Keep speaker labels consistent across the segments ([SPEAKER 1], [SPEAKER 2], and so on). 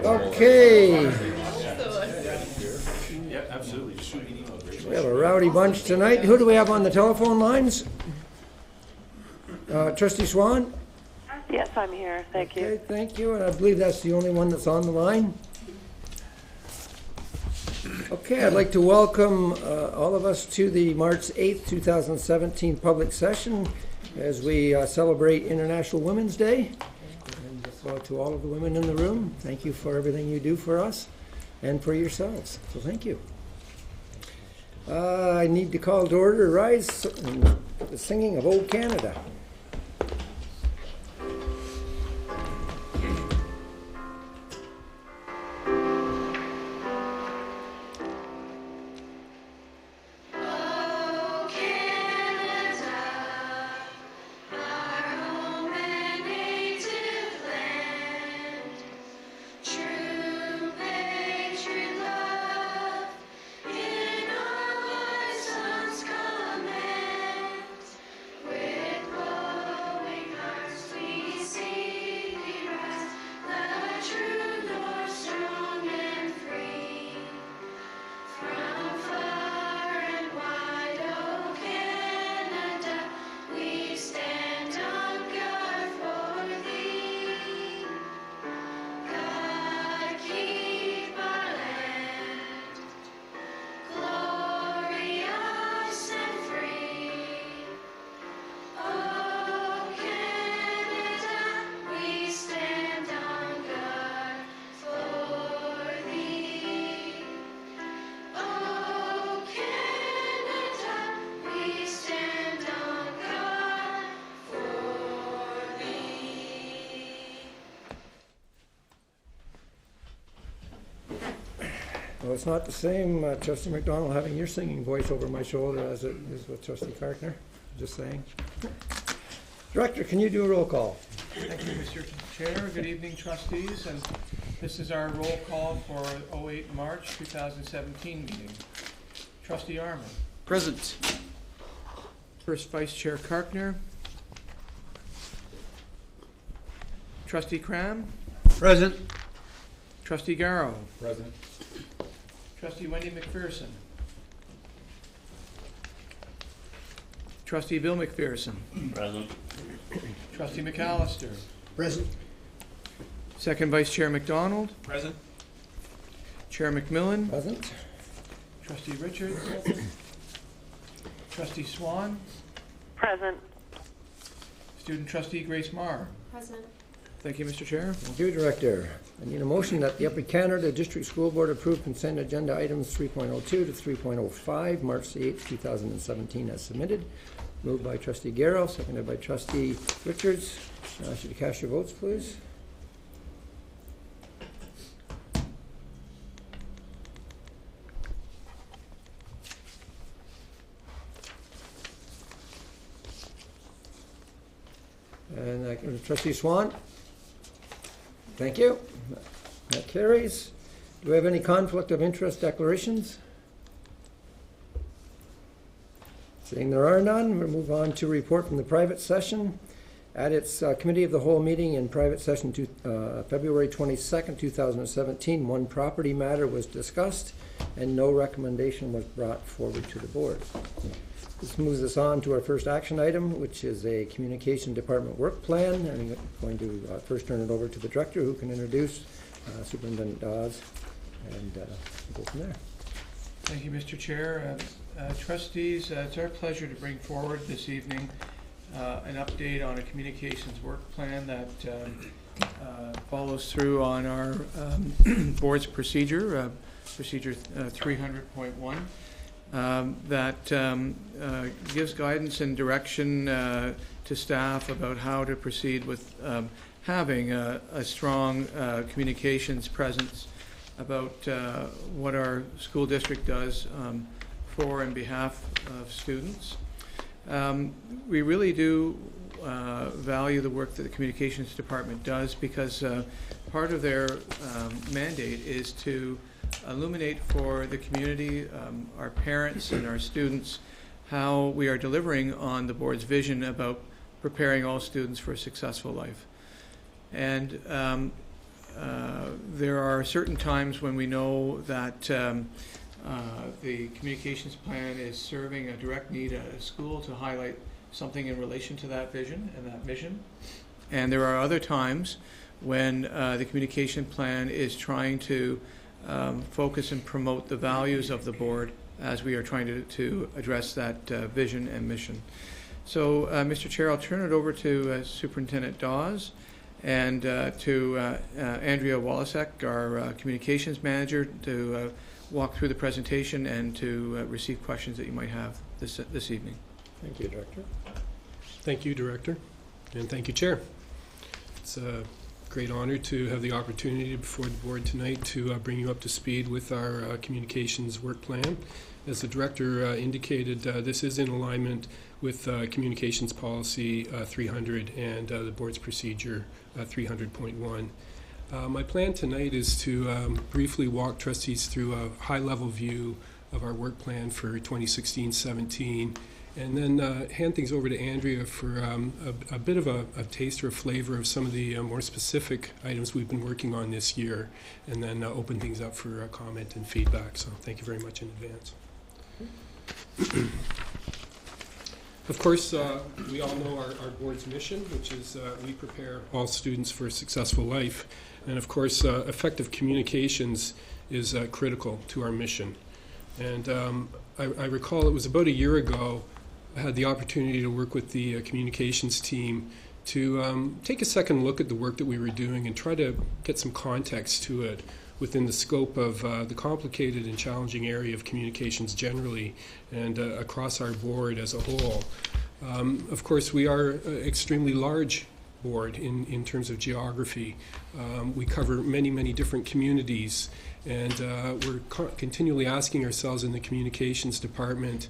[SPEAKER 1] Okay.
[SPEAKER 2] Yeah, absolutely. Just shoot me an email.
[SPEAKER 1] We have a rowdy bunch tonight. Who do we have on the telephone lines? Trustee Swan?
[SPEAKER 3] Yes, I'm here. Thank you.
[SPEAKER 1] Okay, thank you. And I believe that's the only one that's on the line. Okay, I'd like to welcome all of us to the March 8th, 2017 public session as we celebrate International Women's Day. And so to all of the women in the room, thank you for everything you do for us and for yourselves. So thank you. I need to call to order Rise and the singing of Old Canada. Well, it's not the same, Trustee McDonald, having your singing voice over my shoulder as it is with Trustee Kartner. Just saying. Director, can you do a roll call?
[SPEAKER 4] Thank you, Mr. Chair. Good evening, trustees. And this is our roll call for 08 March 2017 meeting. Trustee Armour.
[SPEAKER 5] Present.
[SPEAKER 4] First Vice Chair Kartner. Trustee Cram.
[SPEAKER 5] Present.
[SPEAKER 4] Trustee Garrow.
[SPEAKER 2] Present.
[SPEAKER 4] Trustee Wendy McPherson. Trustee Bill McPherson.
[SPEAKER 2] Present.
[SPEAKER 4] Trustee McAllister.
[SPEAKER 5] Present.
[SPEAKER 4] Second Vice Chair McDonald.
[SPEAKER 2] Present.
[SPEAKER 4] Chair McMillan.
[SPEAKER 1] Present.
[SPEAKER 4] Trustee Richards. Trustee Swan.
[SPEAKER 3] Present.
[SPEAKER 4] Student Trustee Grace Marr.
[SPEAKER 6] Present.
[SPEAKER 4] Thank you, Mr. Chair.
[SPEAKER 1] Thank you, Director. I need a motion that the Upper Canada District School Board approve consent agenda items 3.02 to 3.05, March 8th, 2017 as submitted. Moved by Trustee Garrow, seconded by Trustee Richards. I ask you to cast your votes, please. And Trustee Swan? Thank you. That carries. Do we have any conflict of interest declarations? Seeing there are none, we'll move on to report from the private session. At its Committee of the Whole meeting in private session February 22nd, 2017, one property matter was discussed and no recommendation was brought forward to the board. This moves us on to our first action item, which is a communication department work plan. And I'm going to first turn it over to the director, who can introduce Superintendent Dawes, and go from there.
[SPEAKER 4] Thank you, Mr. Chair. Trustees, it's our pleasure to bring forward this evening an update on a communications work plan that follows through on our board's procedure, procedure 300.1. That gives guidance and direction to staff about how to proceed with having a strong communications presence about what our school district does for and behalf of students. We really do value the work that the communications department does, because part of their mandate is to illuminate for the community, our parents and our students, how we are delivering on the board's vision about preparing all students for a successful life. And there are certain times when we know that the communications plan is serving a direct need at a school to highlight something in relation to that vision and that mission. And there are other times when the communication plan is trying to focus and promote the values of the board as we are trying to address that vision and mission. So, Mr. Chair, I'll turn it over to Superintendent Dawes and to Andrea Walasek, our communications manager, to walk through the presentation and to receive questions that you might have this evening.
[SPEAKER 1] Thank you, Director.
[SPEAKER 6] Thank you, Director, and thank you, Chair. It's a great honor to have the opportunity before the board tonight to bring you up to speed with our communications work plan. As the Director indicated, this is in alignment with Communications Policy 300 and the Board's Procedure 300.1. My plan tonight is to briefly walk trustees through a high-level view of our work plan for 2016-17, and then hand things over to Andrea for a bit of a taste or a flavor of some of the more specific items we've been working on this year, and then open things up for comment and feedback. So thank you very much in advance. Of course, we all know our board's mission, which is we prepare all students for a successful life. And of course, effective communications is critical to our mission. And I recall it was about a year ago, I had the opportunity to work with the communications team to take a second look at the work that we were doing and try to get some context to it within the scope of the complicated and challenging area of communications generally and across our board as a whole. Of course, we are an extremely large board in terms of geography. We cover many, many different communities, and we're continually asking ourselves in the communications department,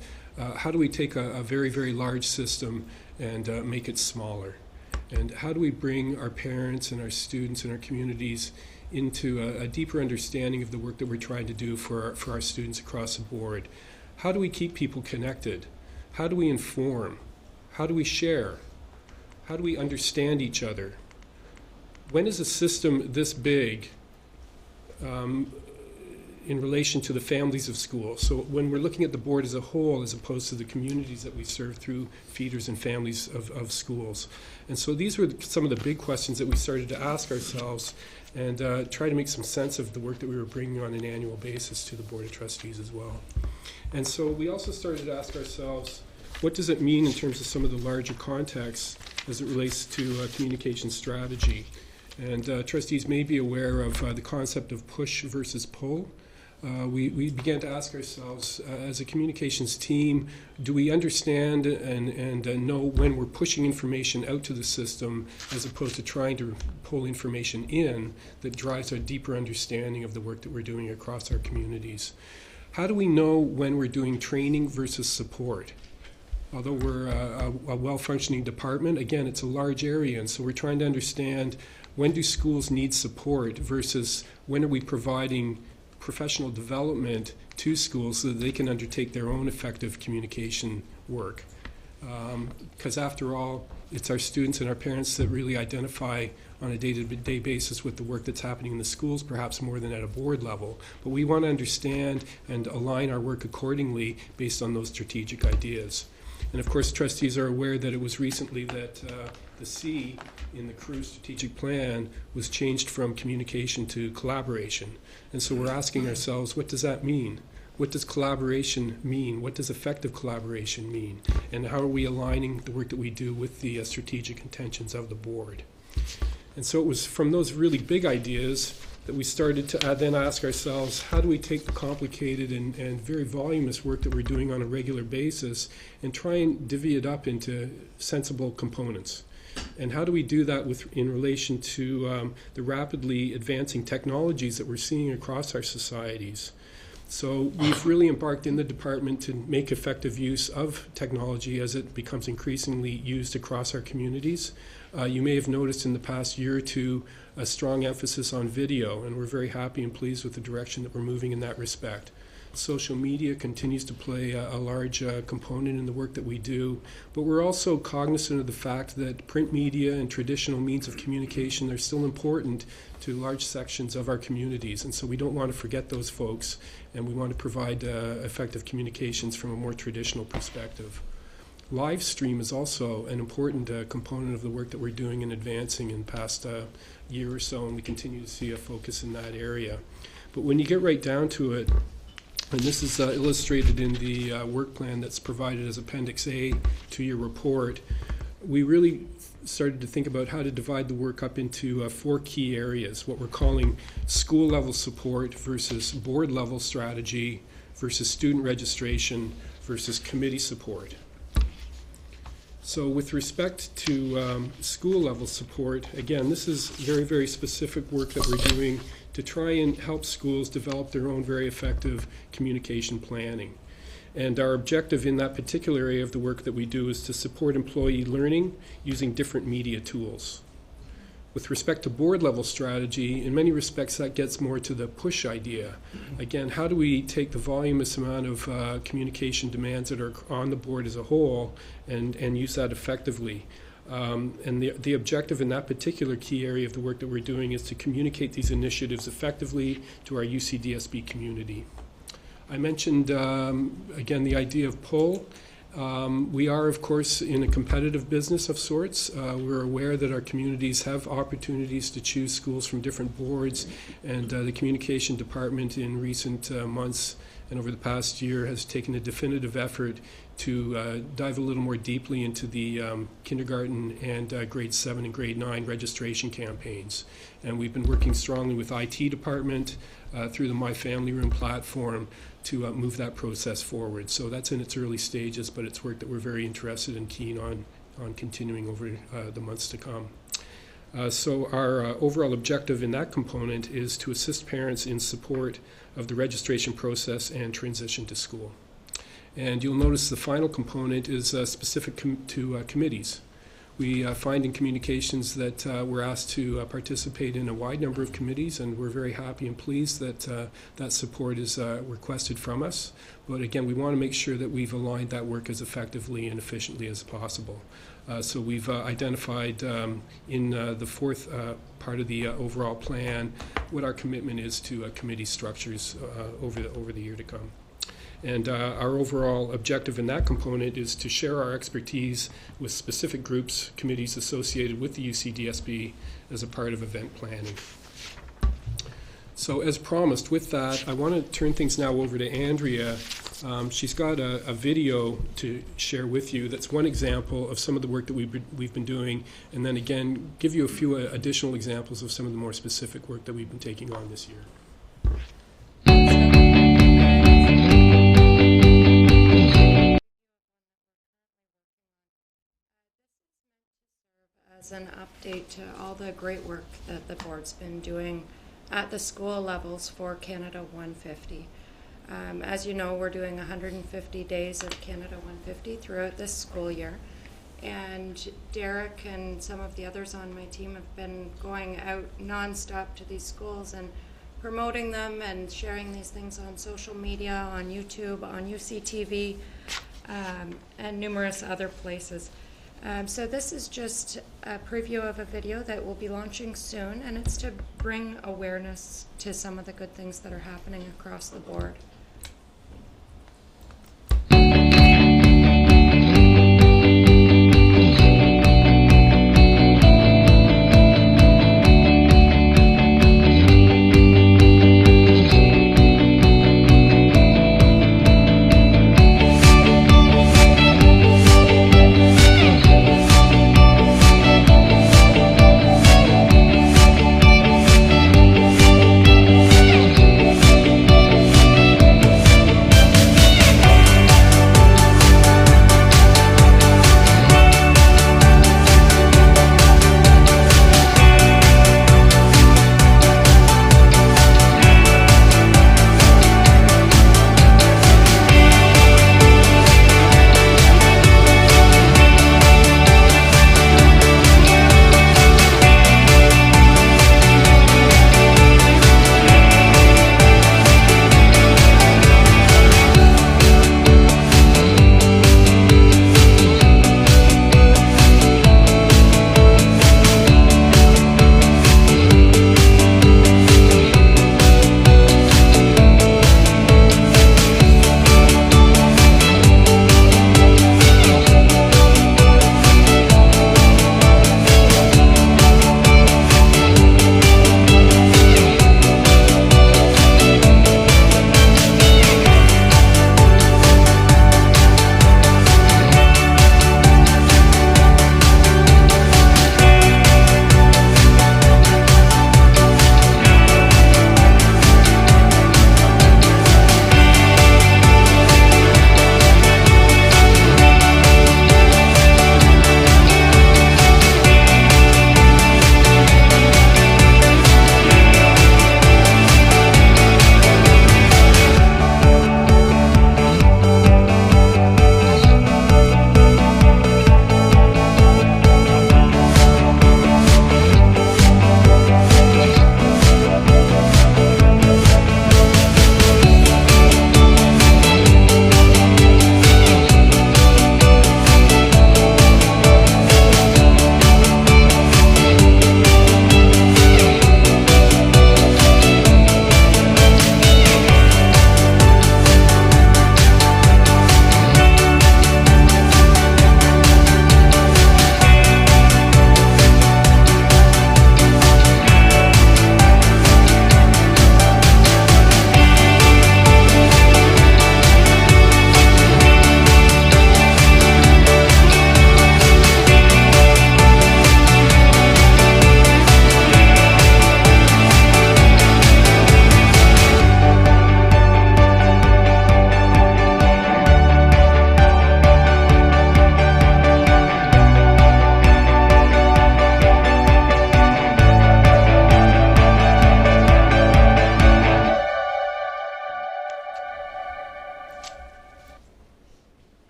[SPEAKER 6] how do we take a very, very large system and make it smaller? And how do we bring our parents and our students and our communities into a deeper understanding of the work that we're trying to do for our students across the board? How do we keep people connected? How do we inform? How do we share? How do we understand each other? When is a system this big in relation to the families of schools? So when we're looking at the board as a whole as opposed to the communities that we serve through feeders and families of schools. And so these were some of the big questions that we started to ask ourselves and try to make some sense of the work that we were bringing on an annual basis to the Board of Trustees as well. And so we also started to ask ourselves, what does it mean in terms of some of the larger contexts as it relates to communication strategy? And trustees may be aware of the concept of push versus pull. We began to ask ourselves, as a communications team, do we understand and know when we're pushing information out to the system as opposed to trying to pull information in that drives a deeper understanding of the work that we're doing across our communities? How do we know when we're doing training versus support? Although we're a well-functioning department, again, it's a large area, and so we're trying to understand when do schools need support versus when are we providing professional development to schools so that they can undertake their own effective communication work. Because after all, it's our students and our parents that really identify on a day-to-day basis with the work that's happening in the schools, perhaps more than at a board level. But we want to understand and align our work accordingly based on those strategic ideas. And of course, trustees are aware that it was recently that the C in the CREW strategic plan was changed from communication to collaboration. And so we're asking ourselves, what does that mean? What does collaboration mean? What does effective collaboration mean? And how are we aligning the work that we do with the strategic intentions of the board? And so it was from those really big ideas that we started to then ask ourselves, how do we take the complicated and very voluminous work that we're doing on a regular basis and try and divvy it up into sensible components? And how do we do that in relation to the rapidly advancing technologies that we're seeing across our societies? So we've really embarked in the department to make effective use of technology as it becomes increasingly used across our communities. You may have noticed in the past year or two a strong emphasis on video, and we're very happy and pleased with the direction that we're moving in that respect. Social media continues to play a large component in the work that we do, but we're also cognizant of the fact that print media and traditional means of communication are still important to large sections of our communities, and so we don't want to forget those folks, and we want to provide effective communications from a more traditional perspective. Live stream is also an important component of the work that we're doing and advancing in the past year or so, and we continue to see a focus in that area. But when you get right down to it, and this is illustrated in the work plan that's provided as Appendix A to your report, we really started to think about how to divide the work up into 4 key areas, what we're calling school-level support versus board-level strategy versus student registration versus committee support. So with respect to school-level support, again, this is very, very specific work that we're doing to try and help schools develop their own very effective communication planning. And our objective in that particular area of the work that we do is to support employee learning using different media tools. With respect to board-level strategy, in many respects that gets more to the push idea. Again, how do we take the voluminous amount of communication demands that are on the board as a whole and use that effectively? And the objective in that particular key area of the work that we're doing is to communicate these initiatives effectively to our UCDSB community. I mentioned, again, the idea of pull. We are, of course, in a competitive business of sorts. We're aware that our communities have opportunities to choose schools from different boards, and the communication department in recent months and over the past year has taken a definitive effort to dive a little more deeply into the kindergarten and grade 7 and grade 9 registration campaigns. And we've been working strongly with IT department through the My Family Room platform to move that process forward. So that's in its early stages, but it's work that we're very interested and keen on continuing over the months to come. So our overall objective in that component is to assist parents in support of the registration process and transition to school. And you'll notice the final component is specific to committees. We find in communications that we're asked to participate in a wide number of committees, and we're very happy and pleased that that support is requested from us. But again, we want to make sure that we've aligned that work as effectively and efficiently as possible. So we've identified in the fourth part of the overall plan what our commitment is to committee structures over the year to come. And our overall objective in that component is to share our expertise with specific groups, committees associated with the UCDSB as a part of event planning. So as promised, with that, I want to turn things now over to Andrea. She's got a video to share with you that's one example of some of the work that we've been doing, and then again, give you a few additional examples of some of the more specific work that we've been taking on this year.
[SPEAKER 7] As an update to all the great work that the board's been doing at the school levels for Canada 150. As you know, we're doing 150 days of Canada 150 throughout this school year. And Derek and some of the others on my team have been going out nonstop to these schools and promoting them and sharing these things on social media, on YouTube, on UCTV, and numerous other places. So this is just a preview of a video that will be launching soon, and it's to bring awareness to some of the good things that are happening across the board.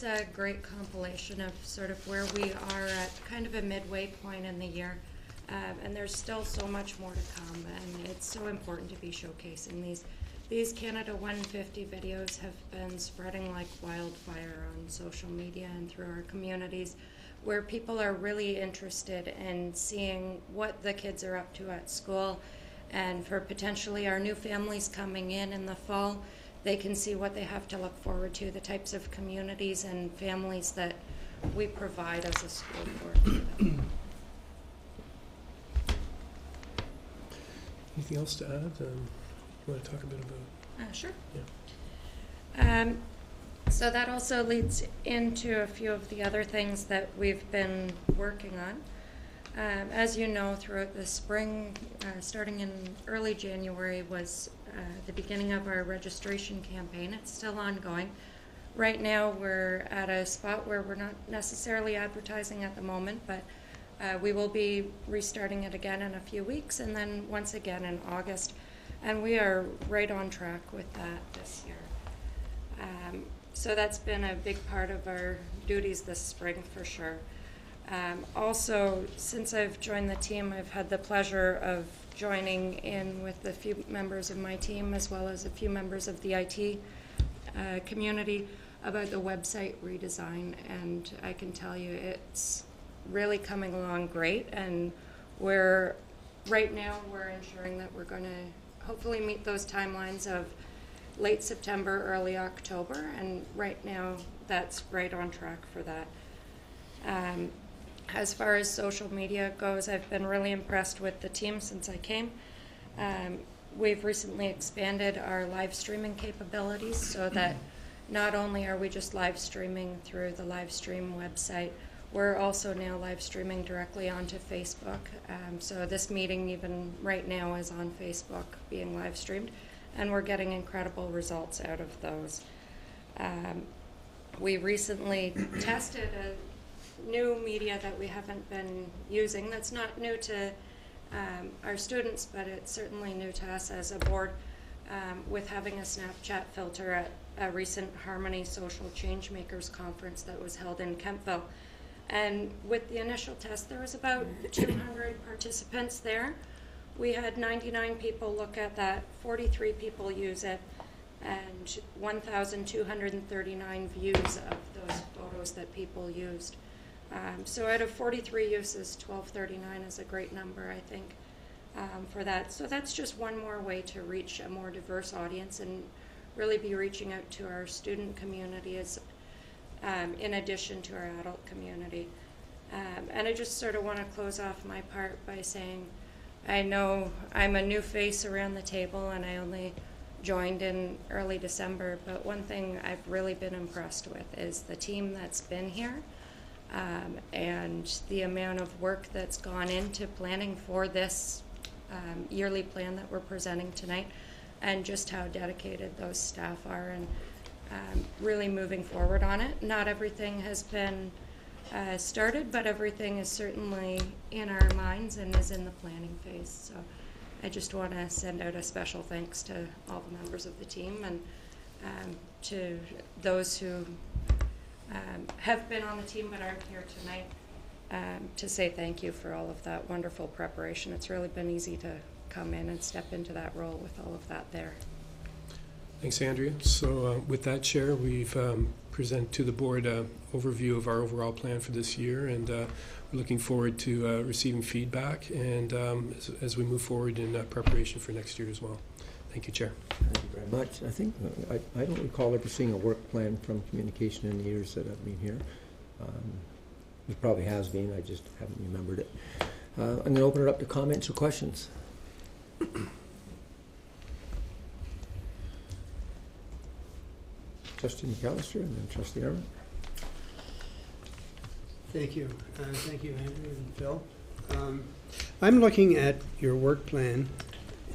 [SPEAKER 7] It's a great compilation of sort of where we are at kind of a midway point in the year. And there's still so much more to come, and it's so important to be showcasing these. These Canada 150 videos have been spreading like wildfire on social media and through our communities, where people are really interested in seeing what the kids are up to at school, and for potentially our new families coming in the fall, they can see what they have to look forward to, the types of communities and families that we provide as a school for them.
[SPEAKER 6] Anything else to add? You want to talk a bit about?
[SPEAKER 7] Sure.
[SPEAKER 6] Yeah.
[SPEAKER 7] So that also leads into a few of the other things that we've been working on. As you know, throughout the spring, starting in early January was the beginning of our registration campaign. It's still ongoing. Right now we're at a spot where we're not necessarily advertising at the moment, but we will be restarting it again in a few weeks, and then once again in August. And we are right on track with that this year. So that's been a big part of our duties this spring for sure. Also, since I've joined the team, I've had the pleasure of joining in with a few members of my team as well as a few members of the IT community about the website redesign, and I can tell you it's really coming along great, and right now we're ensuring that we're going to hopefully meet those timelines of late September, early October, and right now that's right on track for that. As far as social media goes, I've been really impressed with the team since I came. We've recently expanded our live streaming capabilities so that not only are we just live streaming through the live stream website, we're also now live streaming directly onto Facebook. So this meeting even right now is on Facebook being live streamed, and we're getting incredible results out of those. We recently tested a new media that we haven't been using. That's not new to our students, but it's certainly new to us as a board, with having a Snapchat filter at a recent Harmony Social Changemakers conference that was held in Kemptville. And with the initial test, there was about 200 participants there. We had 99 people look at that, 43 people use it, and 1,239 views of those photos that people used. So out of 43 uses, 1,239 is a great number, I think, for that. So that's just one more way to reach a more diverse audience and really be reaching out to our student community in addition to our adult community. And I just sort of want to close off my part by saying I know I'm a new face around the table and I only joined in early December, but one thing I've really been impressed with is the team that's been here, and the amount of work that's gone into planning for this yearly plan that we're presenting tonight, and just how dedicated those staff are, and really moving forward on it. Not everything has been started, but everything is certainly in our minds and is in the planning phase. So I just want to send out a special thanks to all the members of the team, and to those who have been on the team but aren't here tonight, to say thank you for all of that wonderful preparation. It's really been easy to come in and step into that role with all of that there.
[SPEAKER 6] Thanks, Andrea. So with that, Chair, we've presented to the board an overview of our overall plan for this year, and we're looking forward to receiving feedback and as we move forward in preparation for next year as well. Thank you, Chair.
[SPEAKER 1] Thank you very much. I think I don't recall ever seeing a work plan from communication in the years that I've been here. It probably has been, I just haven't remembered it. I'm going to open it up to comments or questions. Trustee McAllister and then Trustee Armand.
[SPEAKER 5] Thank you. Thank you, Andrew and Phil. I'm looking at your work plan,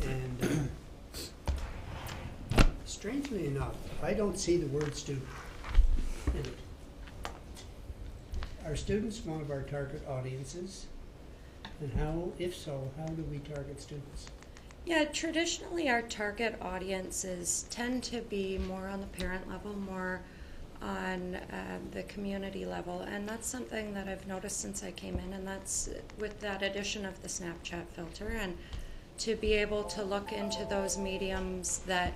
[SPEAKER 5] and strangely enough, I don't see the word student in it. Are students one of our target audiences? And how, if so, how do we target students?
[SPEAKER 7] Yeah, traditionally our target audiences tend to be more on the parent level, more on the community level, and that's something that I've noticed since I came in, and that's with that addition of the Snapchat filter, and to be able to look into those mediums that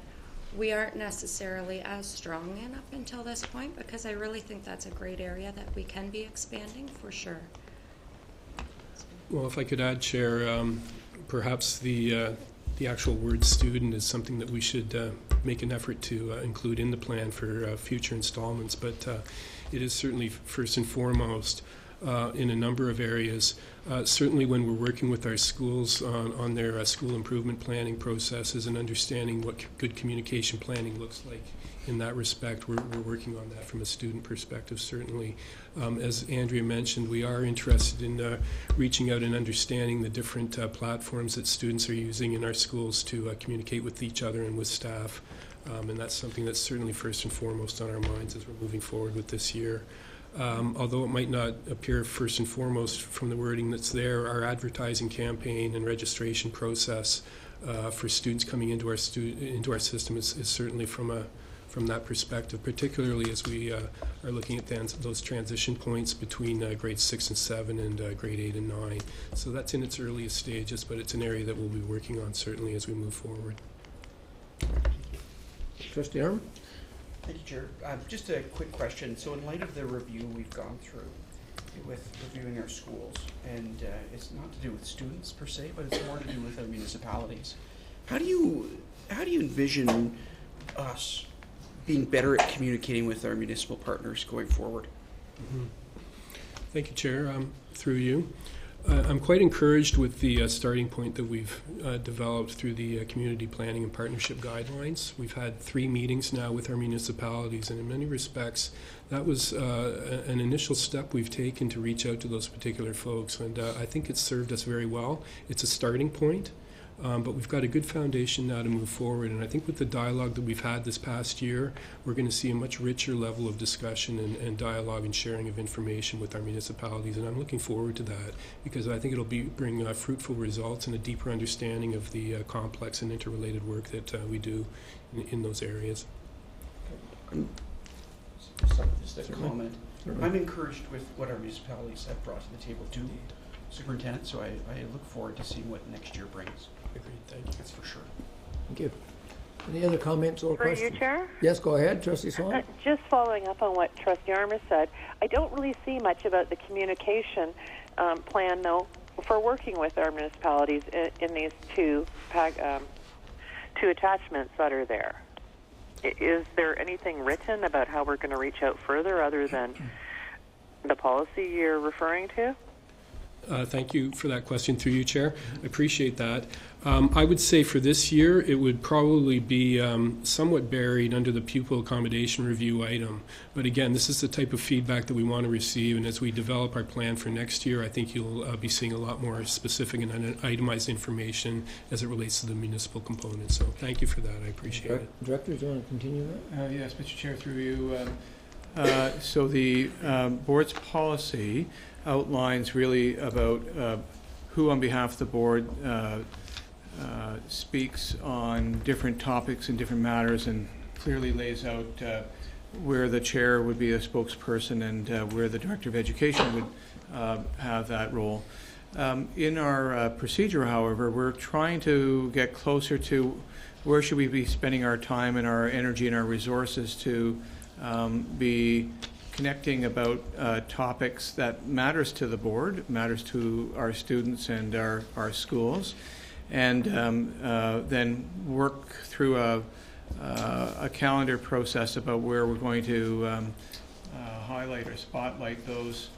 [SPEAKER 7] we aren't necessarily as strong in up until this point, because I really think that's a great area that we can be expanding for sure.
[SPEAKER 6] Well, if I could add, Chair, perhaps the actual word student is something that we should make an effort to include in the plan for future installments, but it is certainly first and foremost in a number of areas. Certainly when we're working with our schools on their school improvement planning processes and understanding what good communication planning looks like in that respect, we're working on that from a student perspective, certainly. As Andrea mentioned, we are interested in reaching out and understanding the different platforms that students are using in our schools to communicate with each other and with staff. And that's something that's certainly first and foremost on our minds as we're moving forward with this year. Although it might not appear first and foremost from the wording that's there, our advertising campaign and registration process for students coming into our system is certainly from that perspective, particularly as we are looking at those transition points between grades 6 and 7 and grade 8 and 9. So that's in its earliest stages, but it's an area that we'll be working on certainly as we move forward.
[SPEAKER 1] Trustee Arm?
[SPEAKER 8] Thank you, Chair. Just a quick question. So in light of the review we've gone through with reviewing our schools, and it's not to do with students per se, but it's more to do with our municipalities, how do you envision us being better at communicating with our municipal partners going forward?
[SPEAKER 6] Mm-hmm. Thank you, Chair. Through you. I'm quite encouraged with the starting point that we've developed through the community planning and partnership guidelines. We've had 3 meetings now with our municipalities, and in many respects, that was an initial step we've taken to reach out to those particular folks, and I think it's served us very well. It's a starting point. But we've got a good foundation now to move forward, and I think with the dialogue that we've had this past year, we're going to see a much richer level of discussion and dialogue and sharing of information with our municipalities, and I'm looking forward to that because I think it'll bring fruitful results and a deeper understanding of the complex and interrelated work that we do in those areas.
[SPEAKER 8] Just a comment. I'm encouraged with what our municipalities have brought to the table too, Superintendent, so I look forward to seeing what next year brings.
[SPEAKER 6] Agreed. Thank you.
[SPEAKER 8] That's for sure.
[SPEAKER 1] Thank you. Any other comments or questions?
[SPEAKER 3] For you, Chair?
[SPEAKER 1] Yes, go ahead, Trustee Swan.
[SPEAKER 3] Just following up on what Trustee Armour said, I don't really see much about the communication plan, though, for working with our municipalities in these two attachments that are there. Is there anything written about how we're going to reach out further other than the policy you're referring to?
[SPEAKER 6] Thank you for that question through you, Chair. I appreciate that. I would say for this year, it would probably be somewhat buried under the pupil accommodation review item. But again, this is the type of feedback that we want to receive, and as we develop our plan for next year, I think you'll be seeing a lot more specific and itemized information as it relates to the municipal component. So thank you for that. I appreciate it.
[SPEAKER 1] Director, do you want to continue that?
[SPEAKER 4] Yes, Mr. Chair, through you. So the board's policy outlines really about who on behalf of the board speaks on different topics and different matters, and clearly lays out where the chair would be a spokesperson and where the director of education would have that role. In our procedure, however, we're trying to get closer to where should we be spending our time and our energy and our resources to be connecting about topics that matters to the board, matters to our students and our schools, and then work through a calendar process about where we're going to highlight or spotlight those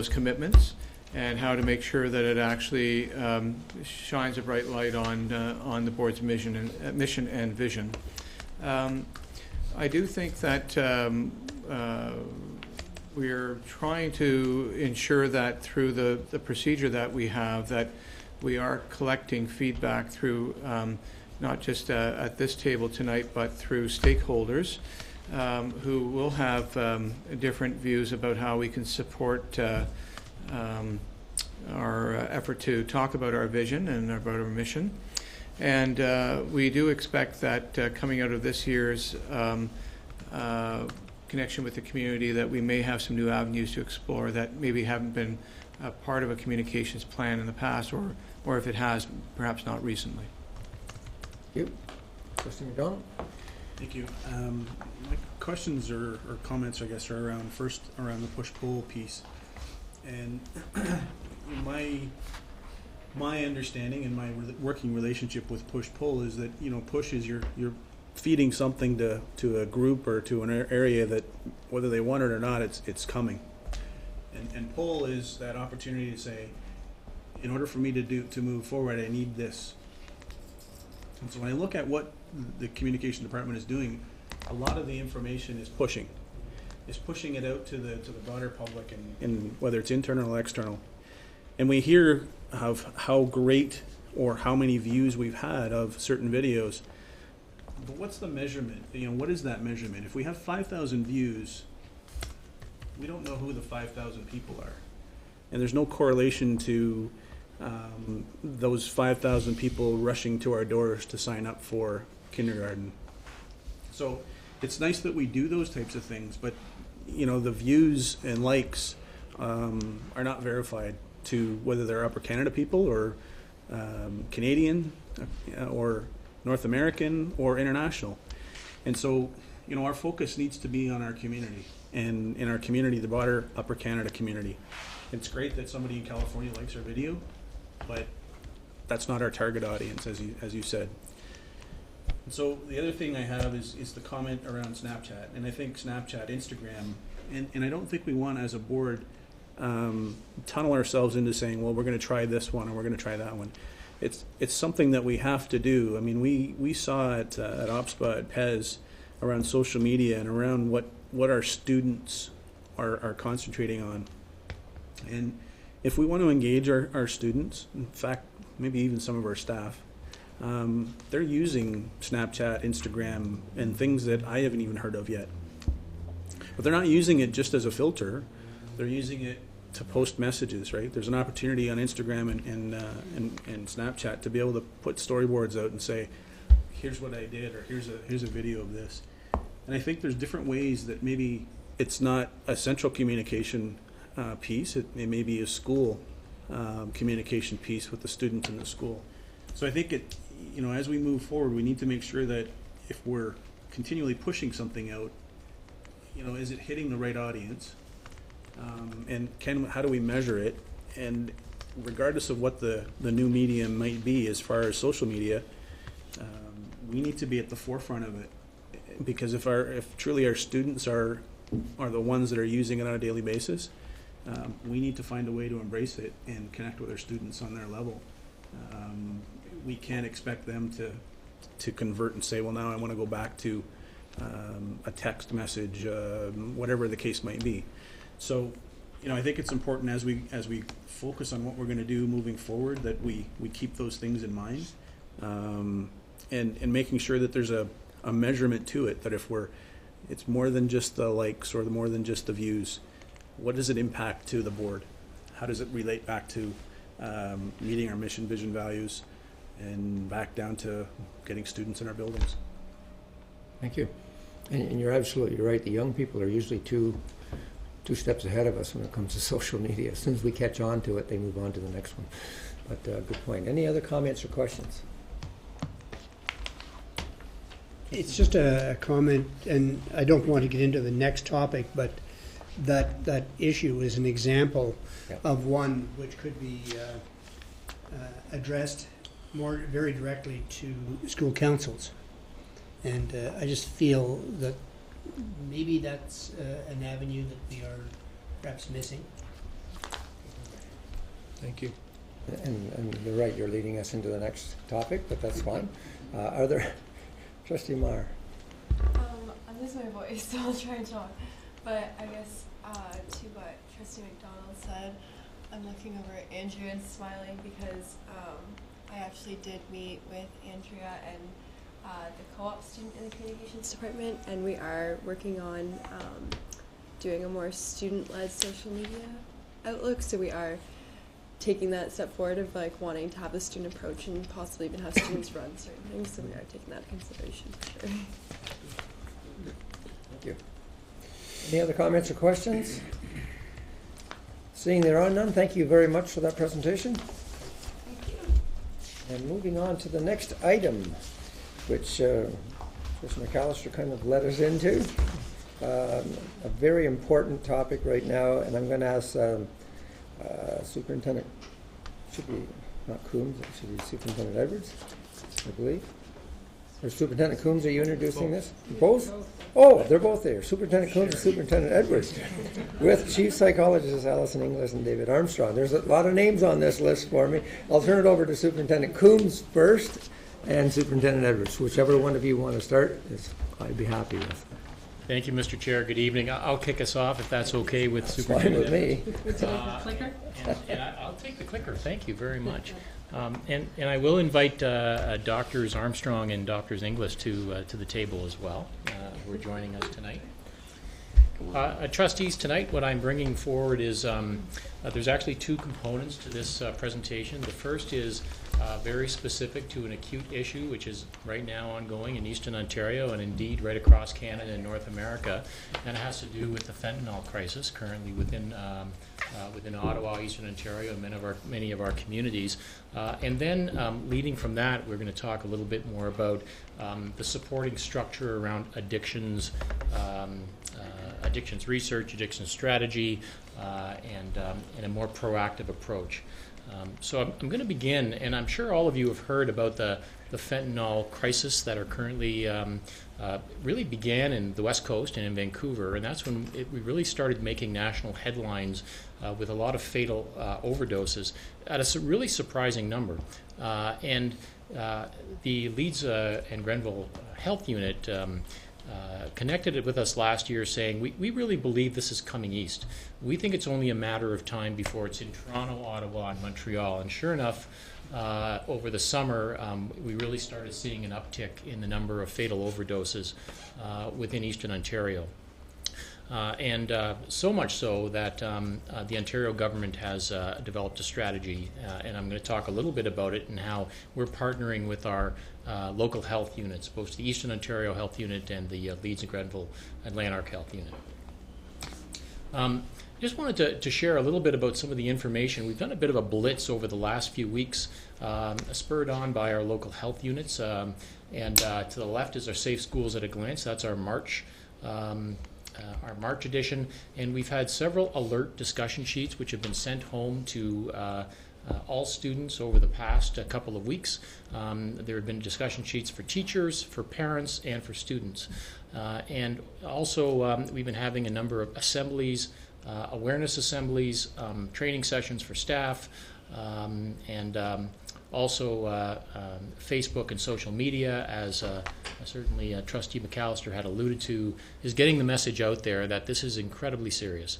[SPEAKER 4] commitments and how to make sure that it actually shines a bright light on the board's mission and vision. I do think that we're trying to ensure that through the procedure that we have, that we are collecting feedback through not just at this table tonight, but through stakeholders who will have different views about how we can support our effort to talk about our vision and about our mission. And we do expect that coming out of this year's connection with the community, that we may have some new avenues to explore that maybe haven't been part of a communications plan in the past, or if it has, perhaps not recently.
[SPEAKER 1] Thank you. Trustee McDonald?
[SPEAKER 9] Thank you. My questions or comments, I guess, are around the push-pull piece. And my understanding and my working relationship with push-pull is that, push is you're feeding something to a group or to an area that, whether they want it or not, it's coming. And pull is that opportunity to say, in order for me to move forward, I need this. And so when I look at what the communication department is doing, a lot of the information is pushing it out to the broader public, and whether it's internal or external. And we hear of how great or how many views we've had of certain videos. But what's the measurement? What is that measurement? If we have 5,000 views, we don't know who the 5,000 people are. And there's no correlation to those 5,000 people rushing to our doors to sign up for kindergarten. So it's nice that we do those types of things, but the views and likes are not verified to whether they're Upper Canada people or Canadian or North American or international. And so, our focus needs to be on our community, and in our community, the broader Upper Canada community. It's great that somebody in California likes our video, but that's not our target audience, as you said. And so the other thing I have is the comment around Snapchat, and I think Snapchat, Instagram, and I don't think we want, as a board, tunnel ourselves into saying, well, we're going to try this one or we're going to try that one. It's something that we have to do. I mean, we saw at OPSPA, at PEZ, around social media and around what our students are concentrating on. And if we want to engage our students, in fact, maybe even some of our staff, they're using Snapchat, Instagram, and things that I haven't even heard of yet. But they're not using it just as a filter. They're using it to post messages, right? There's an opportunity on Instagram and Snapchat to be able to put storyboards out and say, here's what I did, or here's a video of this. And I think there's different ways that maybe it's not a central communication piece. It may be a school communication piece with the students in the school. So I think as we move forward, we need to make sure that if we're continually pushing something out, is it hitting the right audience? And how do we measure it? And regardless of what the new medium might be, as far as social media, we need to be at the forefront of it, because if truly our students are the ones that are using it on a daily basis, we need to find a way to embrace it and connect with our students on their level. We can't expect them to convert and say, well, now I want to go back to a text message, whatever the case might be. So, I think it's important as we focus on what we're going to do moving forward, that we keep those things in mind, and making sure that there's a measurement to it, that it's more than just the likes or more than just the views. What does it impact to the board? How does it relate back to meeting our mission, vision, values, and back down to getting students in our buildings?
[SPEAKER 1] Thank you. And you're absolutely right. The young people are usually two steps ahead of us when it comes to social media. As soon as we catch on to it, they move on to the next one. But good point. Any other comments or questions?
[SPEAKER 5] It's just a comment, and I don't want to get into the next topic, but that issue is an example of one which could be addressed very directly to school councils. And I just feel that maybe that's an avenue that we are perhaps missing.
[SPEAKER 6] Thank you.
[SPEAKER 1] And you're right, you're leading us into the next topic, but that's fine. Are there, Trustee Meyer?
[SPEAKER 10] I'm losing my voice, so I'll try and talk. But I guess to what Trustee McDonald said, I'm looking over at Andrea and smiling because I actually did meet with Andrea and the co-op student in the communications department, and we are working on doing a more student-led social media outlook. So we are taking that step forward of wanting to have the student approach and possibly even have students run certain things. So we are taking that into consideration for sure.
[SPEAKER 1] Thank you. Any other comments or questions? Seeing there are none, thank you very much for that presentation.
[SPEAKER 7] Thank you.
[SPEAKER 1] And moving on to the next item, which Mr. McAllister kind of led us into. A very important topic right now, and I'm going to ask Superintendent, should be not Coombs, it should be Superintendent Edwards, I believe. Or Superintendent Coombs, are you introducing this? Both? Oh, they're both there. Superintendent Coombs and Superintendent Edwards, with Chief Psychologists Allison Inglis and David Armstrong. There's a lot of names on this list for me. I'll turn it over to Superintendent Coombs first, and Superintendent Edwards. Whichever one of you want to start, I'd be happy with.
[SPEAKER 11] Thank you, Mr. Chair. Good evening. I'll kick us off if that's okay with Superintendent.
[SPEAKER 1] Fine with me.
[SPEAKER 11] Would you like the clicker? And I'll take the clicker. Thank you very much. And I will invite Doctors Armstrong and Doctors Inglis to the table as well, who are joining us tonight. Trustees, tonight what I'm bringing forward is there's actually two components to this presentation. The first is very specific to an acute issue, which is right now ongoing in Eastern Ontario and indeed right across Canada and North America, and it has to do with the fentanyl crisis currently within Ottawa, Eastern Ontario, and many of our communities. And then leading from that, we're going to talk a little bit more about the supporting structure around addictions, addictions research, addictions strategy, and a more proactive approach. So I'm going to begin, and I'm sure all of you have heard about the fentanyl crisis that are currently really began in the West Coast and in Vancouver, and that's when we really started making national headlines with a lot of fatal overdoses at a really surprising number. And the Leeds and Grenville Health Unit connected it with us last year saying, we really believe this is coming east. We think it's only a matter of time before it's in Toronto, Ottawa, and Montreal. And sure enough, over the summer, we really started seeing an uptick in the number of fatal overdoses within Eastern Ontario. And so much so that the Ontario government has developed a strategy, and I'm going to talk a little bit about it and how we're partnering with our local health units, both the Eastern Ontario Health Unit and the Leeds and Grenville and Lanark Health Unit. Just wanted to share a little bit about some of the information. We've done a bit of a blitz over the last few weeks, spurred on by our local health units. And to the left is our Safe Schools at a Glance. That's our March edition. And we've had several alert discussion sheets which have been sent home to all students over the past couple of weeks. There have been discussion sheets for teachers, for parents, and for students. And also we've been having a number of assemblies, awareness assemblies, training sessions for staff, and also Facebook and social media, as certainly Trustee McAllister had alluded to, is getting the message out there that this is incredibly serious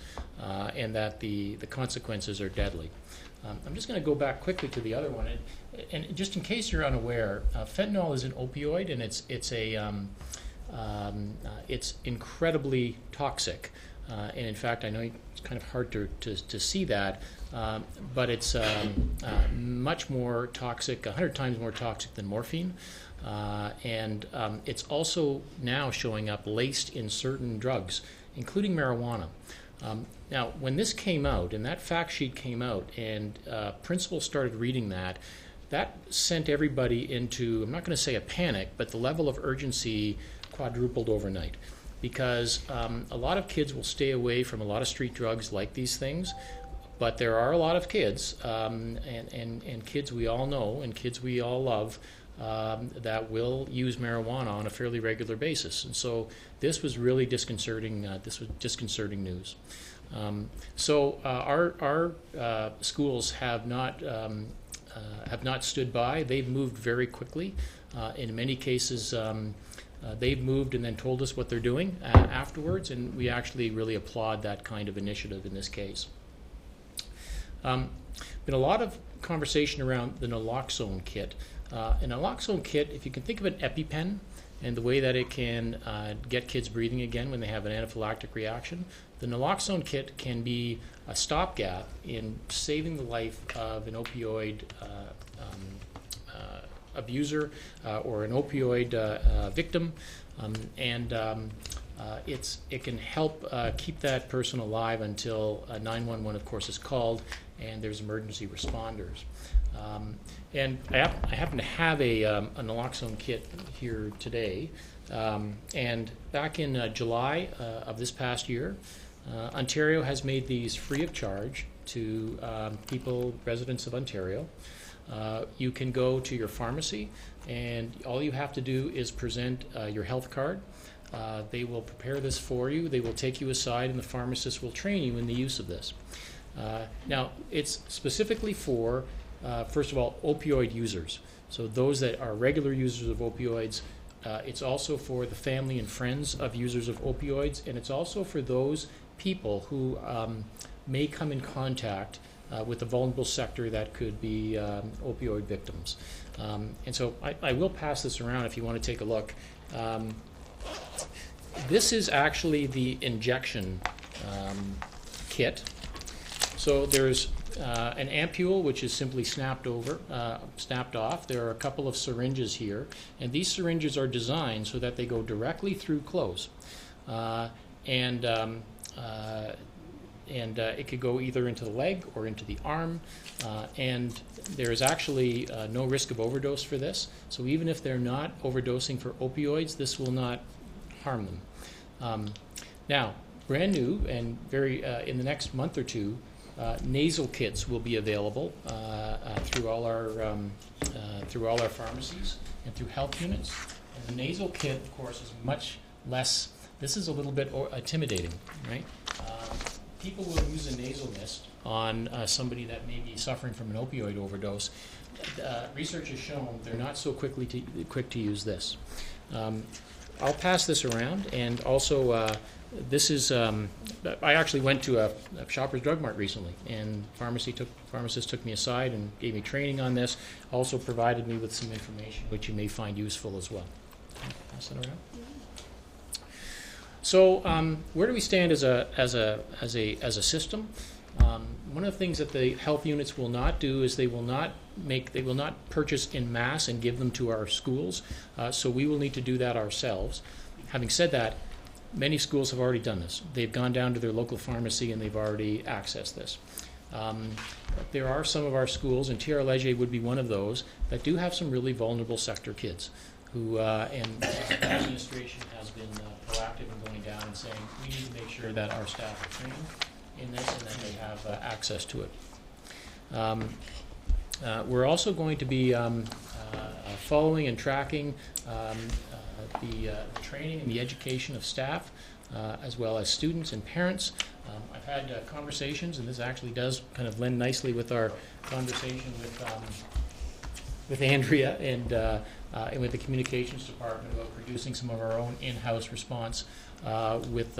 [SPEAKER 11] and that the consequences are deadly. I'm just going to go back quickly to the other one, and just in case you're unaware, fentanyl is an opioid, and it's incredibly toxic. And in fact, I know it's kind of hard to see that, but it's much more toxic, 100 times more toxic than morphine. And it's also now showing up laced in certain drugs, including marijuana. Now, when this came out, and that fact sheet came out, and principals started reading that sent everybody into, I'm not going to say a panic, but the level of urgency quadrupled overnight. Because a lot of kids will stay away from a lot of street drugs like these things, but there are a lot of kids, and kids we all know, and kids we all love, that will use marijuana on a fairly regular basis. And so this was really disconcerting. This was disconcerting news. So our schools have not stood by. They've moved very quickly. In many cases, they've moved and then told us what they're doing afterwards, and we actually really applaud that kind of initiative in this case. Been a lot of conversation around the naloxone kit. An naloxone kit, if you can think of an EpiPen and the way that it can get kids breathing again when they have an anaphylactic reaction, the naloxone kit can be a stopgap in saving the life of an opioid abuser or an opioid victim, and it can help keep that person alive until 911, of course, is called and there's emergency responders. And I happen to have a naloxone kit here today. And back in July of this past year, Ontario has made these free of charge to people, residents of Ontario. You can go to your pharmacy, and all you have to do is present your health card. They will prepare this for you. They will take you aside, and the pharmacist will train you in the use of this. Now, it's specifically for, first of all, opioid users. So those that are regular users of opioids. It's also for the family and friends of users of opioids, and it's also for those people who may come in contact with a vulnerable sector that could be opioid victims. And so I will pass this around if you want to take a look. This is actually the injection kit. So there's an ampule, which is simply snapped off. There are a couple of syringes here, and these syringes are designed so that they go directly through clothes, and it could go either into the leg or into the arm, and there is actually no risk of overdose for this. So even if they're not overdosing for opioids, this will not harm them. Now, brand new and very in the next month or two, nasal kits will be available through all our pharmacies and through health units. And the nasal kit, of course, is much less. This is a little bit intimidating, right? People will use a nasal mist on somebody that may be suffering from an opioid overdose. Research has shown they're not so quick to use this. I'll pass this around, and also this is. I actually went to a Shoppers Drug Mart recently, and pharmacist took me aside and gave me training on this. Also provided me with some information which you may find useful as well. Pass it around. So where do we stand as a system? One of the things that the health units will not do is they will not purchase in mass and give them to our schools. So we will need to do that ourselves. Having said that, many schools have already done this. They've gone down to their local pharmacy and they've already accessed this. There are some of our schools, and TR Leger would be one of those, that do have some really vulnerable sector kids who, and the administration has been proactive in going down and saying, we need to make sure that our staff are trained in this and that they have access to it. We're also going to be following and tracking the training and the education of staff, as well as students and parents. I've had conversations, and this actually does kind of lend nicely with our conversation with Andrea and with the communications department about producing some of our own in-house response with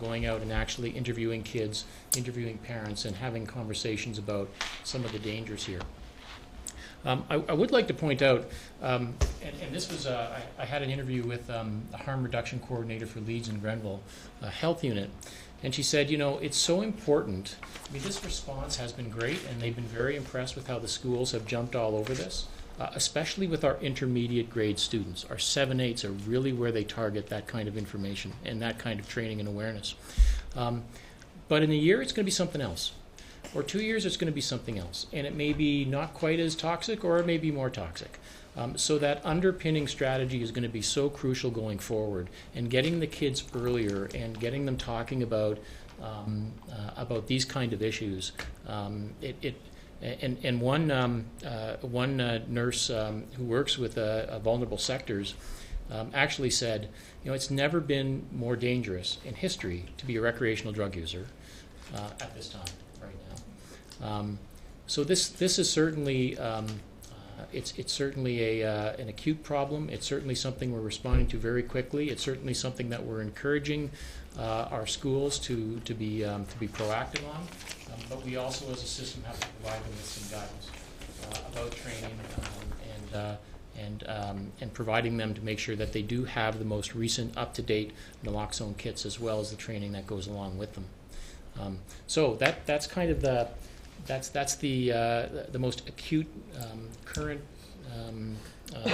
[SPEAKER 11] going out and actually interviewing kids, interviewing parents, and having conversations about some of the dangers here. I would like to point out, and this was, I had an interview with the harm reduction coordinator for Leeds and Grenville Health Unit, and she said, it's so important. I mean, this response has been great, and they've been very impressed with how the schools have jumped all over this, especially with our intermediate grade students. Our 7-8s are really where they target that kind of information and that kind of training and awareness. But in a year, it's going to be something else. Or 2 years, it's going to be something else. And it may be not quite as toxic, or it may be more toxic. So that underpinning strategy is going to be so crucial going forward, and getting the kids earlier and getting them talking about these kind of issues. And one nurse who works with vulnerable sectors actually said, it's never been more dangerous in history to be a recreational drug user at this time. So this is certainly it's certainly an acute problem. It's certainly something we're responding to very quickly. It's certainly something that we're encouraging our schools to be proactive on. But we also, as a system, have to provide them with some guidance about training and providing them to make sure that they do have the most recent, up-to-date naloxone kits, as well as the training that goes along with them. So that's kind of the most acute current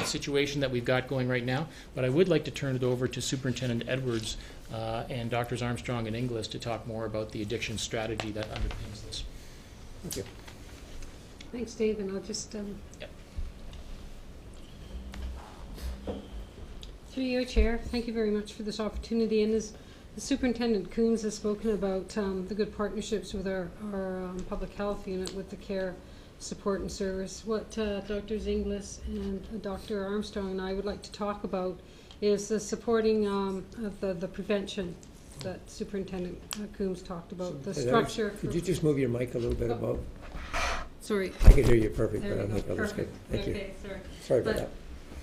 [SPEAKER 11] situation that we've got going right now. But I would like to turn it over to Superintendent Edwards and Drs. Armstrong and Inglis to talk more about the addiction strategy that underpins this.
[SPEAKER 1] Thank you.
[SPEAKER 12] Thanks, Dave, and I'll just,
[SPEAKER 11] Yep.
[SPEAKER 12] through your chair, thank you very much for this opportunity. And as the Superintendent Coombs has spoken about the good partnerships with our public health unit with the care, support and service, what Drs. Inglis and Dr. Armstrong and I would like to talk about is the supporting of the prevention that Superintendent Coombs talked about, the structure.
[SPEAKER 1] Could you just move your mic a little bit above?
[SPEAKER 12] Sorry.
[SPEAKER 1] I could hear you perfect,
[SPEAKER 12] There
[SPEAKER 1] but I
[SPEAKER 12] we
[SPEAKER 1] don't think
[SPEAKER 12] go.
[SPEAKER 1] others could.
[SPEAKER 12] Perfect.
[SPEAKER 1] Thank you.
[SPEAKER 12] Okay, sorry.
[SPEAKER 1] Sorry about
[SPEAKER 12] But
[SPEAKER 1] that.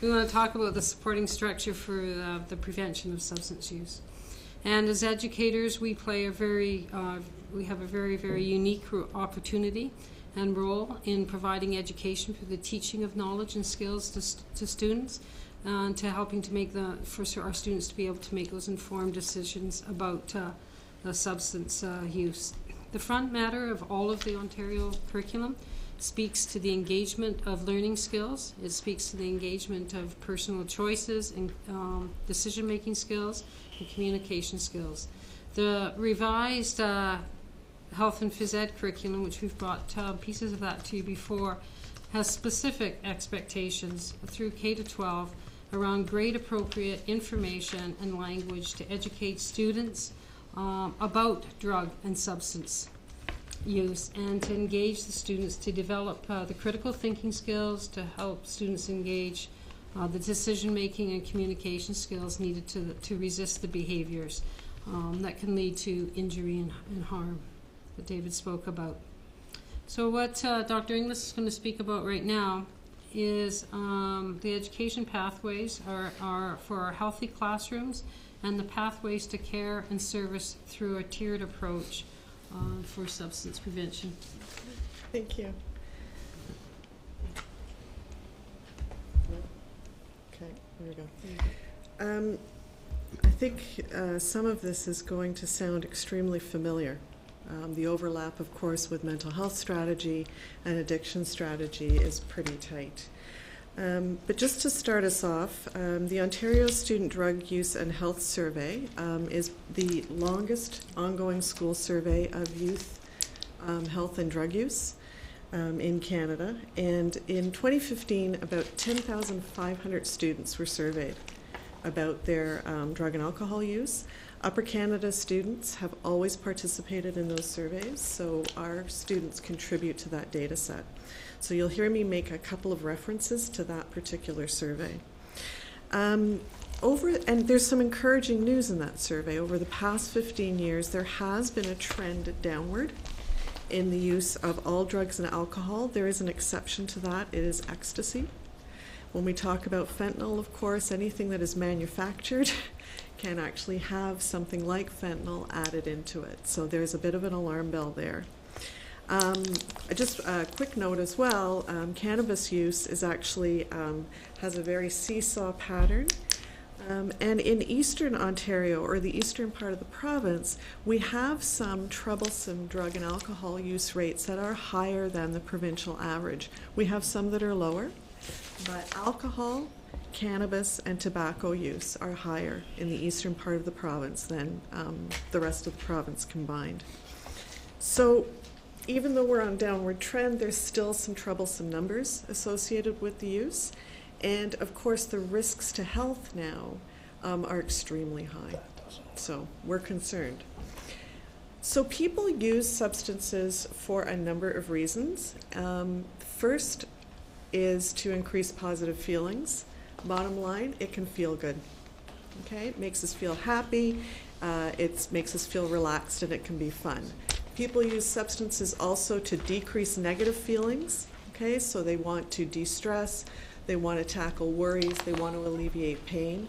[SPEAKER 12] we want to talk about the supporting structure for the prevention of substance use. And as educators, we play we have a very, very unique opportunity and role in providing education for the teaching of knowledge and skills to students, and to helping to make for our students to be able to make those informed decisions about the substance use. The front matter of all of the Ontario curriculum speaks to the engagement of learning skills. It speaks to the engagement of personal choices and decision-making skills and communication skills. The revised health and phys ed curriculum, which we've brought pieces of that to you before, has specific expectations through K-12 around grade-appropriate information and language to educate students about drug and substance use, and to engage the students to develop the critical thinking skills to help students engage the decision-making and communication skills needed to resist the behaviors that can lead to injury and harm that David spoke about. So what Dr. Inglis is going to speak about right now is the education pathways are for our healthy classrooms and the pathways to care and service through a tiered approach for substance prevention.
[SPEAKER 13] Thank you. Okay, there we go. I think some of this is going to sound extremely familiar. The overlap, of course, with mental health strategy and addiction strategy is pretty tight. But just to start us off, the Ontario Student Drug Use and Health Survey is the longest ongoing school survey of youth health and drug use in Canada. And in 2015, about 10,500 students were surveyed about their drug and alcohol use. Upper Canada students have always participated in those surveys, so our students contribute to that data set. So you'll hear me make a couple of references to that particular survey. And there's some encouraging news in that survey. Over the past 15 years, there has been a trend downward in the use of all drugs and alcohol. There is an exception to that. It is ecstasy. When we talk about fentanyl, of course, anything that is manufactured can actually have something like fentanyl added into it. So there's a bit of an alarm bell there. Just a quick note as well, cannabis use is actually has a very seesaw pattern. And in eastern Ontario, or the eastern part of the province, we have some troublesome drug and alcohol use rates that are higher than the provincial average. We have some that are lower, but alcohol, cannabis, and tobacco use are higher in the eastern part of the province than the rest of the province combined. So even though we're on downward trend, there's still some troublesome numbers associated with the use. And of course, the risks to health now are extremely high. So we're concerned. So people use substances for a number of reasons. First is to increase positive feelings. Bottom line, it can feel good. Okay, it makes us feel happy, it makes us feel relaxed, and it can be fun. People use substances also to decrease negative feelings. Okay, so they want to de-stress, they want to tackle worries, they want to alleviate pain.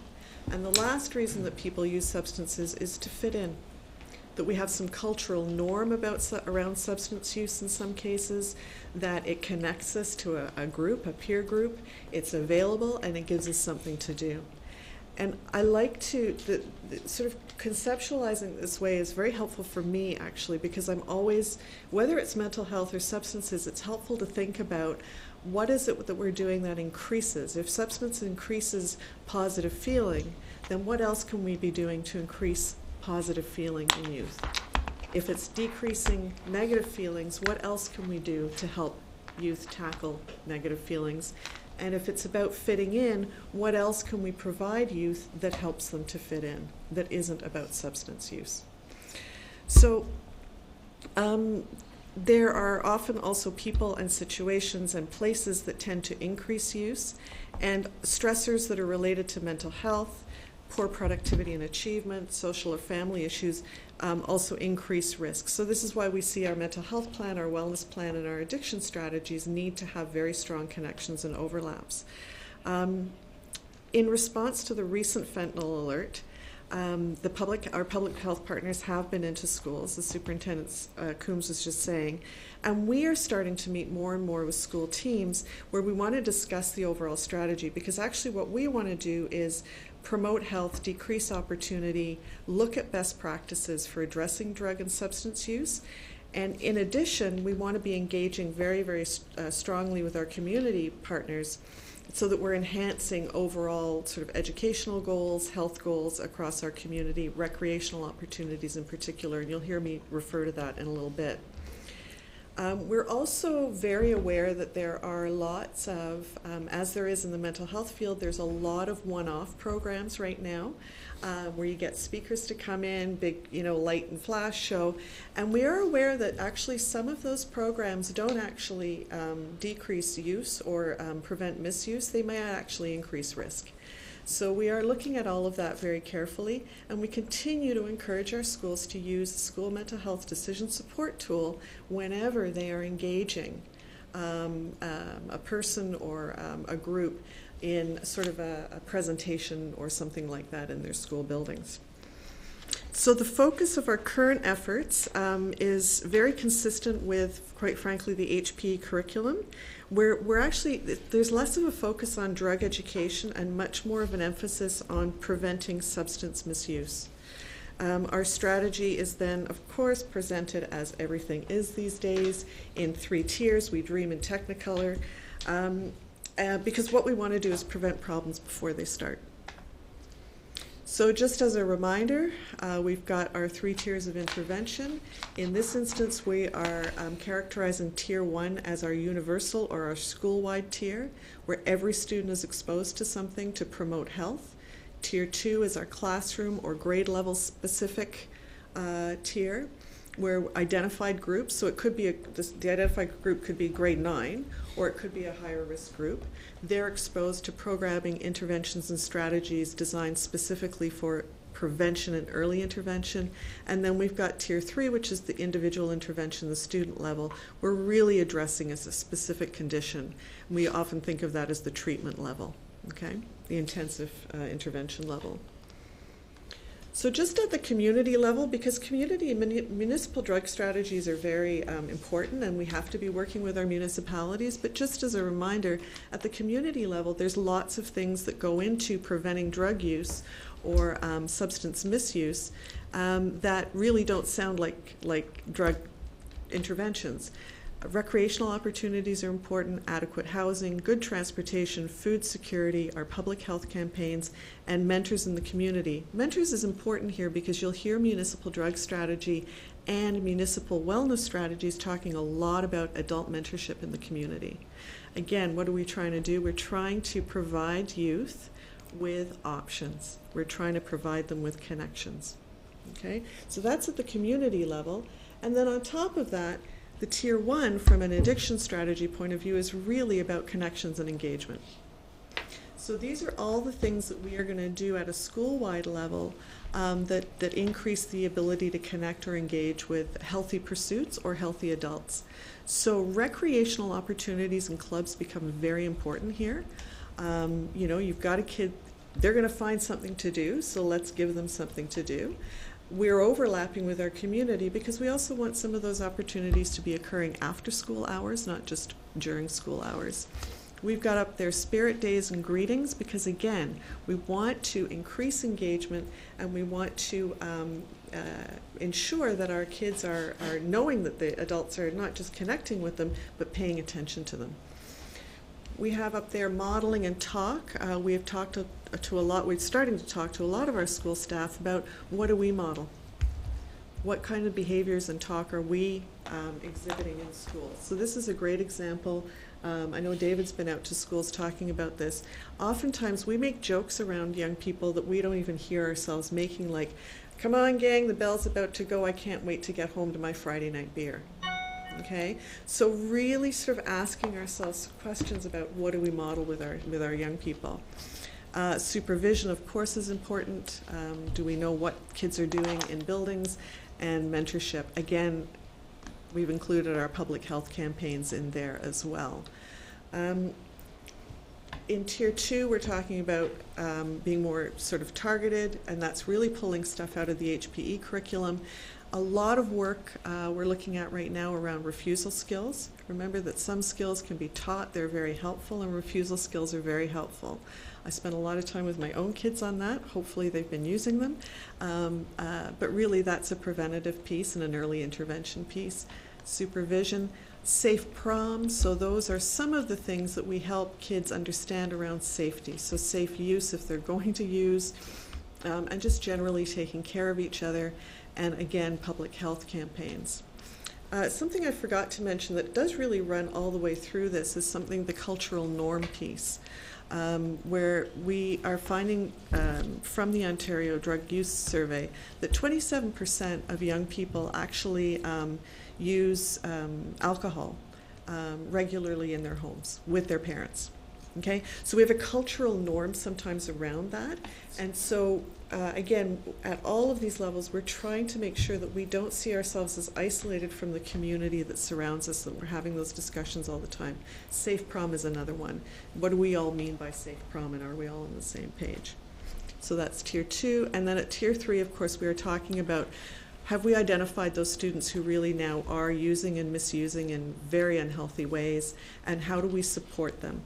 [SPEAKER 13] And the last reason that people use substances is to fit in. That we have some cultural norm around substance use in some cases, that it connects us to a group, a peer group, it's available, and it gives us something to do. And I like to, sort of conceptualizing this way is very helpful for me, actually, because I'm always, whether it's mental health or substances, it's helpful to think about what is it that we're doing that increases. If substance increases positive feeling, then what else can we be doing to increase positive feeling in youth? If it's decreasing negative feelings, what else can we do to help youth tackle negative feelings? And if it's about fitting in, what else can we provide youth that helps them to fit in, that isn't about substance use? So there are often also people and situations and places that tend to increase use, and stressors that are related to mental health, poor productivity and achievement, social or family issues also increase risk. So this is why we see our mental health plan, our wellness plan, and our addiction strategies need to have very strong connections and overlaps. In response to the recent fentanyl alert, our public health partners have been into schools, as Superintendent Coombs was just saying, and we are starting to meet more and more with school teams where we want to discuss the overall strategy, because actually what we want to do is promote health, decrease opportunity, look at best practices for addressing drug and substance use. And in addition, we want to be engaging very, very strongly with our community partners so that we're enhancing overall sort of educational goals, health goals across our community, recreational opportunities in particular, and you'll hear me refer to that in a little bit. We're also very aware that there are lots of, as there is in the mental health field, there's a lot of one-off programs right now where you get speakers to come in, big, light and flash show. And we are aware that actually some of those programs don't actually decrease use or prevent misuse. They may actually increase risk. So we are looking at all of that very carefully, and we continue to encourage our schools to use the school mental health decision support tool whenever they are engaging a person or a group in sort of a presentation or something like that in their school buildings. So the focus of our current efforts is very consistent with, quite frankly, the HP curriculum. We're actually, there's less of a focus on drug education and much more of an emphasis on preventing substance misuse. Our strategy is then, of course, presented as everything is these days in 3 tiers. We dream in Technicolor because what we want to do is prevent problems before they start. So just as a reminder, we've got our 3 tiers of intervention. In this instance, we are characterizing Tier 1 as our universal or our school-wide tier, where every student is exposed to something to promote health. Tier 2 is our classroom or grade level specific tier, where identified groups, so it could be, the identified group could be grade 9, or it could be a higher risk group. They're exposed to programming, interventions, and strategies designed specifically for prevention and early intervention. And then we've got Tier 3, which is the individual intervention, the student level. We're really addressing as a specific condition. We often think of that as the treatment level, okay? The intensive intervention level. So just at the community level, because community and municipal drug strategies are very important, and we have to be working with our municipalities, but just as a reminder, at the community level, there's lots of things that go into preventing drug use or substance misuse that really don't sound like drug interventions. Recreational opportunities are important, adequate housing, good transportation, food security, our public health campaigns, and mentors in the community. Mentors is important here because you'll hear municipal drug strategy and municipal wellness strategies talking a lot about adult mentorship in the community. Again, what are we trying to do? We're trying to provide youth with options. We're trying to provide them with connections. Okay? So that's at the community level. And then on top of that, the Tier 1, from an addiction strategy point of view, is really about connections and engagement. So these are all the things that we are going to do at a school-wide level that increase the ability to connect or engage with healthy pursuits or healthy adults. So recreational opportunities and clubs become very important here. You've got a kid, they're going to find something to do, so let's give them something to do. We're overlapping with our community because we also want some of those opportunities to be occurring after school hours, not just during school hours. We've got up there spirit days and greetings because, again, we want to increase engagement and we want to ensure that our kids are knowing that the adults are not just connecting with them but paying attention to them. We have up there modeling and talk. We have talked to a lot, we're starting to talk to a lot of our school staff about what do we model? What kind of behaviors and talk are we exhibiting in schools? So this is a great example. I know David's been out to schools talking about this. Oftentimes we make jokes around young people that we don't even hear ourselves making, like, come on gang, the bell's about to go, I can't wait to get home to my Friday night beer. Okay, so really sort of asking ourselves questions about what do we model with our young people. Supervision, of course, is important. Do we know what kids are doing in buildings? And mentorship. Again, we've included our public health campaigns in there as well. In Tier 2, we're talking about being more sort of targeted, and that's really pulling stuff out of the HPE curriculum. A lot of work we're looking at right now around refusal skills. Remember that some skills can be taught, they're very helpful, and refusal skills are very helpful. I spent a lot of time with my own kids on that. Hopefully they've been using them. But really that's a preventative piece and an early intervention piece. Supervision, safe proms. So those are some of the things that we help kids understand around safety. So safe use if they're going to use, and just generally taking care of each other. And again, public health campaigns. Something I forgot to mention that does really run all the way through this is the cultural norm piece. Where we are finding from the Ontario Drug Use Survey that 27% of young people actually use alcohol regularly in their homes with their parents. Okay, so we have a cultural norm sometimes around that, and so again, at all of these levels, we're trying to make sure that we don't see ourselves as isolated from the community that surrounds us, that we're having those discussions all the time. Safe prom is another one. What do we all mean by safe prom, and are we all on the same page? So that's Tier 2, and then at Tier 3, of course, we are talking about, have we identified those students who really now are using and misusing in very unhealthy ways, and how do we support them?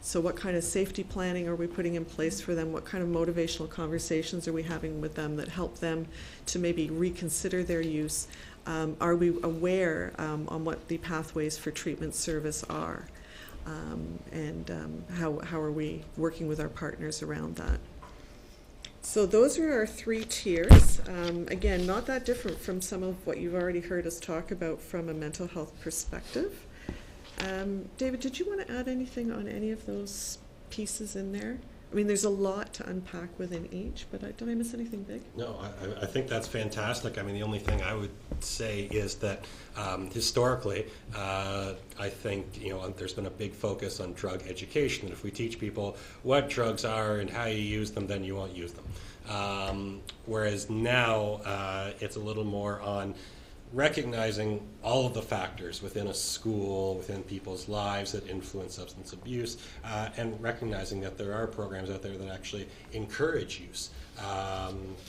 [SPEAKER 13] So what kind of safety planning are we putting in place for them? What kind of motivational conversations are we having with them that help them to maybe reconsider their use? Are we aware on what the pathways for treatment service are? How are we working with our partners around that? So those are our 3 tiers. Again, not that different from some of what you've already heard us talk about from a mental health perspective. David, did you want to add anything on any of those pieces in there? I mean, there's a lot to unpack within each, but did I miss anything big?
[SPEAKER 14] No, I think that's fantastic. I mean, the only thing I would say is that historically, I think, there's been a big focus on drug education. And if we teach people what drugs are and how you use them, then you won't use them. Whereas now, it's a little more on recognizing all of the factors within a school, within people's lives that influence substance abuse, and recognizing that there are programs out there that actually encourage use,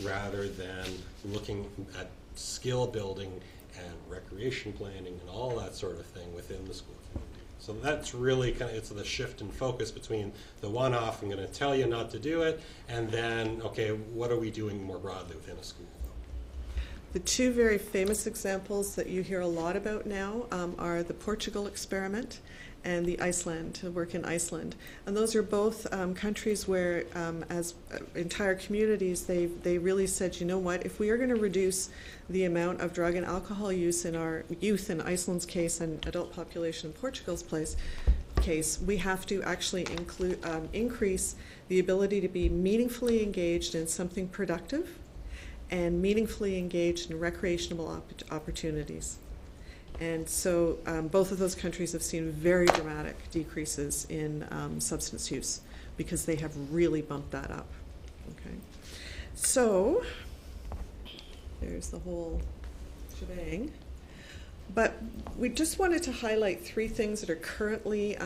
[SPEAKER 14] rather than looking at skill building and recreation planning and all that sort of thing within the school community. So that's really it's the shift in focus between the one-off, I'm going to tell you not to do it, and then, okay, what are we doing more broadly within a school?
[SPEAKER 13] The 2 very famous examples that you hear a lot about now are the Portugal experiment and the work in Iceland. And those are both countries where, as entire communities, they really said, you know what, if we are going to reduce the amount of drug and alcohol use in our youth, in Iceland's case, and adult population in Portugal's case, we have to actually increase the ability to be meaningfully engaged in something productive and meaningfully engaged in recreational opportunities. And so both of those countries have seen very dramatic decreases in substance use because they have really bumped that up. Okay, so there's the whole shebang. But we just wanted to highlight 3 things that are currently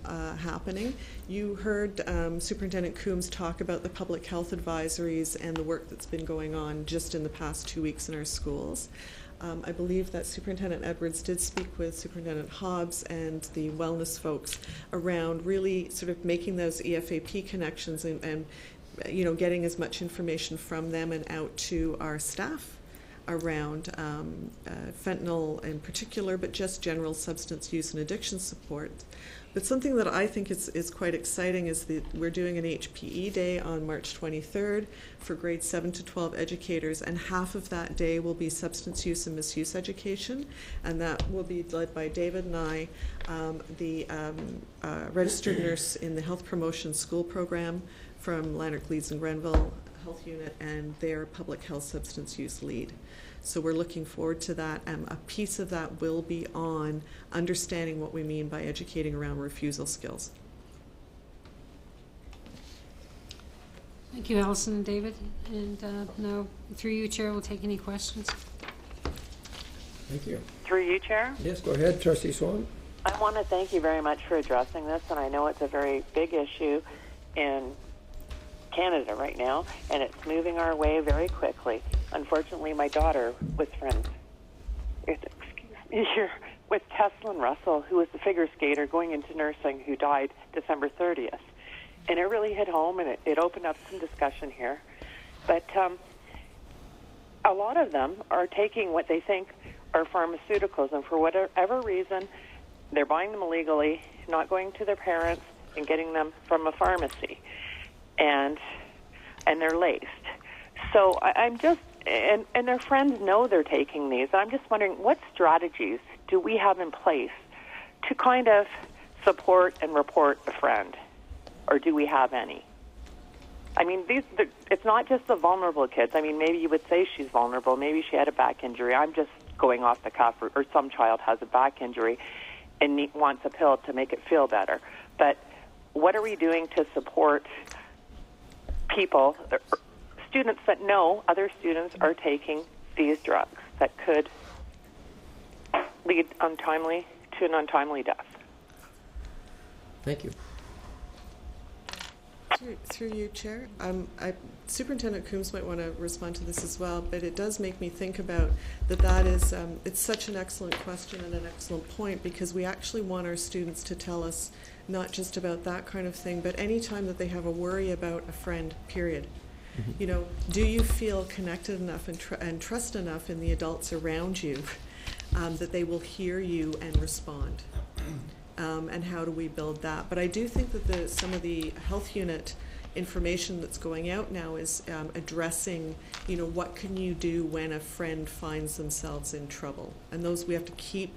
[SPEAKER 13] happening. You heard Superintendent Coombs talk about the public health advisories and the work that's been going on just in the past 2 weeks in our schools. I believe that Superintendent Edwards did speak with Superintendent Hobbs and the wellness folks around really sort of making those EFAP connections and getting as much information from them and out to our staff around fentanyl in particular, but just general substance use and addiction support. But something that I think is quite exciting is that we're doing an HPE day on March 23rd for grades 7 to 12 educators, and half of that day will be substance use and misuse education, and that will be led by David and I, the registered nurse in the health promotion school program from Lanark, Leeds and Grenville Health Unit, and their public health substance use lead. So we're looking forward to that. A piece of that will be on understanding what we mean by educating around refusal skills.
[SPEAKER 12] Thank you, Alison and David. And now, through you, Chair, we'll take any questions.
[SPEAKER 1] Thank you.
[SPEAKER 3] Through you, Chair?
[SPEAKER 1] Yes, go ahead, Trustee Swan.
[SPEAKER 3] I want to thank you very much for addressing this, and I know it's a very big issue in Canada right now, and it's moving our way very quickly. Unfortunately, my daughter was friends, with Teslin Russell, who was the figure skater going into nursing, who died December 30th. And it really hit home, and it opened up some discussion here. But a lot of them are taking what they think are pharmaceuticals, and for whatever reason, they're buying them illegally, not going to their parents, and getting them from a pharmacy. And they're laced. So I'm just, and their friends know they're taking these. I'm just wondering, what strategies do we have in place to kind of support and report a friend? Or do we have any? I mean, it's not just the vulnerable kids. I mean, maybe you would say she's vulnerable. Maybe she had a back injury. I'm just going off the cuff. Or some child has a back injury and wants a pill to make it feel better. But what are we doing to support people, students that know other students are taking these drugs that could lead to an untimely death?
[SPEAKER 1] Thank you.
[SPEAKER 13] Through you, Chair. Superintendent Coombs might want to respond to this as well, but it does make me think about that is, it's such an excellent question and an excellent point, because we actually want our students to tell us not just about that kind of thing, but any time that they have a worry about a friend, period. Mm-hmm. You know, do you feel connected enough and trust enough in the adults around you that they will hear you and respond? And how do we build that? But I do think that some of the health unit information that's going out now is addressing, you know, what can you do when a friend finds themselves in trouble? And those, we have to keep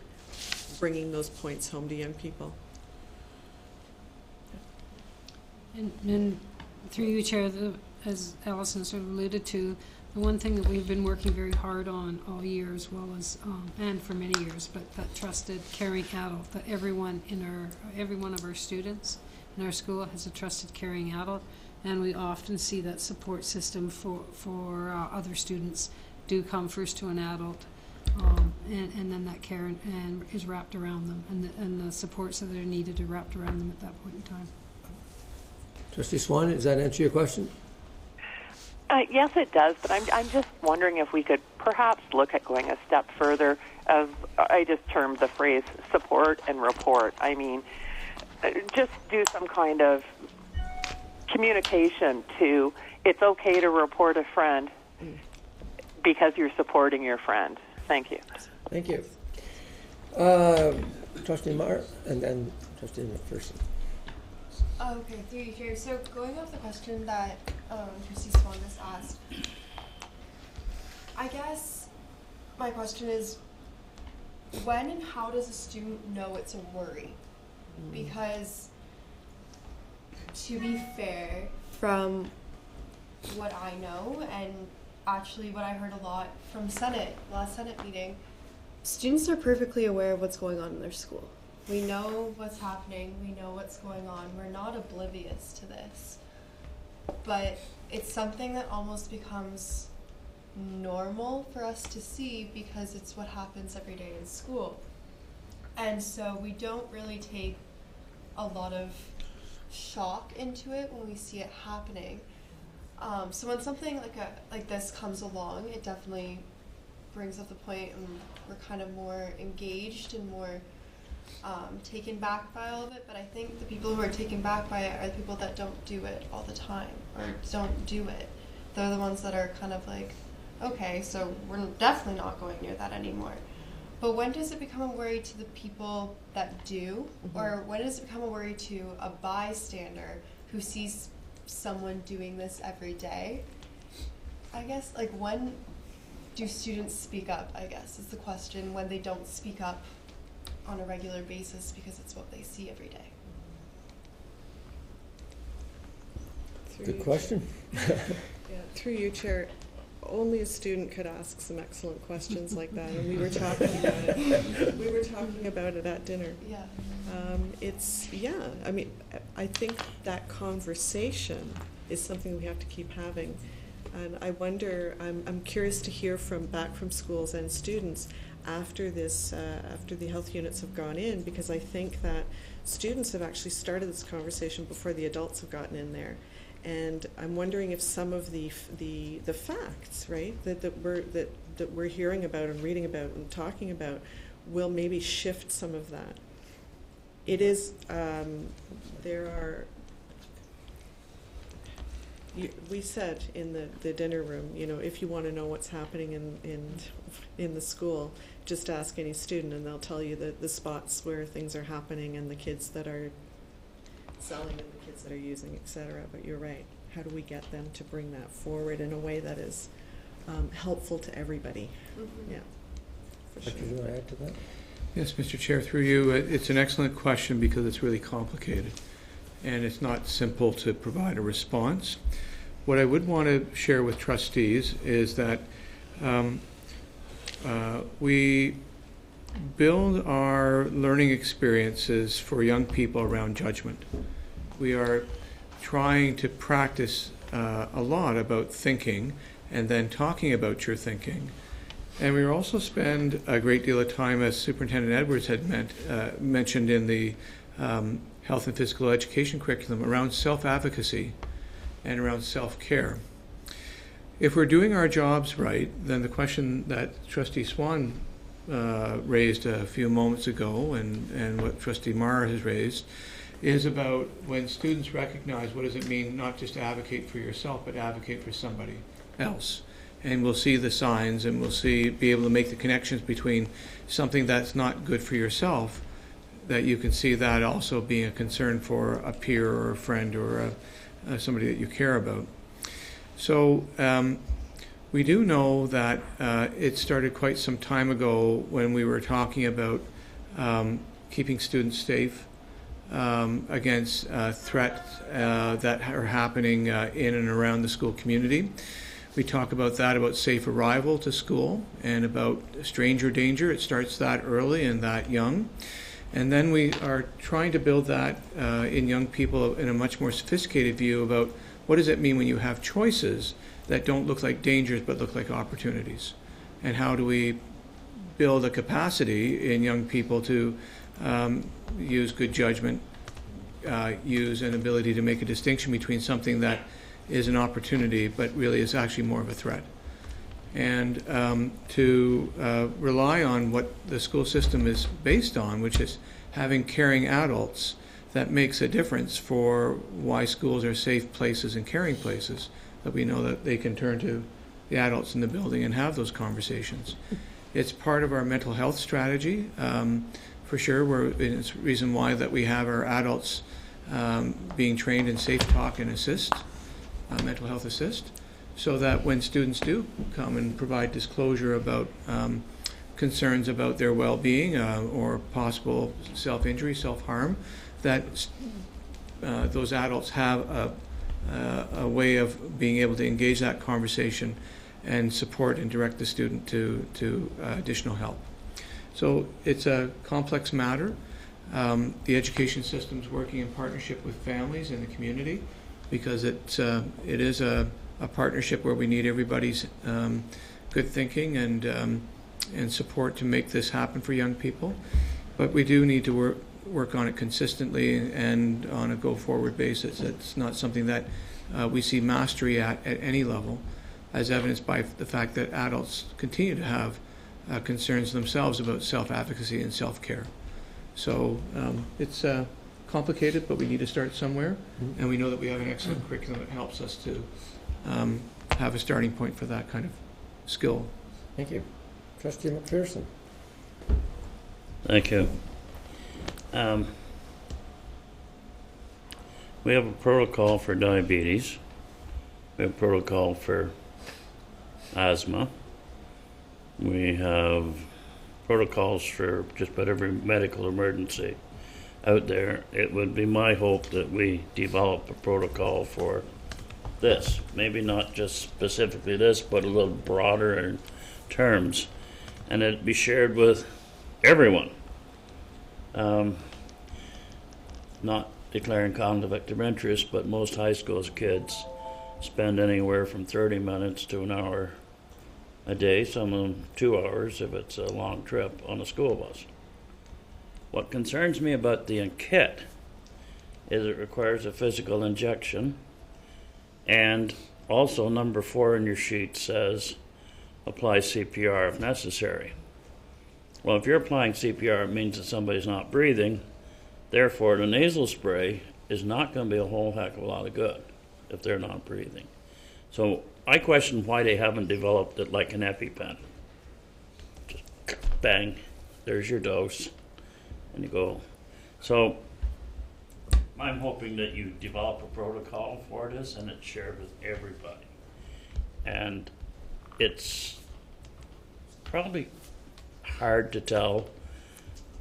[SPEAKER 13] bringing those points home to young people.
[SPEAKER 12] And through you, Chair, as Alison sort of alluded to, the one thing that we've been working very hard on all year, as well as, and for many years, but that trusted, caring adult, that every one of our students in our school has a trusted, caring adult, and we often see that support system for other students do come first to an adult, and then that care and is wrapped around them, and the supports that are needed are wrapped around them at that point in time.
[SPEAKER 1] Trustee Swan, does that answer your question?
[SPEAKER 3] Yes, it does, but I'm just wondering if we could perhaps look at going a step further. I just termed the phrase support and report. I mean, just do some kind of communication to, it's okay to report a friend because you're supporting your friend. Thank you.
[SPEAKER 1] Thank you. Trustee Marr, and then Trustee McPherson.
[SPEAKER 10] Okay, through you, Chair. So going off the question that Trustee Swan just asked, I guess my question is, when and how does a student know it's a worry? Because to be fair, from what I know, and actually what I heard a lot from last Senate meeting, students are perfectly aware of what's going on in their school. We know what's happening, we know what's going on, we're not oblivious to this. But it's something that almost becomes normal for us to see because it's what happens every day in school. And so we don't really take a lot of shock into it when we see it happening. So when something like this comes along, it definitely brings up the point, and we're kind of more engaged and more taken back by all of it. But I think the people who are taken back by it are the people that don't do it all the time, or don't do it. They're the ones that are kind of like, okay, so we're definitely not going near that anymore. But when does it become a worry to the people that do? Or when does it become a worry to a bystander who sees someone doing this every day? I guess, like, when do students speak up, I guess, is the question, when they don't speak up on a regular basis because it's what they see every day.
[SPEAKER 1] Good question.
[SPEAKER 13] Yeah, through you, Chair. Only a student could ask some excellent questions like that, and we were talking about it. We were talking about it at dinner.
[SPEAKER 10] Yeah.
[SPEAKER 13] I mean, I think that conversation is something we have to keep having. And I wonder, I'm curious to hear back from schools and students after this, after the health units have gone in, because I think that students have actually started this conversation before the adults have gotten in there. And I'm wondering if some of the facts, right, that we're hearing about and reading about and talking about will maybe shift some of that. It is, there are, we said in the dinner room, you know, if you want to know what's happening in the school, just ask any student and they'll tell you the spots where things are happening and the kids that are selling and the kids that are using, etc. But you're right. How do we get them to bring that forward in a way that is helpful to everybody? Yeah, for sure.
[SPEAKER 1] Do you want to add to that?
[SPEAKER 4] Yes, Mr. Chair, through you, it's an excellent question because it's really complicated and it's not simple to provide a response. What I would want to share with trustees is that we build our learning experiences for young people around judgment. We are trying to practice a lot about thinking and then talking about your thinking. And we also spend a great deal of time, as Superintendent Edwards had mentioned in the health and physical education curriculum, around self-advocacy and around self-care. If we're doing our jobs right, then the question that Trustee Swan raised a few moments ago and what Trustee Maher has raised is about when students recognize what does it mean not just to advocate for yourself but advocate for somebody else. And we'll see the signs and we'll be able to make the connections between something that's not good for yourself, that you can see that also being a concern for a peer or a friend or somebody that you care about. So we do know that it started quite some time ago when we were talking about keeping students safe against threats that are happening in and around the school community. We talk about that, about safe arrival to school and about stranger danger. It starts that early and that young. And then we are trying to build that in young people in a much more sophisticated view about what does it mean when you have choices that don't look like dangers but look like opportunities. And how do we build a capacity in young people to use good judgment, use an ability to make a distinction between something that is an opportunity but really is actually more of a threat. And to rely on what the school system is based on, which is having caring adults, that makes a difference for why schools are safe places and caring places, that we know that they can turn to the adults in the building and have those conversations. It's part of our mental health strategy, for sure. It's the reason why that we have our adults being trained in safe talk and assist, mental health assist, so that when students do come and provide disclosure about concerns about their well-being or possible self-injury, self-harm, that those adults have a way of being able to engage that conversation and support and direct the student to additional help. So it's a complex matter. The education system's working in partnership with families and the community because it is a partnership where we need everybody's good thinking and support to make this happen for young people. But we do need to work on it consistently and on a go-forward basis. It's not something that we see mastery at any level, as evidenced by the fact that adults continue to have concerns themselves about self-advocacy and self-care. So it's complicated, but we need to start somewhere, and we know that we have an excellent curriculum that helps us to have a starting point for that kind of skill.
[SPEAKER 1] Thank you. Trustee McPherson.
[SPEAKER 15] Thank you. We have a protocol for diabetes. We have a protocol for asthma. We have protocols for just about every medical emergency out there. It would be my hope that we develop a protocol for this. Maybe not just specifically this, but a little broader in terms. And it'd be shared with everyone. Not declaring conflict of interest, but most high school kids spend anywhere from 30 minutes to an hour a day, some of them 2 hours if it's a long trip on a school bus. What concerns me about the kit is it requires a physical injection, and also number 4 in your sheet says apply CPR if necessary. Well, if you're applying CPR, it means that somebody's not breathing. Therefore, the nasal spray is not going to be a whole heck of a lot of good if they're not breathing. So I question why they haven't developed it like an EpiPen. Just bang, there's your dose, and you go. So I'm hoping that you develop a protocol for this and it's shared with everybody. And it's probably hard to tell.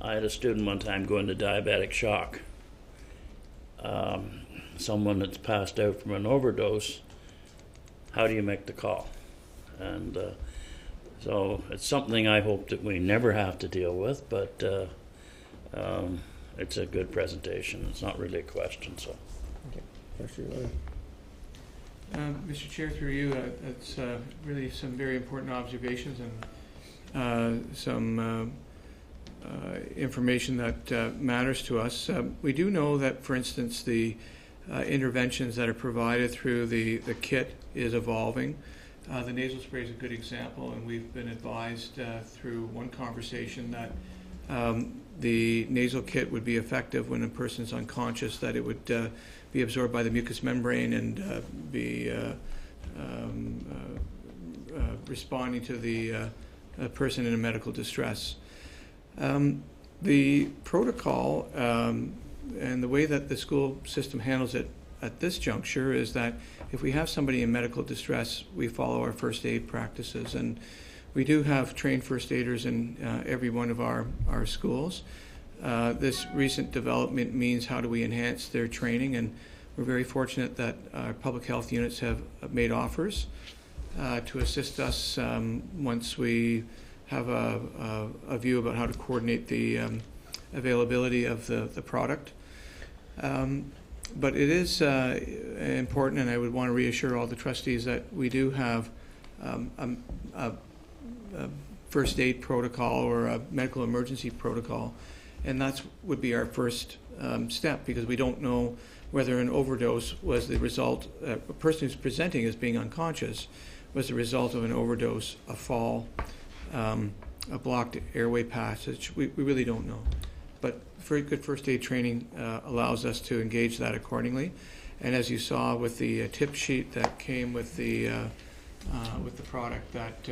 [SPEAKER 15] I had a student one time go into diabetic shock. Someone that's passed out from an overdose, how do you make the call? And so it's something I hope that we never have to deal with, but it's a good presentation. It's not really a question. So.
[SPEAKER 1] Okay.
[SPEAKER 4] Mr. Chair, through you, it's really some very important observations and some information that matters to us. We do know that, for instance, the interventions that are provided through the kit is evolving. The nasal spray is a good example, and we've been advised through one conversation that the nasal kit would be effective when a person's unconscious, that it would be absorbed by the mucous membrane and be responding to the person in a medical distress. The protocol and the way that the school system handles it at this juncture is that if we have somebody in medical distress, we follow our first aid practices. And we do have trained first aiders in every one of our schools. This recent development means how do we enhance their training, and we're very fortunate that our public health units have made offers to assist us once we have a view about how to coordinate the availability of the product. But it is important, and I would want to reassure all the trustees that we do have a first aid protocol or a medical emergency protocol, and that would be our first step, because we don't know whether an overdose was the result, a person who's presenting as being unconscious was the result of an overdose, a fall, a blocked airway passage. We really don't know. But very good first aid training allows us to engage that accordingly. And as you saw with the tip sheet that came with the product, that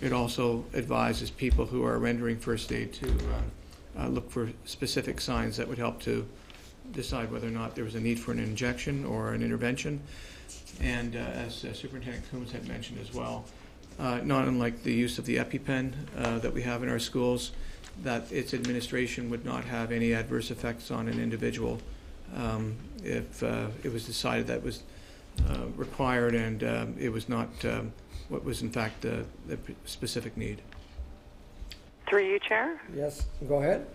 [SPEAKER 4] it also advises people who are rendering first aid to look for specific signs that would help to decide whether or not there was a need for an injection or an intervention. And as Superintendent Coombs had mentioned as well, not unlike the use of the EpiPen that we have in our schools, that its administration would not have any adverse effects on an individual if it was decided that was required and it was not what was in fact the specific need.
[SPEAKER 3] Through you, Chair?
[SPEAKER 1] Yes, go ahead.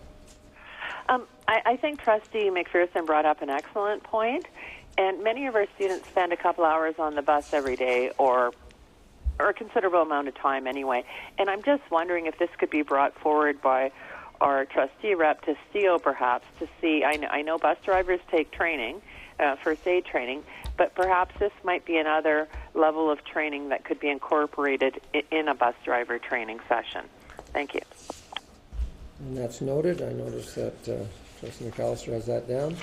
[SPEAKER 3] I think Trustee McPherson brought up an excellent point, and many of our students spend a couple hours on the bus every day, or a considerable amount of time anyway. And I'm just wondering if this could be brought forward by our trustee rep to CO perhaps, to see, I know bus drivers take training, first aid training, but perhaps this might be another level of training that could be incorporated in a bus driver training session. Thank you.
[SPEAKER 1] And that's noted. I noticed that Trustee McAllister has that down.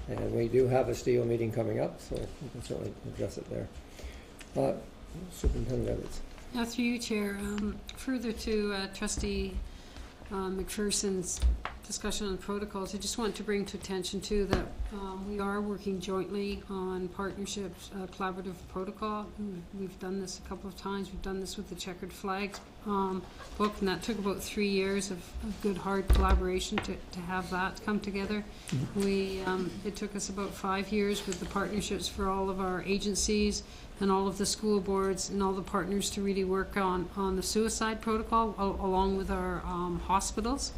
[SPEAKER 1] And we do have a STEO meeting coming up, so we can certainly address it there. Superintendent Edwards.
[SPEAKER 12] Through you, Chair. Further to Trustee McPherson's discussion on protocols, I just want to bring to attention too that we are working jointly on partnerships, collaborative protocol. We've done this a couple of times. We've done this with the Checkered Flags book, and that took about 3 years of good, hard collaboration to have that come together. It took us about 5 years with the partnerships for all of our agencies and all of the school boards and all the partners to really work on the suicide protocol along with our hospitals.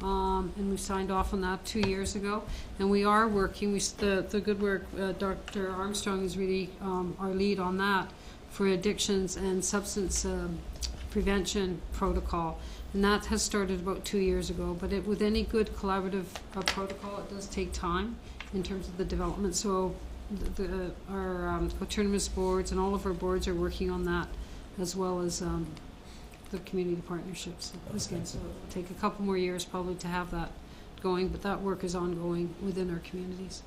[SPEAKER 12] And we signed off on that 2 years ago. And we are working, the good work, Dr. Armstrong is really our lead on that for addictions and substance prevention protocol. And that has started about 2 years ago. But with any good collaborative protocol, it does take time in terms of the development. So our coterminous boards and all of our boards are working on that, as well as the community partnerships. Again, so it'll take a couple more years probably to have that going, but that work is ongoing within our communities.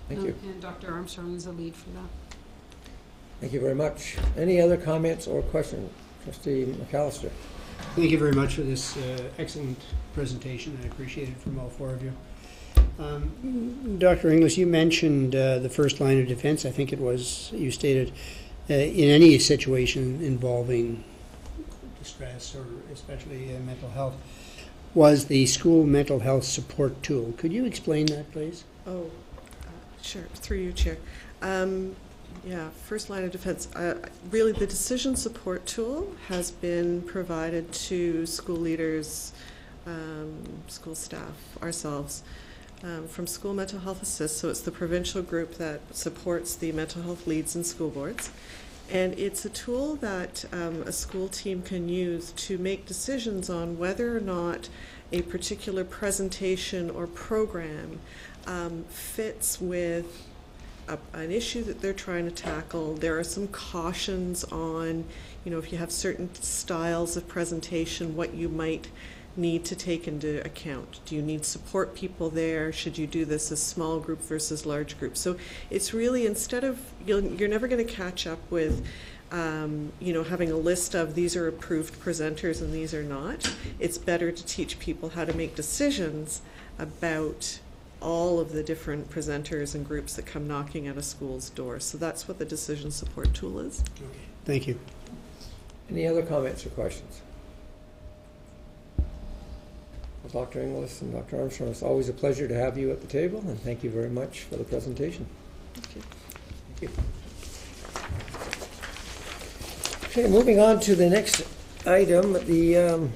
[SPEAKER 1] Thank you.
[SPEAKER 12] And Dr. Armstrong is the lead for that.
[SPEAKER 1] Thank you very much. Any other comments or questions? Trustee McAllister.
[SPEAKER 5] Thank you very much for this excellent presentation. I appreciate it from all four of you. Dr. Inglis, you mentioned the first line of defense. I think it was, you stated, in any situation involving distress or especially mental health, was the school mental health support tool. Could you explain that, please?
[SPEAKER 13] Oh, sure. Through you, Chair. Yeah, first line of defense. Really, the decision support tool has been provided to school leaders, school staff, ourselves, from School Mental Health Assist. So it's the provincial group that supports the mental health leads in school boards. And it's a tool that a school team can use to make decisions on whether or not a particular presentation or program fits with an issue that they're trying to tackle. There are some cautions on, if you have certain styles of presentation, what you might need to take into account. Do you need support people there? Should you do this as small group versus large group? So it's really, instead of, you're never going to catch up with having a list of these are approved presenters and these are not. It's better to teach people how to make decisions about all of the different presenters and groups that come knocking at a school's door. So that's what the decision support tool is.
[SPEAKER 5] Okay. Thank you.
[SPEAKER 1] Any other comments or questions? Well, Dr. Inglis and Dr. Armstrong, it's always a pleasure to have you at the table, and thank you very much for the presentation.
[SPEAKER 13] Thank you.
[SPEAKER 1] Thank you. Okay, moving on to the next item. The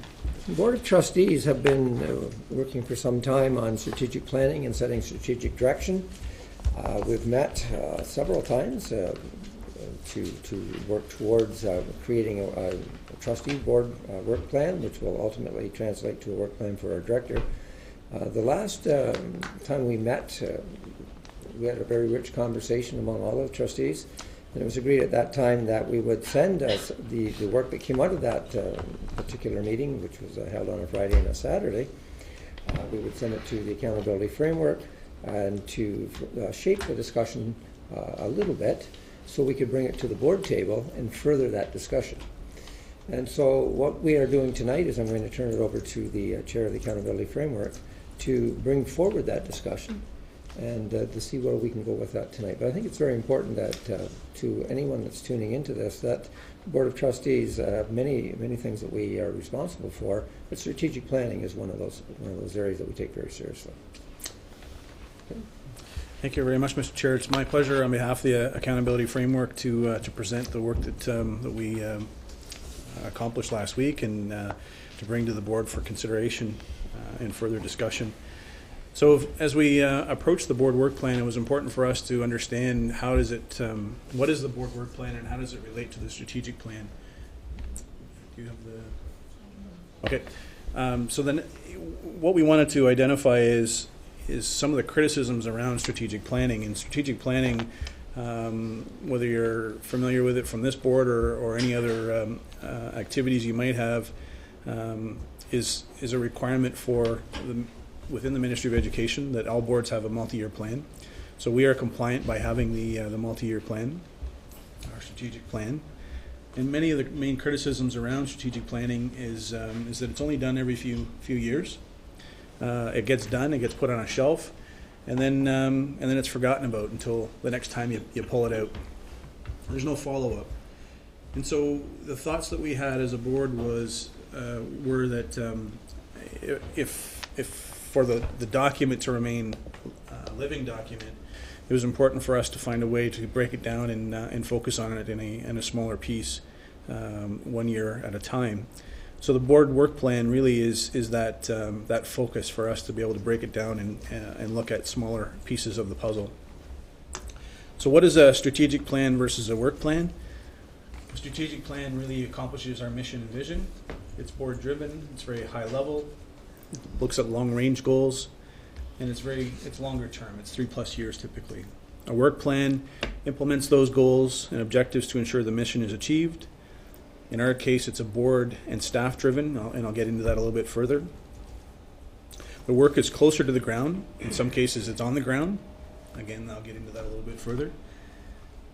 [SPEAKER 1] Board of Trustees have been working for some time on strategic planning and setting strategic direction. We've met several times to work towards creating a trustee board work plan, which will ultimately translate to a work plan for our director. The last time we met, we had a very rich conversation among all of the trustees, and it was agreed at that time that we would send us the work that came out of that particular meeting, which was held on a Friday and a Saturday. We would send it to the accountability framework and to shape the discussion a little bit so we could bring it to the board table and further that discussion. And so what we are doing tonight is I'm going to turn it over to the chair of the accountability framework to bring forward that discussion and to see where we can go with that tonight. But I think it's very important that to anyone that's tuning into this, that the Board of Trustees have many things that we are responsible for, but strategic planning is one of those areas that we take very seriously. Okay.
[SPEAKER 9] Thank you very much, Mr. Chair. It's my pleasure on behalf of the Accountability Framework to present the work that we accomplished last week and to bring to the board for consideration and further discussion. So as we approach the board work plan, it was important for us to understand how does it, what is the board work plan and how does it relate to the strategic plan? Do you have the? Okay. So then what we wanted to identify is some of the criticisms around strategic planning. And strategic planning, whether you're familiar with it from this board or any other activities you might have, is a requirement for within the Ministry of Education that all boards have a multi-year plan. So we are compliant by having the multi-year plan, our strategic plan. And many of the main criticisms around strategic planning is that it's only done every few years. It gets done, it gets put on a shelf, and then it's forgotten about until the next time you pull it out. There's no follow-up. And so the thoughts that we had as a board were that if for the document to remain a living document, it was important for us to find a way to break it down and focus on it in a smaller piece, 1 year at a time. So the board work plan really is that focus for us to be able to break it down and look at smaller pieces of the puzzle. So what is a strategic plan versus a work plan? A strategic plan really accomplishes our mission and vision. It's board driven, it's very high level, it looks at long range goals, and it's longer term, it's 3+ years typically. A work plan implements those goals and objectives to ensure the mission is achieved. In our case, it's a board and staff driven, and I'll get into that a little bit further. The work is closer to the ground. In some cases, it's on the ground. Again, I'll get into that a little bit further.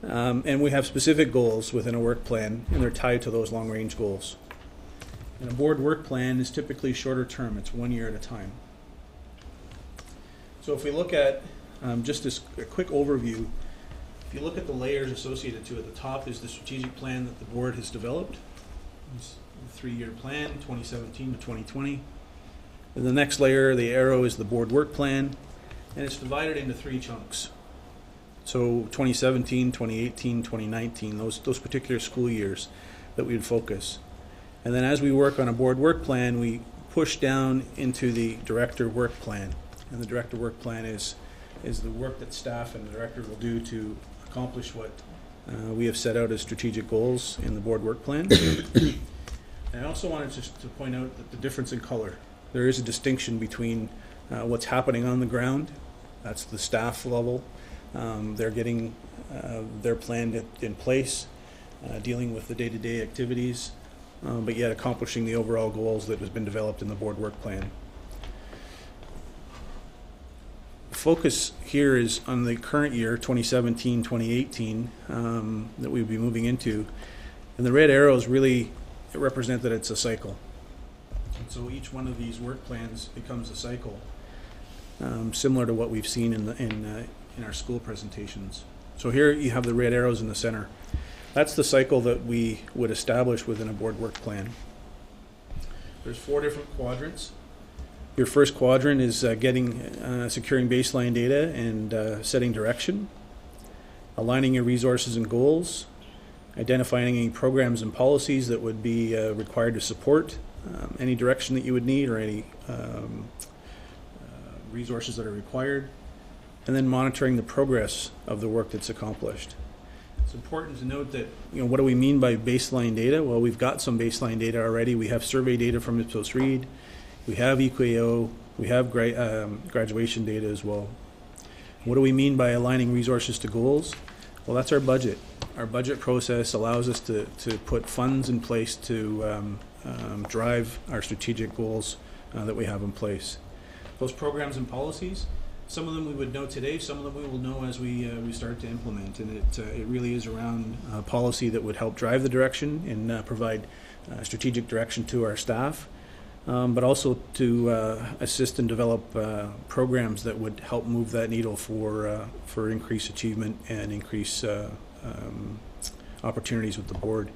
[SPEAKER 9] And we have specific goals within a work plan, and they're tied to those long-range goals. And a board work plan is typically shorter term. It's 1 year at a time. So if we look at just a quick overview, if you look at the layers associated to it, the top is the strategic plan that the board has developed. It's a 3-year plan, 2017 to 2020. And the next layer, the arrow, is the board work plan, and it's divided into 3 chunks. So 2017, 2018, 2019, those particular school years that we would focus. And then as we work on a board work plan, we push down into the director work plan. And the director work plan is the work that staff and the director will do to accomplish what we have set out as strategic goals in the board work plan. And I also wanted to point out that the difference in color. There is a distinction between what's happening on the ground. That's the staff level. They're getting their plan in place, dealing with the day-to-day activities, but yet accomplishing the overall goals that has been developed in the board work plan. The focus here is on the current year, 2017, 2018, that we'll be moving into. And the red arrows really represent that it's a cycle. And so each one of these work plans becomes a cycle, similar to what we've seen in our school presentations. So here you have the red arrows in the center. That's the cycle that we would establish within a board work plan. There's 4 different quadrants. Your first quadrant is securing baseline data and setting direction, aligning your resources and goals, identifying any programs and policies that would be required to support any direction that you would need or any resources that are required, and then monitoring the progress of the work that's accomplished. It's important to note that, what do we mean by baseline data? Well, we've got some baseline data already. We have survey data from Ipsos Reid. We have EQAO. We have graduation data as well. What do we mean by aligning resources to goals? Well, that's our budget. Our budget process allows us to put funds in place to drive our strategic goals that we have in place. Those programs and policies, some of them we would know today, some of them we will know as we start to implement, and it really is around policy that would help drive the direction and provide strategic direction to our staff, but also to assist and develop programs that would help move that needle for increased achievement and increased opportunities with the board.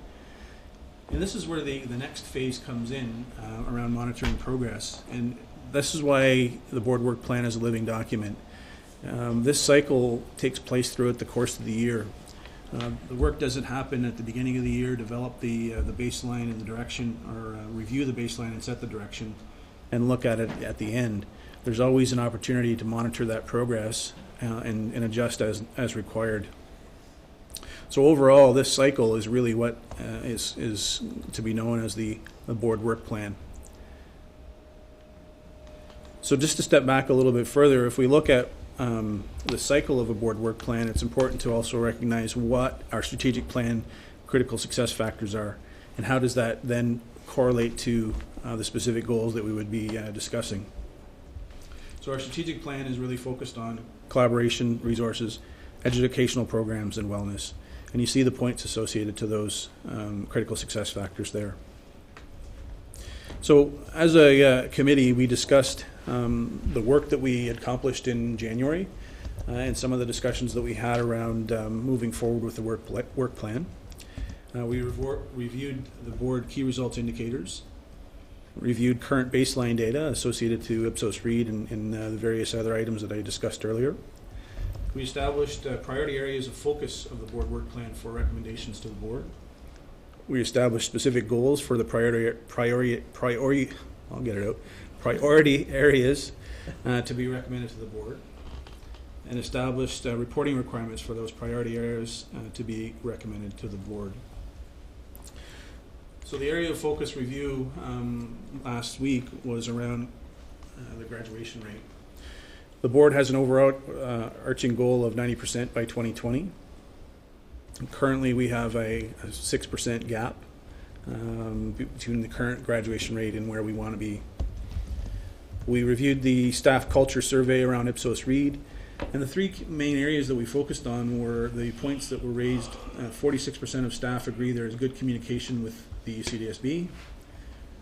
[SPEAKER 9] And this is where the next phase comes in around monitoring progress. And this is why the board work plan is a living document. This cycle takes place throughout the course of the year. The work doesn't happen at the beginning of the year, develop the baseline and the direction, or review the baseline and set the direction, and look at it at the end. There's always an opportunity to monitor that progress and adjust as required. So overall, this cycle is really what is to be known as the board work plan. So just to step back a little bit further, if we look at the cycle of a board work plan, it's important to also recognize what our strategic plan critical success factors are, and how does that then correlate to the specific goals that we would be discussing. So our strategic plan is really focused on collaboration, resources, educational programs, and wellness. And you see the points associated to those critical success factors there. So as a committee, we discussed the work that we accomplished in January and some of the discussions that we had around moving forward with the work plan. We reviewed the board key results indicators, reviewed current baseline data associated to Ipsos Reid and the various other items that I discussed earlier. We established priority areas of focus of the board work plan for recommendations to the board. We established specific goals for the priority areas to be recommended to the board, and established reporting requirements for those priority areas to be recommended to the board. So the area of focus review last week was around the graduation rate. The board has an overarching goal of 90% by 2020. Currently, we have a 6% gap between the current graduation rate and where we want to be. We reviewed the staff culture survey around Ipsos Reid, and the three main areas that we focused on were the points that were raised. 46% of staff agree there is good communication with the UCDSB.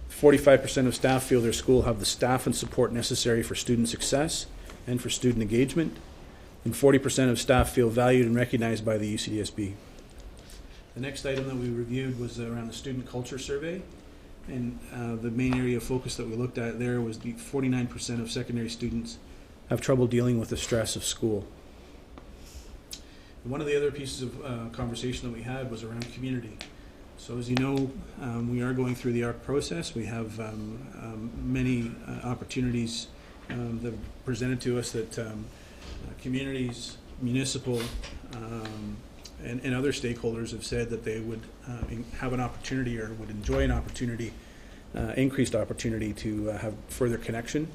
[SPEAKER 9] 45% of staff feel their school have the staff and support necessary for student success and for student engagement. And 40% of staff feel valued and recognized by the UCDSB. The next item that we reviewed was around the student culture survey. And the main area of focus that we looked at there was the 49% of secondary students have trouble dealing with the stress of school. And one of the other pieces of conversation that we had was around community. So as you know, we are going through the ARC process. We have many opportunities that are presented to us that communities, municipal, and other stakeholders have said that they would have an opportunity or would enjoy an opportunity, increased opportunity to have further connection.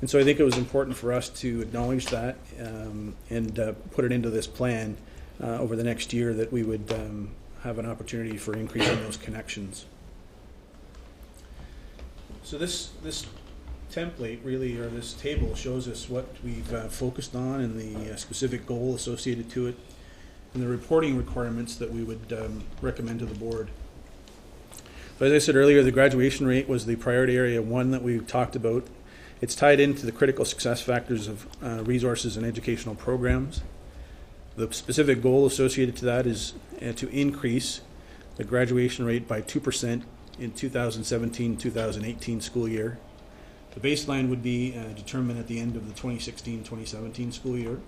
[SPEAKER 9] And so I think it was important for us to acknowledge that and put it into this plan over the next year that we would have an opportunity for increasing those connections. So this template really, or this table, shows us what we've focused on and the specific goal associated to it and the reporting requirements that we would recommend to the board. But as I said earlier, the graduation rate was the priority area 1 that we talked about. It's tied into the critical success factors of resources and educational programs. The specific goal associated to that is to increase the graduation rate by 2% in 2017-2018 school year. The baseline would be determined at the end of the 2016-2017 school year.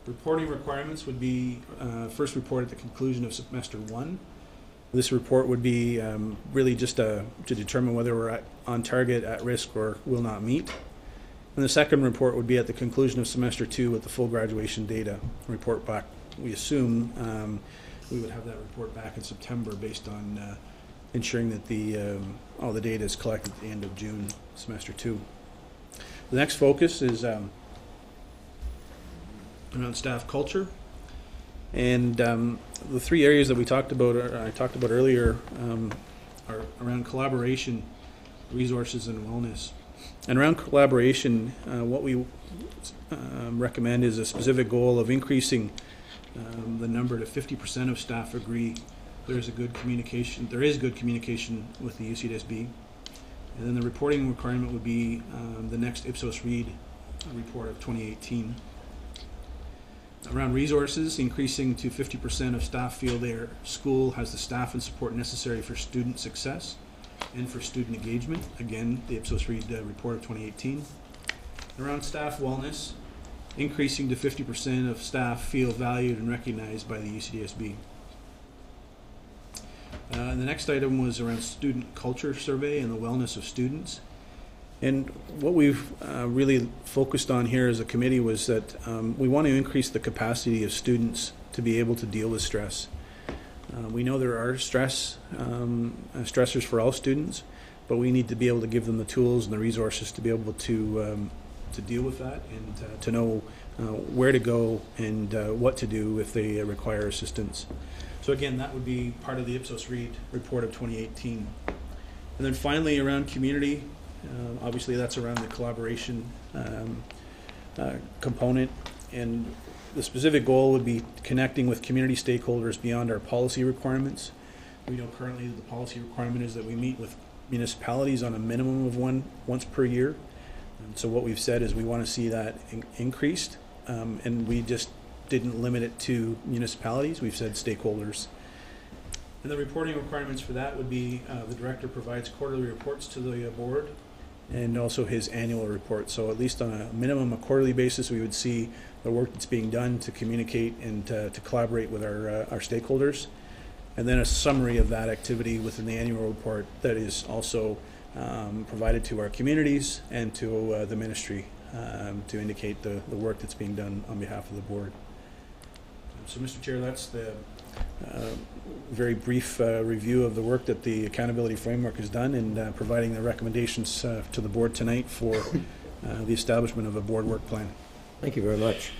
[SPEAKER 9] Reporting requirements would be first report at the conclusion of semester 1. This report would be really just to determine whether we're on target, at risk, or will not meet. And the second report would be at the conclusion of semester 2 with the full graduation data report back. We assume we would have that report back in September based on ensuring that all the data is collected at the end of June, semester 2. The next focus is around staff culture. And the three areas that we talked about, I talked about earlier, are around collaboration, resources, and wellness. And around collaboration, what we recommend is a specific goal of increasing the number to 50% of staff agree there is good communication with the UCDSB. And then the reporting requirement would be the next Ipsos Reid report of 2018. Around resources, increasing to 50% of staff feel their school has the staff and support necessary for student success and for student engagement. Again, the Ipsos Reid report of 2018. Around staff wellness, increasing to 50% of staff feel valued and recognized by the UCDSB. And the next item was around student culture survey and the wellness of students. And what we've really focused on here as a committee was that we want to increase the capacity of students to be able to deal with stress. We know there are stressors for all students, but we need to be able to give them the tools and the resources to be able to deal with that and to know where to go and what to do if they require assistance. So again, that would be part of the Ipsos Reid report of 2018. And then finally, around community, obviously that's around the collaboration component, and the specific goal would be connecting with community stakeholders beyond our policy requirements. We know currently the policy requirement is that we meet with municipalities on a minimum of once per year. And so what we've said is we want to see that increased, and we just didn't limit it to municipalities. We've said stakeholders. And the reporting requirements for that would be the director provides quarterly reports to the board and also his annual report. So at least on a minimum, a quarterly basis, we would see the work that's being done to communicate and to collaborate with our stakeholders. And then a summary of that activity within the annual report that is also provided to our communities and to the ministry to indicate the work that's being done on behalf of the board. So, Mr. Chair, that's the very brief review of the work that the accountability framework has done, and providing the recommendations to the board tonight for the establishment of a board work plan.
[SPEAKER 1] Thank you very much.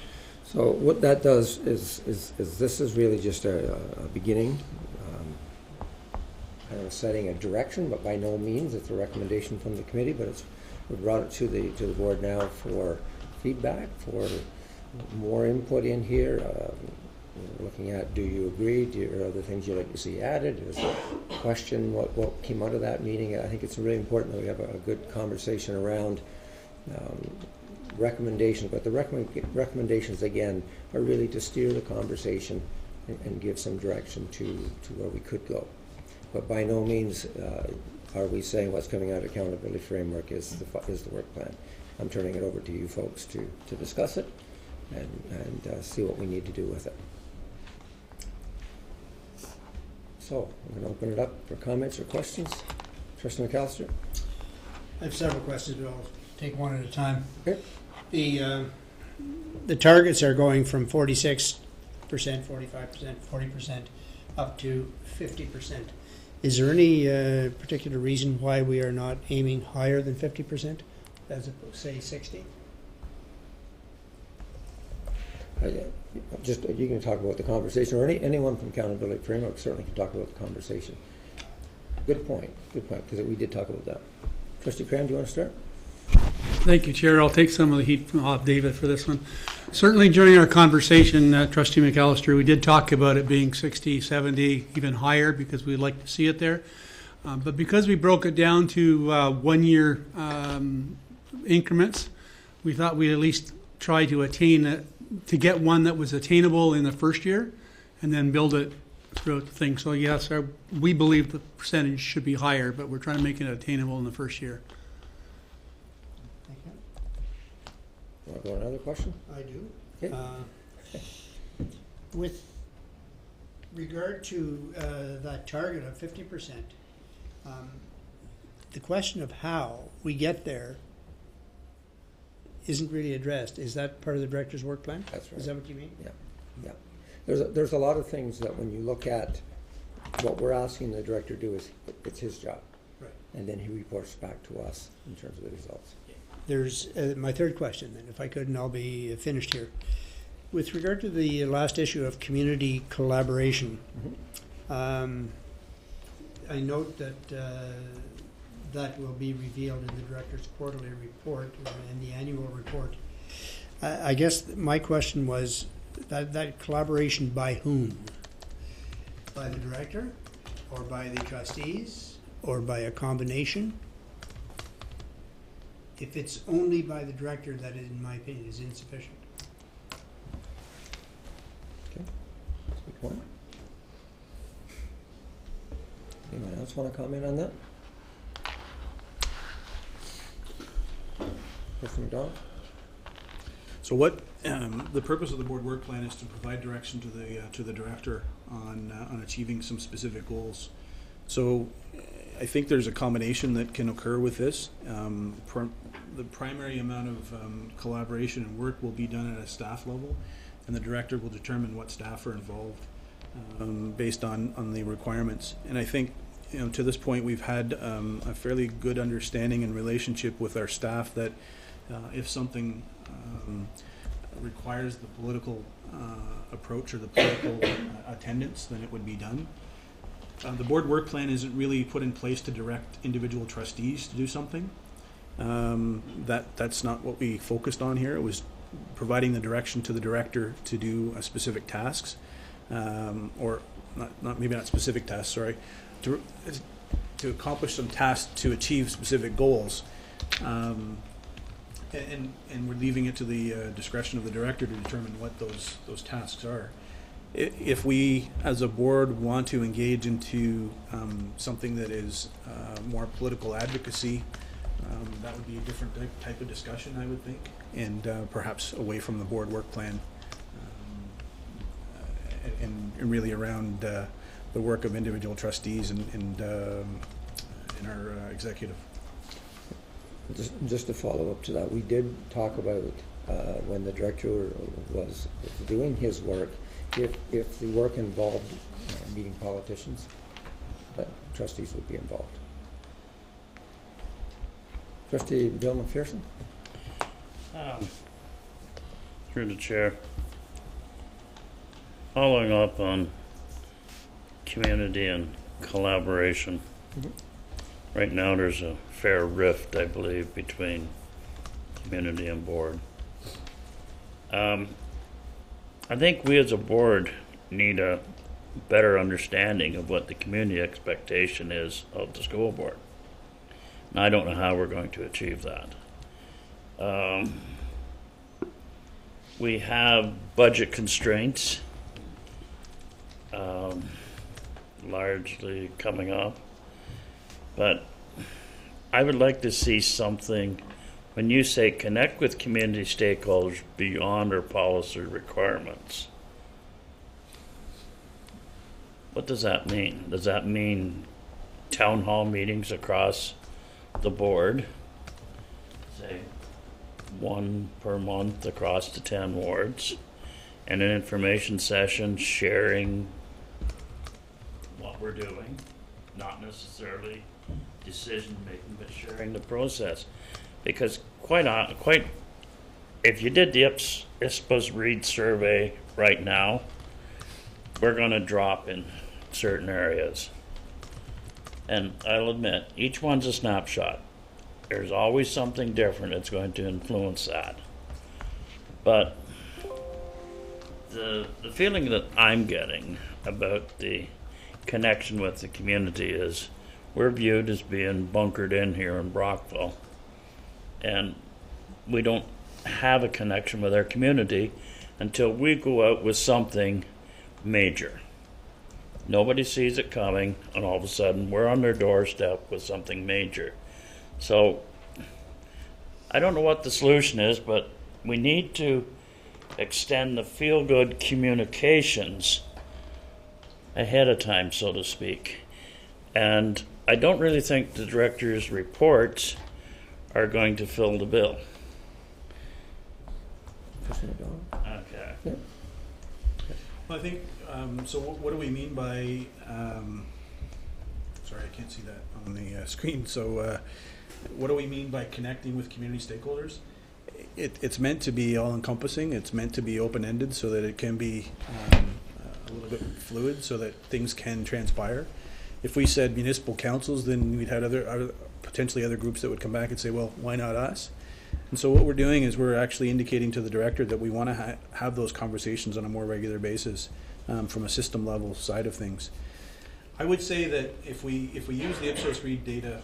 [SPEAKER 1] So what that does is this is really just a beginning, kind of setting a direction, but by no means it's a recommendation from the committee, but we brought it to the board now for feedback, for more input in here. Looking at, do you agree? Are other things you'd like to see added? Is there a question what came out of that meeting? I think it's really important that we have a good conversation around recommendations, but the recommendations, again, are really to steer the conversation and give some direction to where we could go. But by no means are we saying what's coming out of accountability framework is the work plan. I'm turning it over to you folks to discuss it and see what we need to do with it. So I'm going to open it up for comments or questions. Trustee McAllister?
[SPEAKER 5] I have several questions, but I'll take one at a time.
[SPEAKER 1] Okay.
[SPEAKER 5] The targets are going from 46%, 45%, 40% up to 50%. Is there any particular reason why we are not aiming higher than 50%, as opposed to, say, 60%?
[SPEAKER 1] Just you can talk about the conversation, or anyone from Accountability Framework certainly can talk about the conversation. Good point, because we did talk about that. Trustee Cram, do you want to start?
[SPEAKER 16] Thank you, Chair. I'll take some of the heat off David for this one. Certainly during our conversation, Trustee McAllister, we did talk about it being 60, 70, even higher, because we'd like to see it there. But because we broke it down to 1 year increments, we thought we'd at least try to attain it, to get one that was attainable in the first year, and then build it throughout the thing. So yes, we believe the percentage should be higher, but we're trying to make it attainable in the first year.
[SPEAKER 5] Thank you.
[SPEAKER 1] Want to go on another question?
[SPEAKER 5] I do.
[SPEAKER 1] Okay.
[SPEAKER 5] With regard to that target of 50%, the question of how we get there isn't really addressed. Is that part of the director's work plan?
[SPEAKER 1] That's right.
[SPEAKER 5] Is that what you mean?
[SPEAKER 1] Yeah. There's a lot of things that when you look at what we're asking the director to do, is it's his job.
[SPEAKER 5] Right.
[SPEAKER 1] And then he reports back to us in terms of the results.
[SPEAKER 5] There's my third question, then, if I could, and I'll be finished here. With regard to the last issue of community collaboration, I note that that will be revealed in the director's quarterly report and the annual report. I guess my question was that collaboration by whom? By the director, or by the trustees, or by a combination? If it's only by the director, that, in my opinion, is insufficient.
[SPEAKER 1] Okay. Good point. Anyone else want to comment on that? Mr. McDonald?
[SPEAKER 9] So what the purpose of the board work plan is to provide direction to the director on achieving some specific goals. So I think there's a combination that can occur with this. The primary amount of collaboration and work will be done at a staff level, and the director will determine what staff are involved based on the requirements. And I think, to this point, we've had a fairly good understanding and relationship with our staff that if something requires the political approach or the political attendance, then it would be done. The board work plan isn't really put in place to direct individual trustees to do something. That's not what we focused on here. It was providing the direction to the director to do specific tasks, or maybe not specific tasks, sorry, to accomplish some tasks to achieve specific goals. And we're leaving it to the discretion of the director to determine what those tasks are. If we, as a board, want to engage into something that is more political advocacy, that would be a different type of discussion, I would think, and perhaps away from the board work plan, and really around the work of individual trustees and our executive.
[SPEAKER 1] Just to follow up to that, we did talk about when the director was doing his work, if the work involved meeting politicians, that trustees would be involved. Trustee Bill McPherson.
[SPEAKER 15] Through the chair. Following up on community and collaboration. Right now there's a fair rift, I believe, between community and board. I think we as a board need a better understanding of what the community expectation is of the school board. And I don't know how we're going to achieve that. We have budget constraints largely coming up, but I would like to see something when you say connect with community stakeholders beyond our policy requirements. What does that mean? Does that mean town hall meetings across the board, say 1 per month across the 10 wards, and an information session sharing what we're doing, not necessarily decision making, but sharing the process? Because if you did the Ipsos Reid survey right now, we're going to drop in certain areas. And I'll admit, each one's a snapshot. There's always something different that's going to influence that. But the feeling that I'm getting about the connection with the community is we're viewed as being bunkered in here in Brockville, and we don't have a connection with our community until we go out with something major. Nobody sees it coming, and all of a sudden we're on their doorstep with something major. So I don't know what the solution is, but we need to extend the feel-good communications ahead of time, so to speak. And I don't really think the director's reports are going to fill the bill. Okay.
[SPEAKER 1] Yeah.
[SPEAKER 9] Well, I think, so what do we mean by, sorry, I can't see that on the screen. So what do we mean by connecting with community stakeholders? It's meant to be all-encompassing. It's meant to be open-ended so that it can be a little bit fluid so that things can transpire. If we said municipal councils, then we'd have potentially other groups that would come back and say, well, why not us? And so what we're doing is we're actually indicating to the director that we want to have those conversations on a more regular basis from a system level side of things. I would say that if we use the Ipsos Reid data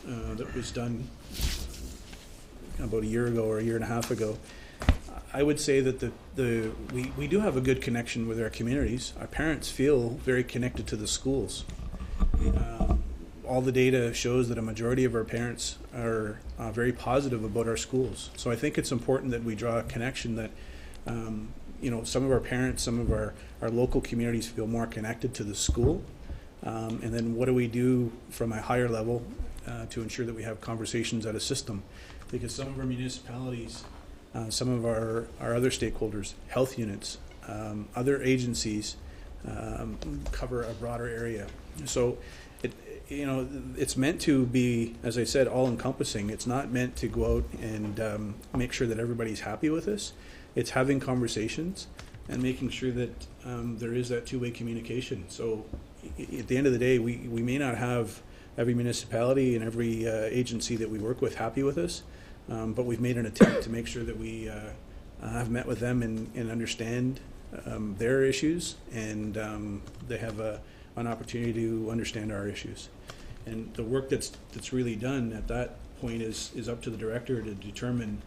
[SPEAKER 9] that was done about a year ago or a year and a half ago, I would say that we do have a good connection with our communities. Our parents feel very connected to the schools. All the data shows that a majority of our parents are very positive about our schools. So I think it's important that we draw a connection that, some of our parents, some of our local communities feel more connected to the school. And then what do we do from a higher level to ensure that we have conversations at a system? Because some of our municipalities, some of our other stakeholders, health units, other agencies cover a broader area. So it's meant to be, as I said, all-encompassing. It's not meant to go out and make sure that everybody's happy with us. It's having conversations and making sure that there is that two-way communication. So at the end of the day, we may not have every municipality and every agency that we work with happy with us, but we've made an attempt to make sure that we have met with them and understand their issues, and they have an opportunity to understand our issues. And the work that's really done at that point is up to the director to determine.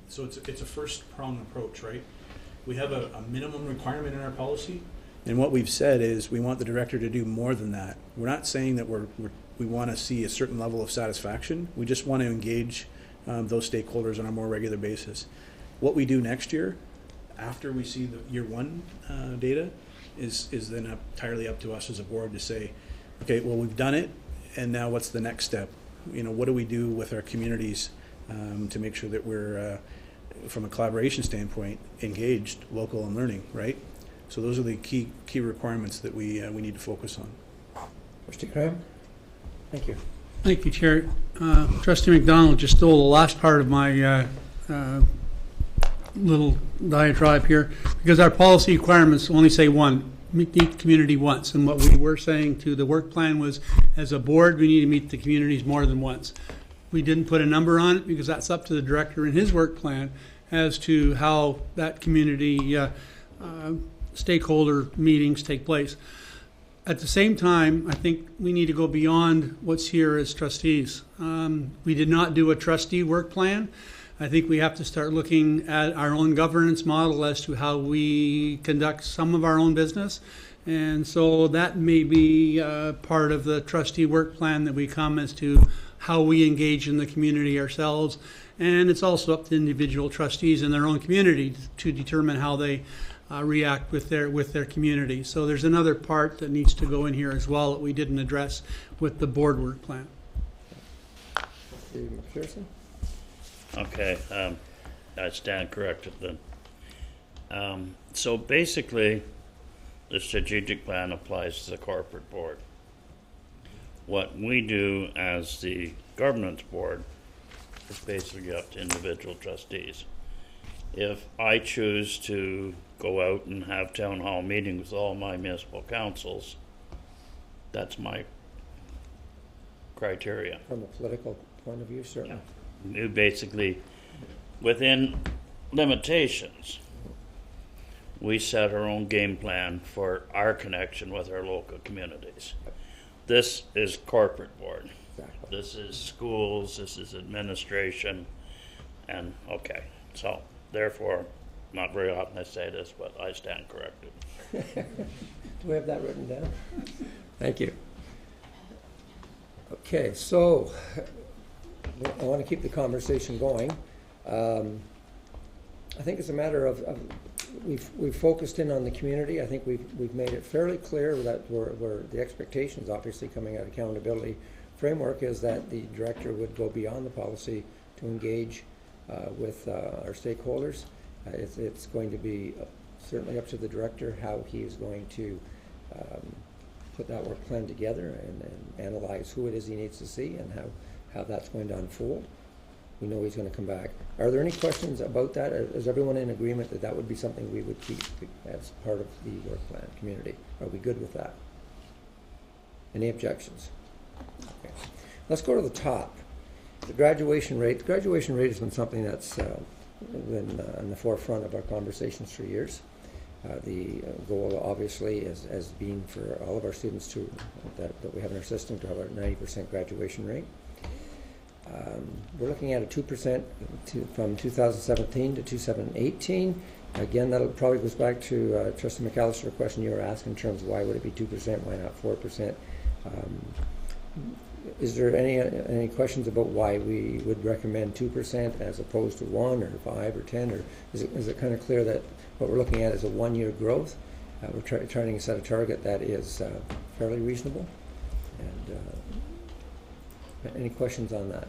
[SPEAKER 9] So it's a first prong approach, right? We have a minimum requirement in our policy, and what we've said is we want the director to do more than that. We're not saying that we want to see a certain level of satisfaction. We just want to engage those stakeholders on a more regular basis. What we do next year, after we see the year one data, is then entirely up to us as a board to say, okay, well, we've done it, and now what's the next step? What do we do with our communities to make sure that we're, from a collaboration standpoint, engaged, local, and learning, right? So those are the key requirements that we need to focus on.
[SPEAKER 1] Mr. Graham? Thank you.
[SPEAKER 16] Thank you, Chair. Trustee McDonald just stole the last part of my little diatribe here, because our policy requirements only say meet the community once, and what we were saying to the work plan was, as a board, we need to meet the communities more than once. We didn't put a number on it because that's up to the director in his work plan as to how that community stakeholder meetings take place. At the same time, I think we need to go beyond what's here as trustees. We did not do a trustee work plan. I think we have to start looking at our own governance model as to how we conduct some of our own business. And so that may be part of the trustee work plan that we come as to how we engage in the community ourselves. And it's also up to individual trustees in their own community to determine how they react with their community. So there's another part that needs to go in here as well that we didn't address with the board work plan.
[SPEAKER 1] Steve McPherson?
[SPEAKER 15] Okay, I stand corrected then. So basically, the strategic plan applies to the corporate board. What we do as the governance board is basically up to individual trustees. If I choose to go out and have town hall meetings with all my municipal councils, that's my criteria.
[SPEAKER 1] From a political point of view, certainly.
[SPEAKER 15] You basically, within limitations, we set our own game plan for our connection with our local communities. This is corporate board.
[SPEAKER 1] Exactly.
[SPEAKER 15] This is schools, this is administration, and okay. So, therefore, not very often I say this, but I stand corrected.
[SPEAKER 1] Do we have that written down? Thank you. Okay, so I want to keep the conversation going. I think it's a matter of we've focused in on the community. I think we've made it fairly clear that where the expectations, obviously coming out of accountability framework, is that the director would go beyond the policy to engage with our stakeholders. It's going to be certainly up to the director how he is going to put that work plan together and analyze who it is he needs to see and how that's going to unfold. We know he's going to come back. Are there any questions about that? Is everyone in agreement that that would be something we would keep as part of the work plan community? Are we good with that? Any objections? Okay. Let's go to the top. The graduation rate. The graduation rate has been something that's been in the forefront of our conversations for years. The goal, obviously, has been for all of our students that we have in our system to have a 90% graduation rate. We're looking at a 2% from 2017 to 2018. Again, that probably goes back to Trustee McAllister, a question you were asking in terms of why would it be 2%, why not 4%? Is there any questions about why we would recommend 2% as opposed to 1 or 5 or 10? Or is it kind of clear that what we're looking at is a one-year growth? We're trying to set a target that is fairly reasonable. And any questions on that?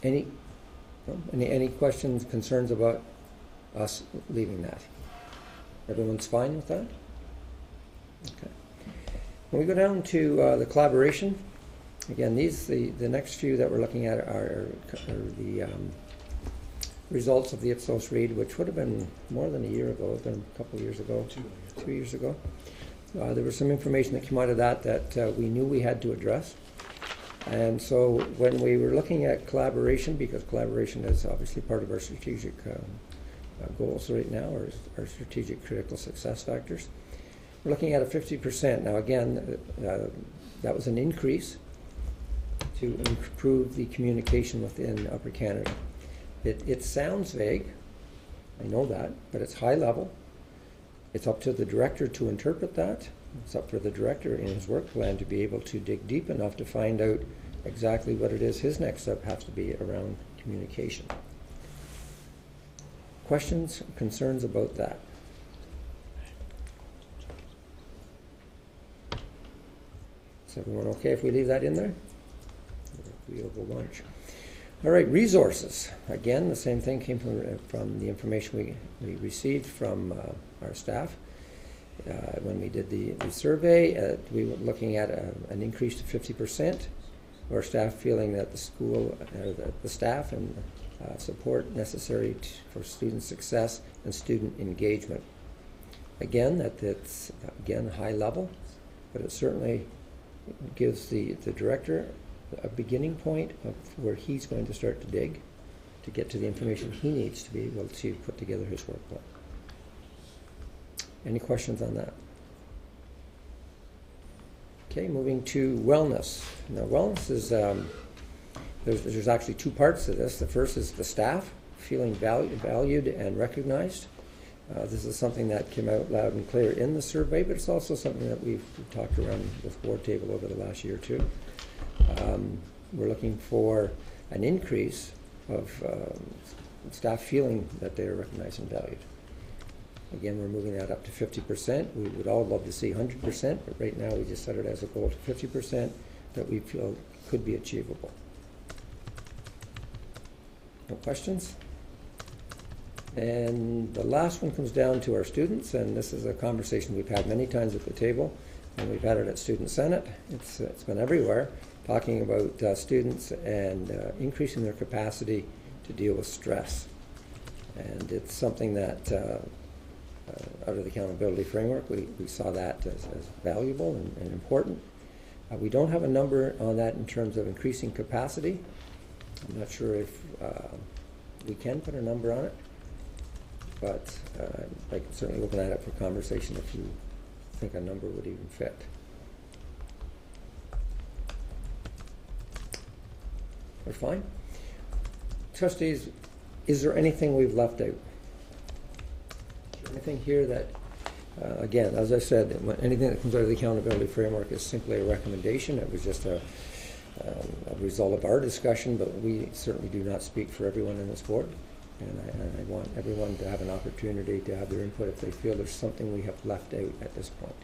[SPEAKER 1] Any questions, concerns about us leaving that? Everyone's fine with that? Okay. When we go down to the collaboration, again, the next few that we're looking at are the results of the Ipsos read, which would have been more than a year ago. It's been a couple of years ago, 2 years ago. There was some information that came out of that we knew we had to address. And so when we were looking at collaboration, because collaboration is obviously part of our strategic goals right now, or our strategic critical success factors, we're looking at a 50%. Now again, that was an increase to improve the communication within Upper Canada. It sounds vague, I know that, but it's high level. It's up to the director to interpret that. It's up for the director in his work plan to be able to dig deep enough to find out exactly what it is his next step has to be around communication. Questions, concerns about that? Is everyone okay if we leave that in there? We have a lunch. All right, resources. Again, the same thing came from the information we received from our staff. When we did the survey, we were looking at an increase to 50%. Our staff feeling that the school, the staff and support necessary for student success and student engagement. Again, it's high level, but it certainly gives the director a beginning point of where he's going to start to dig to get to the information he needs to be able to put together his work plan. Any questions on that? Okay, moving to wellness. Now, wellness is, there's actually two parts to this. The first is the staff feeling valued and recognized. This is something that came out loud and clear in the survey, but it's also something that we've talked around with board table over the last year or two. We're looking for an increase of staff feeling that they are recognized and valued. Again, we're moving that up to 50%. We would all love to see 100%, but right now we just set it as a goal to 50% that we feel could be achievable. No questions? And the last one comes down to our students, and this is a conversation we've had many times at the table, and we've had it at Student Senate. It's been everywhere, talking about students and increasing their capacity to deal with stress. And it's something that out of the accountability framework, we saw that as valuable and important. We don't have a number on that in terms of increasing capacity. I'm not sure if we can put a number on it, but I can certainly open that up for conversation if you think a number would even fit. We're fine? Trustees, is there anything we've left out? Anything here that, again, as I said, anything that comes out of the accountability framework is simply a recommendation. It was just a result of our discussion, but we certainly do not speak for everyone in this board. And I want everyone to have an opportunity to have their input if they feel there's something we have left out at this point.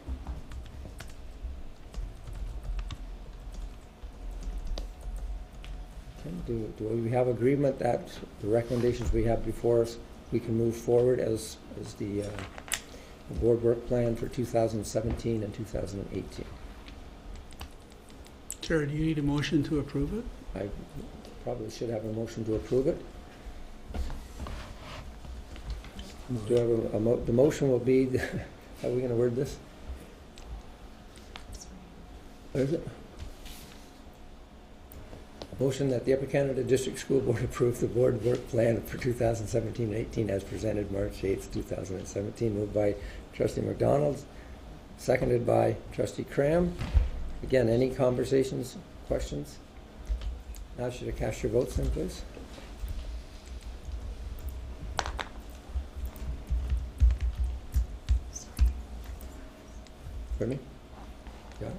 [SPEAKER 1] Okay. Do we have agreement that the recommendations we have before us, we can move forward as the board work plan for 2017 and 2018?
[SPEAKER 16] Chair, do you need a motion to approve it?
[SPEAKER 1] I probably should have a motion to approve it. Do I have the motion will be, how are we going to word this? What is it? A motion that the Upper Canada District School Board approve the board work plan for 2017-18 as presented March 8th, 2017. Moved by Trustee McDonald, seconded by Trustee Cram. Again, any conversations, questions? Now should I cast your votes then, please? Pardon me? Got it?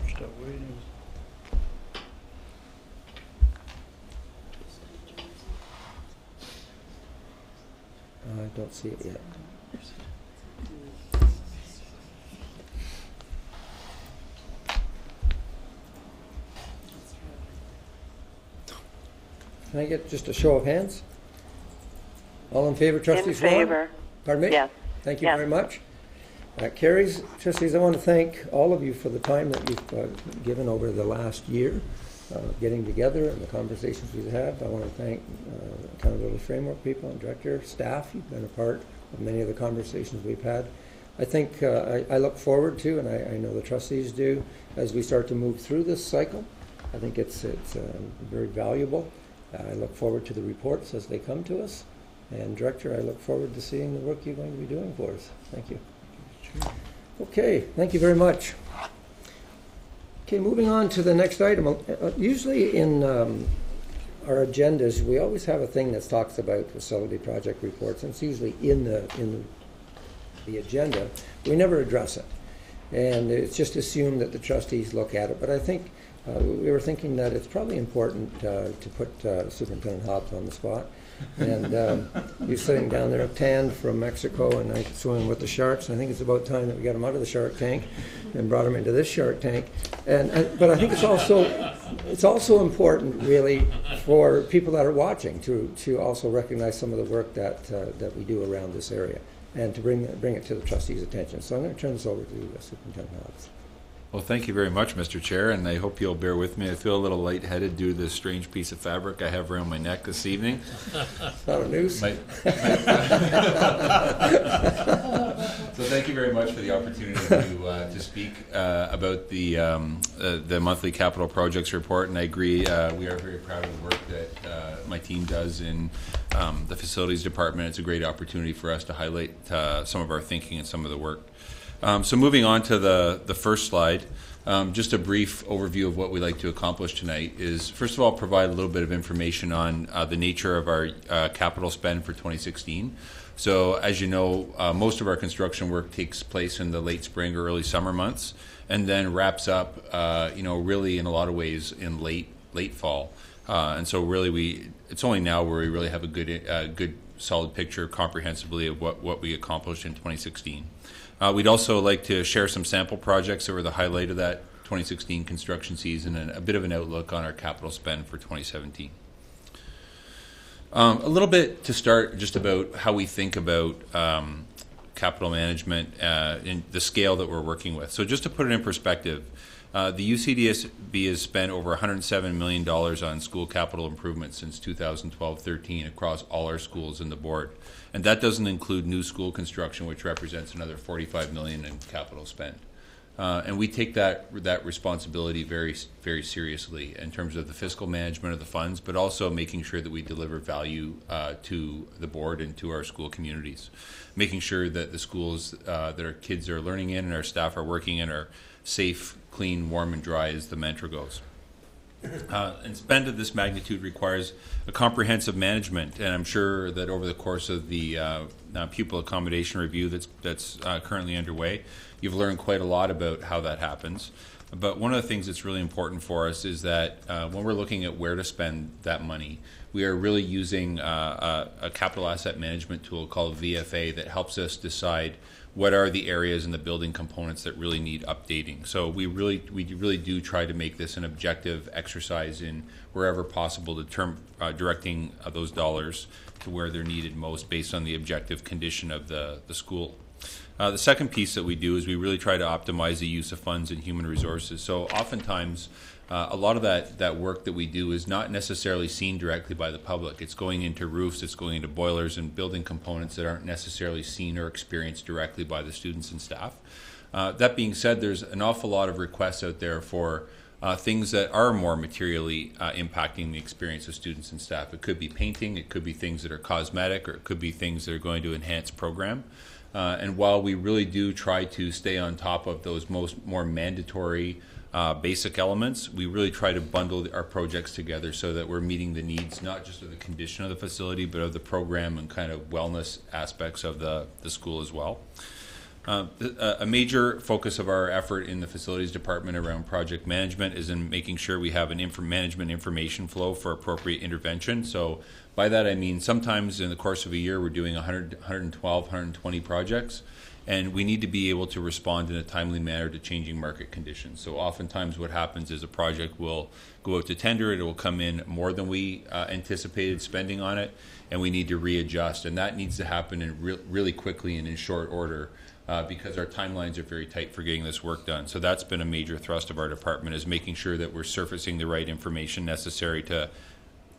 [SPEAKER 15] Still waiting.
[SPEAKER 1] I don't see it yet. Can I get just a show of hands? All in favor, Trustee Swan?
[SPEAKER 3] In favor.
[SPEAKER 1] Pardon me?
[SPEAKER 3] Yes.
[SPEAKER 1] Thank you
[SPEAKER 3] Yes.
[SPEAKER 1] very much. That carries. Trustees, I want to thank all of you for the time that you've given over the last year, getting together and the conversations we've had. I want to thank Accountability Framework people and director, staff. You've been a part of many of the conversations we've had. I think I look forward to, and I know the trustees do, as we start to move through this cycle. I think it's very valuable. I look forward to the reports as they come to us. And Director, I look forward to seeing the work you're going to be doing for us. Thank you. Okay, thank you very much. Okay, moving on to the next item. Usually in our agendas, we always have a thing that talks about facility project reports, and it's usually in the agenda. We never address it, and it's just assumed that the trustees look at it. But I think we were thinking that it's probably important to put Superintendent Hobbs on the spot. And he's sitting down there tanned from Mexico and I swimming with the sharks. I think it's about time that we got him out of the shark tank and brought him into this shark tank. But I think it's also important, really, for people that are watching to also recognize some of the work that we do around this area and to bring it to the trustees' attention. So I'm going to turn this over to Superintendent Hobbs.
[SPEAKER 2] Well, thank you very much, Mr. Chair, and I hope you'll bear with me. I feel a little lightheaded due to this strange piece of fabric I have around my neck this evening.
[SPEAKER 1] It's not a noose.
[SPEAKER 2] So thank you very much for the opportunity to speak about the monthly capital projects report, and I agree, we are very proud of the work that my team does in the facilities department. It's a great opportunity for us to highlight some of our thinking and some of the work. So moving on to the first slide, just a brief overview of what we'd like to accomplish tonight is, first of all, provide a little bit of information on the nature of our capital spend for 2016. So as you know, most of our construction work takes place in the late spring or early summer months, and then wraps up, really in a lot of ways in late fall. And so really it's only now where we really have a good solid picture comprehensively of what we accomplished in 2016. We'd also like to share some sample projects that were the highlight of that 2016 construction season and a bit of an outlook on our capital spend for 2017. A little bit to start just about how we think about capital management and the scale that we're working with. So just to put it in perspective, the UCDSB has spent over $107 million on school capital improvements since 2012-13 across all our schools in the board. And that doesn't include new school construction, which represents another $45 million in capital spend. And we take that responsibility very, very seriously in terms of the fiscal management of the funds, but also making sure that we deliver value to the board and to our school communities. Making sure that the schools that our kids are learning in and our staff are working in are safe, clean, warm, and dry, as the mantra goes. And spend of this magnitude requires a comprehensive management, and I'm sure that over the course of the pupil accommodation review that's currently underway, you've learned quite a lot about how that happens. But one of the things that's really important for us is that when we're looking at where to spend that money, we are really using a capital asset management tool called VFA that helps us decide what are the areas in the building components that really need updating. So we really do try to make this an objective exercise in wherever possible directing those dollars to where they're needed most based on the objective condition of the school. The second piece that we do is we really try to optimize the use of funds and human resources. So oftentimes a lot of that work that we do is not necessarily seen directly by the public. It's going into roofs, it's going into boilers and building components that aren't necessarily seen or experienced directly by the students and staff. That being said, there's an awful lot of requests out there for things that are more materially impacting the experience of students and staff. It could be painting, it could be things that are cosmetic, or it could be things that are going to enhance program. And while we really do try to stay on top of those more mandatory basic elements, we really try to bundle our projects together so that we're meeting the needs not just of the condition of the facility, but of the program and kind of wellness aspects of the school as well. A major focus of our effort in the facilities department around project management is in making sure we have an management information flow for appropriate intervention. So by that I mean sometimes in the course of a year we're doing 100, 112, 120 projects, and we need to be able to respond in a timely manner to changing market conditions. So oftentimes what happens is a project will go out to tender, it will come in more than we anticipated spending on it, and we need to readjust. And that needs to happen in really quickly and in short order because our timelines are very tight for getting this work done. So that's been a major thrust of our department, is making sure that we're surfacing the right information necessary to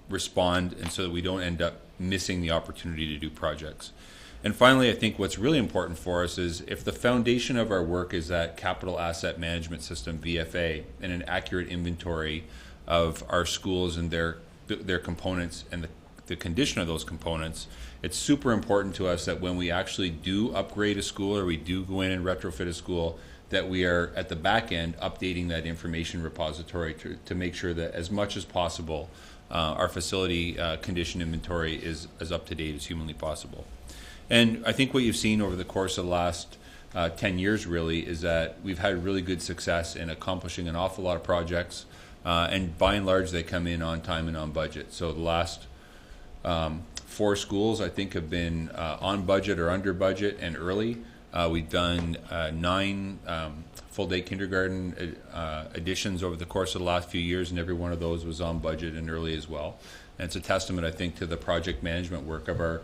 [SPEAKER 2] respond and so that we don't end up missing the opportunity to do projects. And finally, I think what's really important for us is if the foundation of our work is that capital asset management system, VFA, and an accurate inventory of our schools and their components and the condition of those components, it's super important to us that when we actually do upgrade a school or we do go in and retrofit a school, that we are at the back end updating that information repository to make sure that as much as possible our facility condition inventory is as up to date as humanly possible. And I think what you've seen over the course of the last 10 years really is that we've had really good success in accomplishing an awful lot of projects, and by and large they come in on time and on budget. So the last 4 schools I think have been on budget or under budget and early. We've done 9 full-day kindergarten additions over the course of the last few years, and every one of those was on budget and early as well. And it's a testament, I think, to the project management work of our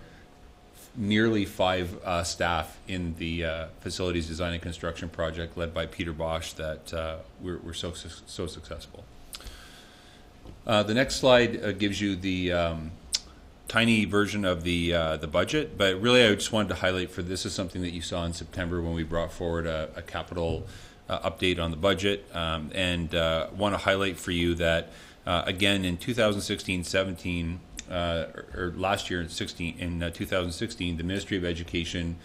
[SPEAKER 2] nearly 5 staff in the facilities design and construction project led by Peter Bosch that we're so successful. The next slide gives you the tiny version of the budget, but really I just wanted to highlight for this is something that you saw in September when we brought forward a capital update on the budget, and want to highlight for you that again in 2016-17 or last year in 2016, the Ministry of Education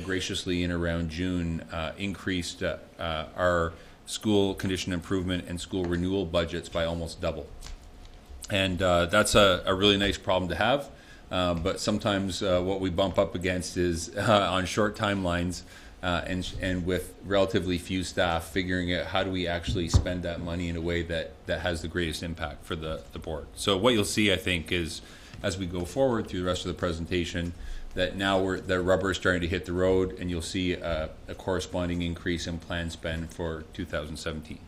[SPEAKER 2] graciously in around June increased our school condition improvement and school renewal budgets by almost double. And that's a really nice problem to have, but sometimes what we bump up against is on short timelines and with relatively few staff, figuring out how do we actually spend that money in a way that has the greatest impact for the board. So what you'll see, I think, is as we go forward through the rest of the presentation, that now the rubber is starting to hit the road, and you'll see a corresponding increase in planned spend for 2017.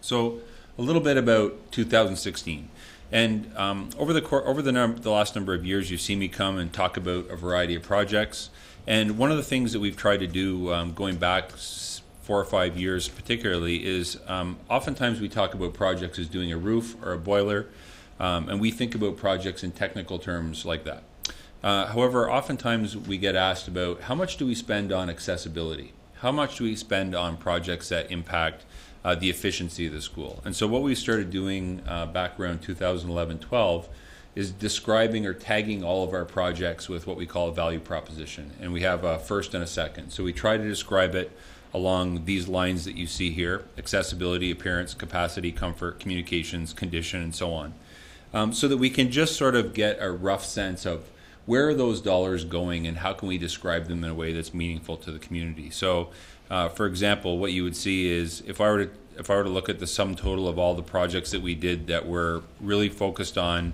[SPEAKER 2] So a little bit about 2016. And over the last number of years, you've seen me come and talk about a variety of projects. And one of the things that we've tried to do going back 4 or 5 years particularly is oftentimes we talk about projects as doing a roof or a boiler, and we think about projects in technical terms like that. However, oftentimes we get asked about how much do we spend on accessibility? How much do we spend on projects that impact the efficiency of the school? And so what we started doing back around 2011-12 is describing or tagging all of our projects with what we call a value proposition. And we have a first and a second. So we try to describe it along these lines that you see here: accessibility, appearance, capacity, comfort, communications, condition, and so on. So that we can just sort of get a rough sense of where are those dollars going and how can we describe them in a way that's meaningful to the community. So for example, what you would see is if I were to look at the sum total of all the projects that we did that were really focused on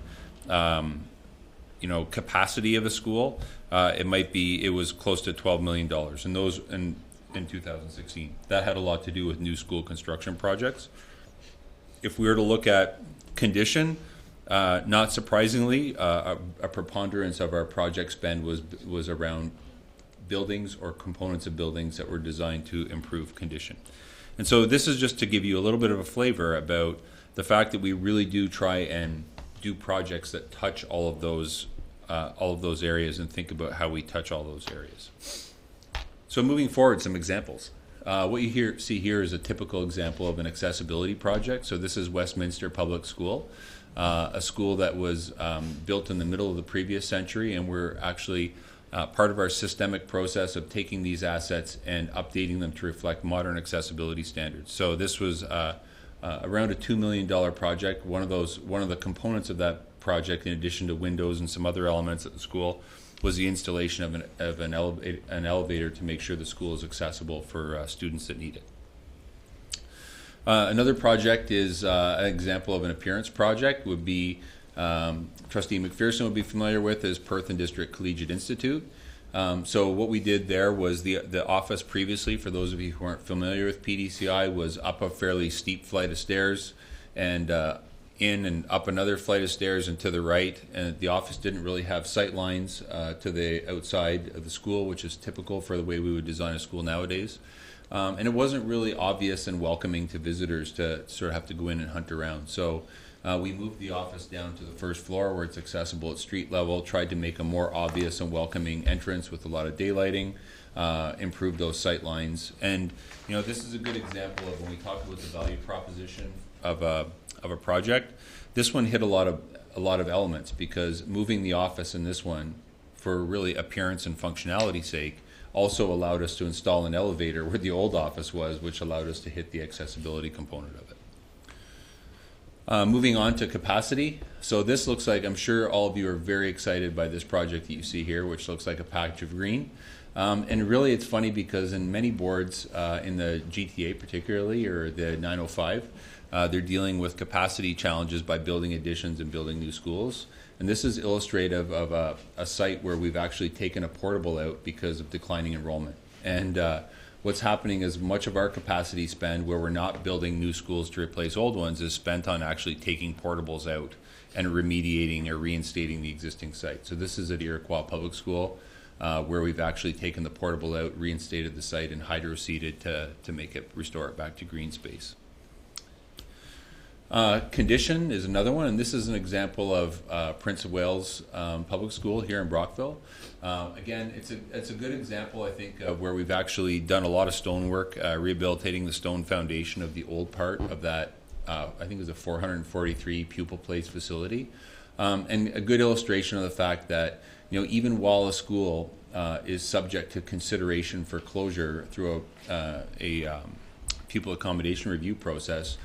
[SPEAKER 2] capacity of a school, it was close to $12 million, and those in 2016. That had a lot to do with new school construction projects. If we were to look at condition, not surprisingly, a preponderance of our project spend was around buildings or components of buildings that were designed to improve condition. And so this is just to give you a little bit of a flavor about the fact that we really do try and do projects that touch all of those areas and think about how we touch all those areas. So moving forward, some examples. What you see here is a typical example of an accessibility project. So this is Westminster Public School, a school that was built in the middle of the previous century, and we're actually part of our systemic process of taking these assets and updating them to reflect modern accessibility standards. So this was around a $2 million project. One of the components of that project, in addition to windows and some other elements at the school, was the installation of an elevator to make sure the school is accessible for students that need it. Another project is an example of an appearance project would be, Trustee McPherson would be familiar with, is Perth and District Collegiate Institute. So what we did there was the office previously, for those of you who aren't familiar with PDCI, was up a fairly steep flight of stairs and in and up another flight of stairs and to the right. And the office didn't really have sight lines to the outside of the school, which is typical for the way we would design a school nowadays. And it wasn't really obvious and welcoming to visitors to sort of have to go in and hunt around. So We moved the office down to the first floor where it's accessible at street level, tried to make a more obvious and welcoming entrance with a lot of daylighting, improve those sight lines. And this is a good example of when we talk about the value proposition of a project. This one hit a lot of elements, because moving the office in this one for really appearance and functionality sake also allowed us to install an elevator where the old office was, which allowed us to hit the accessibility component of it. Moving on to capacity. So this looks like, I'm sure all of you are very excited by this project that you see here, which looks like a patch of green. And really it's funny because in many boards, in the GTA particularly, or the 905, they're dealing with capacity challenges by building additions and building new schools. And this is illustrative of a site where we've actually taken a portable out because of declining enrollment. And what's happening is much of our capacity spend, where we're not building new schools to replace old ones, is spent on actually taking portables out and remediating or reinstating the existing site. So this is at Iroquois Public School, where we've actually taken the portable out, reinstated the site, and hydro-seeded to restore it back to green space. Condition is another one, and this is an example of Prince of Wales Public School here in Brockville. Again, it's a good example, I think, of where we've actually done a lot of stonework, rehabilitating the stone foundation of the old part of that, I think it was a 443 pupil place facility. And a good illustration of the fact that, even while a school is subject to consideration for closure through a pupil accommodation review process,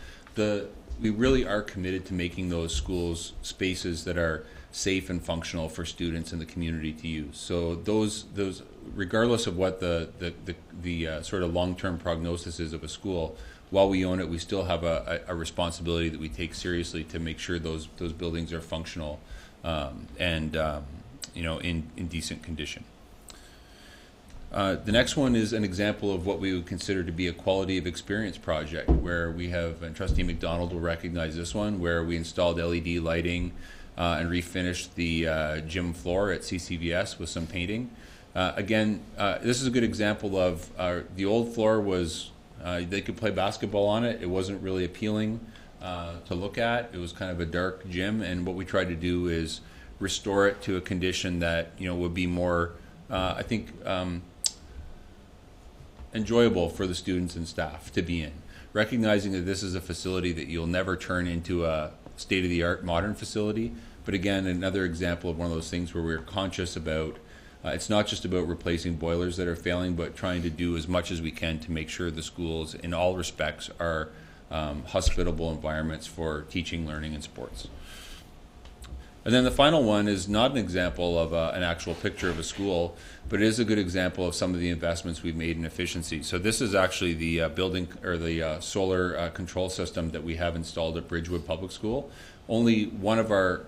[SPEAKER 2] we really are committed to making those schools spaces that are safe and functional for students in the community to use. So those regardless of what the sort of long-term prognosis is of a school, while we own it, we still have a responsibility that we take seriously to make sure those buildings are functional and in decent condition. The next one is an example of what we would consider to be a quality of experience project, where we have, and Trustee McDonald will recognize this one, where we installed LED lighting and refinished the gym floor at CCVS with some painting. Again, this is a good example of the old floor was, they could play basketball on it. It wasn't really appealing to look at. It was kind of a dark gym, and what we tried to do is restore it to a condition that would be more, I think, enjoyable for the students and staff to be in, recognizing that this is a facility that you'll never turn into a state-of-the-art modern facility. But again, another example of one of those things where we're conscious about, it's not just about replacing boilers that are failing, but trying to do as much as we can to make sure the schools in all respects are hospitable environments for teaching, learning, and sports. And then the final one is not an example of an actual picture of a school, but it is a good example of some of the investments we've made in efficiency. So this is actually the building, or the solar control system that we have installed at Bridgewood Public School. Only one of our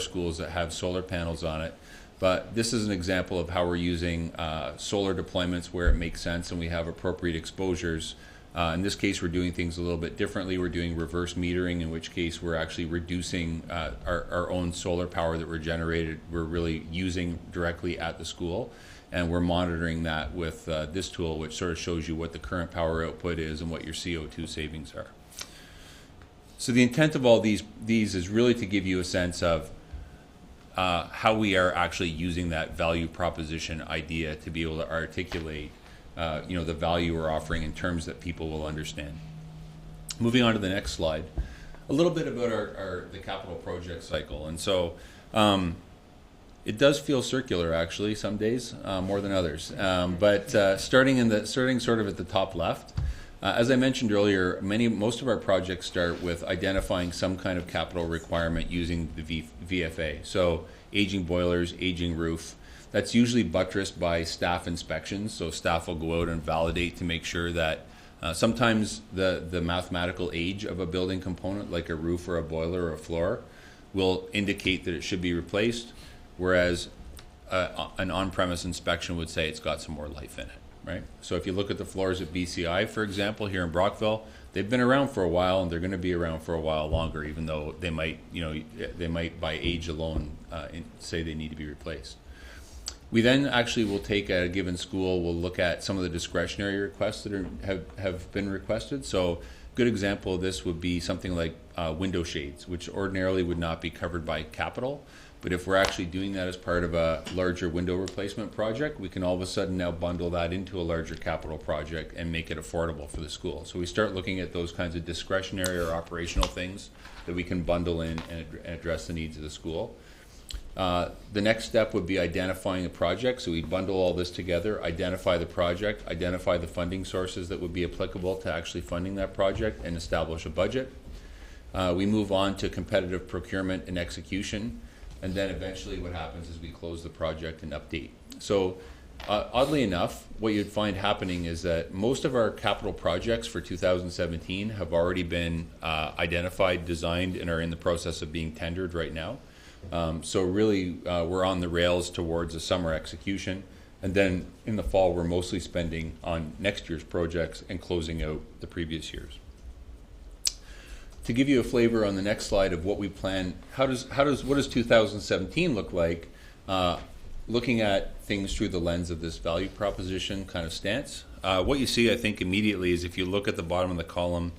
[SPEAKER 2] schools that have solar panels on it. But this is an example of how we're using solar deployments where it makes sense and we have appropriate exposures. In this case, we're doing things a little bit differently. We're doing reverse metering, in which case we're actually reducing our own solar power that we're really using directly at the school. And we're monitoring that with this tool, which sort of shows you what the current power output is and what your CO2 savings are. So the intent of all these is really to give you a sense of how we are actually using that value proposition idea to be able to articulate the value we're offering in terms that people will understand. Moving on to the next slide, a little bit about the capital project cycle. And so it does feel circular, actually, some days more than others. But starting sort of at the top left, as I mentioned earlier, most of our projects start with identifying some kind of capital requirement using the VFA. So aging boilers, aging roof. That's usually buttressed by staff inspections. So staff will go out and validate to make sure that sometimes the mathematical age of a building component, like a roof or a boiler or a floor, will indicate that it should be replaced, whereas an on-premise inspection would say it's got some more life in it. Right? So if you look at the floors at BCI, for example, here in Brockville, they've been around for a while and they're going to be around for a while longer, even though they might by age alone say they need to be replaced. We then actually will take at a given school, we'll look at some of the discretionary requests that have been requested. So good example of this would be something like window shades, which ordinarily would not be covered by capital. But if we're actually doing that as part of a larger window replacement project, we can all of a sudden now bundle that into a larger capital project and make it affordable for the school. So we start looking at those kinds of discretionary or operational things that we can bundle in and address the needs of the school. The next step would be identifying the project. So we bundle all this together, identify the project, identify the funding sources that would be applicable to actually funding that project, and establish a budget. We move on to competitive procurement and execution. And then eventually what happens is we close the project and update. So oddly enough, what you'd find happening is that most of our capital projects for 2017 have already been identified, designed, and are in the process of being tendered right now. So really, we're on the rails towards a summer execution. And then in the fall, we're mostly spending on next year's projects and closing out the previous years. To give you a flavor on the next slide of what we plan, what does 2017 look like? Looking at things through the lens of this value proposition kind of stance. What you see, I think, immediately is if you look at the bottom of the column,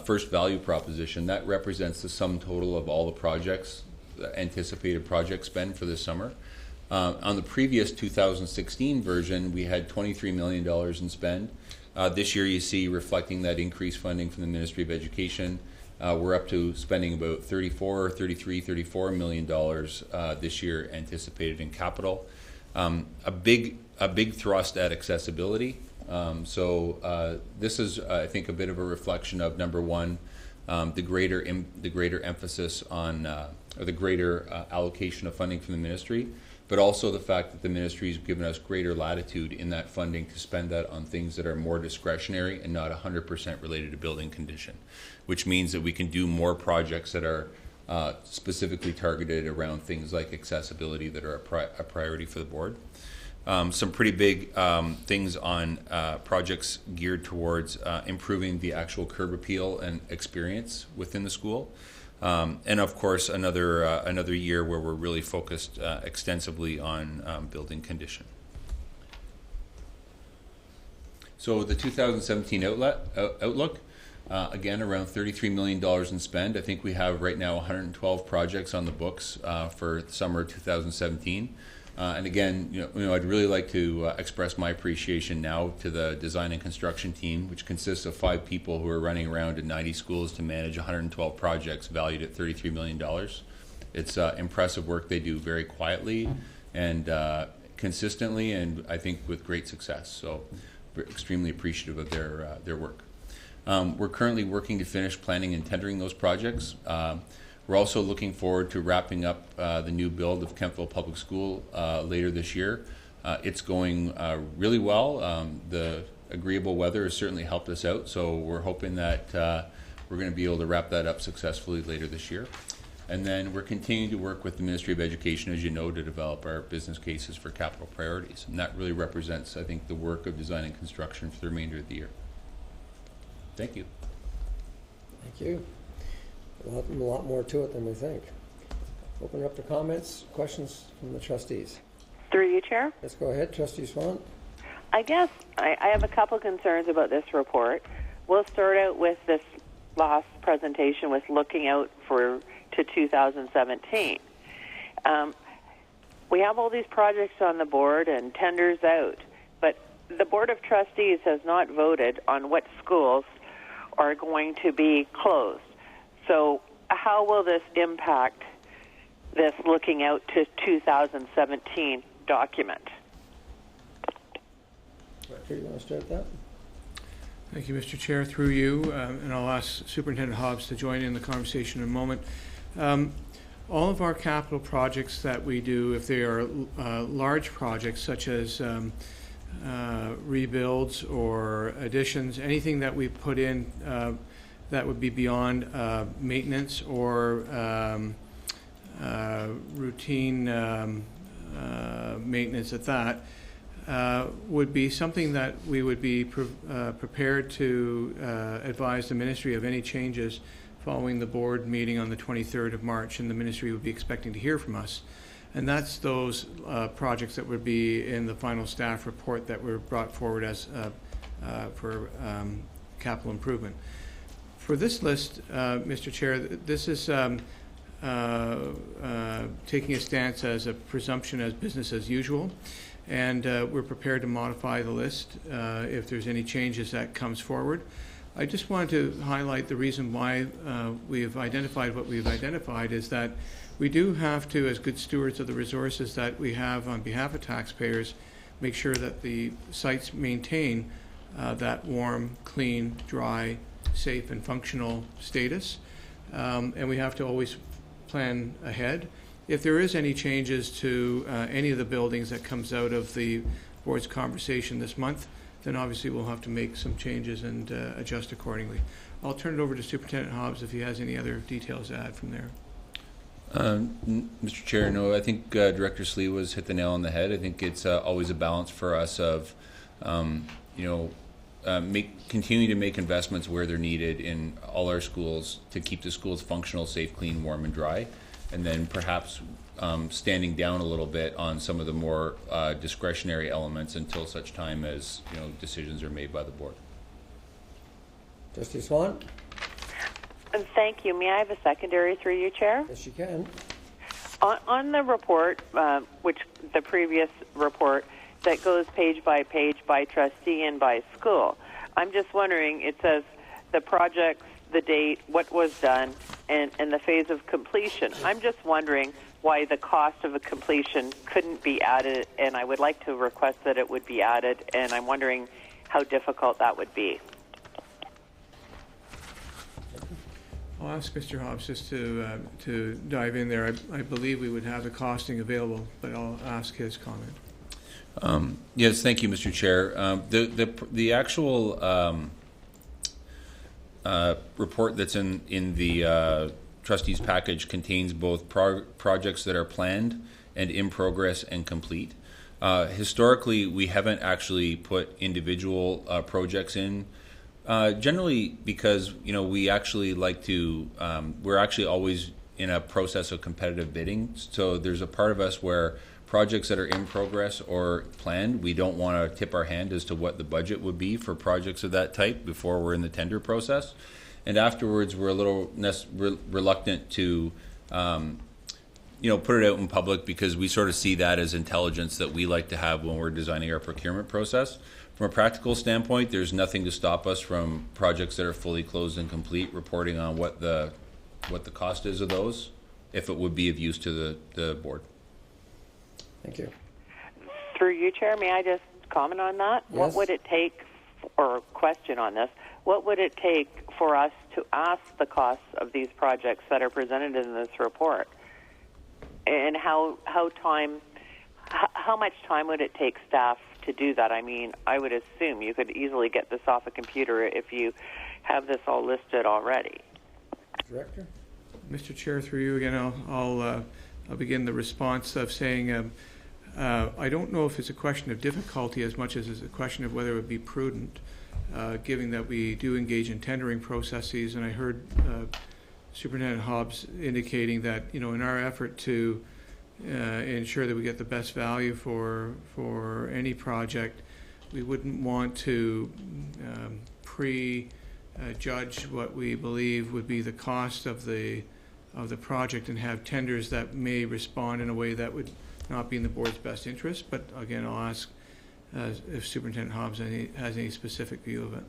[SPEAKER 2] first value proposition, that represents the sum total of all the projects, the anticipated project spend for this summer. On the previous 2016 version, we had $23 million in spend. This year, you see reflecting that increased funding from the Ministry of Education. We're up to spending about $34 million this year anticipated in capital. A big thrust at accessibility. So this is, I think, a bit of a reflection of, number one, the greater emphasis on, or the greater allocation of funding from the ministry, but also the fact that the ministry has given us greater latitude in that funding to spend that on things that are more discretionary and not 100% related to building condition, which means that we can do more projects that are specifically targeted around things like accessibility that are a priority for the board. Some pretty big things on projects geared towards improving the actual curb appeal and experience within the school. And of course, another year where we're really focused extensively on building condition. So the 2017 outlook, again, around $33 million in spend. I think we have right now 112 projects on the books for summer 2017. And again, I'd really like to express my appreciation now to the design and construction team, which consists of 5 people who are running around in 90 schools to manage 112 projects valued at $33 million. It's impressive work they do very quietly and consistently, and I think with great success. So we're extremely appreciative of their work. We're currently working to finish planning and tendering those projects. We're also looking forward to wrapping up the new build of Kentville Public School later this year. It's going really well. The agreeable weather has certainly helped us out, so we're hoping that we're going to be able to wrap that up successfully later this year. And then we're continuing to work with the Ministry of Education, as you know, to develop our business cases for capital priorities. And that really represents, I think, the work of design and construction for the remainder of the year. Thank you.
[SPEAKER 1] Thank you. A lot more to it than we think. Open it up to comments, questions from the trustees.
[SPEAKER 3] Through you, Chair.
[SPEAKER 1] Let's go ahead, Trustee Swan.
[SPEAKER 3] I guess I have a couple concerns about this report. We'll start out with this last presentation with looking out to 2017. We have all these projects on the board and tenders out, but the Board of Trustees has not voted on what schools are going to be closed. So how will this impact this looking out to 2017 document?
[SPEAKER 1] Director, you want to start that?
[SPEAKER 4] Thank you, Mr. Chair. Through you, and I'll ask Superintendent Hobbs to join in the conversation in a moment. All of our capital projects that we do, if they are large projects such as rebuilds or additions, anything that we put in that would be beyond maintenance or routine maintenance at that, would be something that we would be prepared to advise the Ministry of any changes following the board meeting on the 23rd of March, and the Ministry would be expecting to hear from us. And that's those projects that would be in the final staff report that were brought forward as for capital improvement. For this list, Mr. Chair, this is taking a stance as a presumption as business as usual, and we're prepared to modify the list if there's any changes that comes forward. I just wanted to highlight the reason why we've identified what we've identified is that we do have to, as good stewards of the resources that we have on behalf of taxpayers, make sure that the sites maintain that warm, clean, dry, safe, and functional status. And we have to always plan ahead. If there is any changes to any of the buildings that comes out of the board's conversation this month, then obviously we'll have to make some changes and adjust accordingly. I'll turn it over to Superintendent Hobbs if he has any other details to add from there.
[SPEAKER 2] Mr. Chair, no, I think Director Slee was hit the nail on the head. I think it's always a balance for us of, continuing to make investments where they're needed in all our schools to keep the schools functional, safe, clean, warm, and dry, and then perhaps standing down a little bit on some of the more discretionary elements until such time as decisions are made by the board.
[SPEAKER 1] Trustee Swan?
[SPEAKER 3] And thank you. May I have a secondary through you, Chair?
[SPEAKER 1] Yes, you can.
[SPEAKER 3] On the report, which the previous report that goes page by trustee and by school, I'm just wondering, it says the projects, the date, what was done, and the phase of completion. I'm just wondering why the cost of a completion couldn't be added, and I would like to request that it would be added, and I'm wondering how difficult that would be.
[SPEAKER 4] I'll ask Mr. Hobbs just to dive in there. I believe we would have the costing available, but I'll ask his comment.
[SPEAKER 2] Yes, thank you, Mr. Chair. The actual report that's in the trustees package contains both projects that are planned and in progress and complete. Historically, we haven't actually put individual projects in. Generally because, we actually like to, we're actually always in a process of competitive bidding. So there's a part of us where projects that are in progress or planned, we don't want to tip our hand as to what the budget would be for projects of that type before we're in the tender process. And afterwards, we're a little reluctant to, put it out in public because we sort of see that as intelligence that we like to have when we're designing our procurement process. From a practical standpoint, there's nothing to stop us from projects that are fully closed and complete reporting on what the cost is of those, if it would be of use to the board.
[SPEAKER 1] Thank you.
[SPEAKER 3] Through you, Chair, may I just comment on that?
[SPEAKER 1] Yes.
[SPEAKER 3] What would it take, or question on this, what would it take for us to ask the costs of these projects that are presented in this report? And how much time would it take staff to do that? I mean, I would assume you could easily get this off a computer if you have this all listed already.
[SPEAKER 1] Director?
[SPEAKER 4] Mr. Chair, through you again, I'll begin the response of saying I don't know if it's a question of difficulty as much as it's a question of whether it would be prudent, given that we do engage in tendering processes. And I heard Superintendent Hobbs indicating that, in our effort to ensure that we get the best value for any project, we wouldn't want to prejudge what we believe would be the cost of the project and have tenders that may respond in a way that would not be in the board's best interest. But again, I'll ask if Superintendent Hobbs has any specific view of it.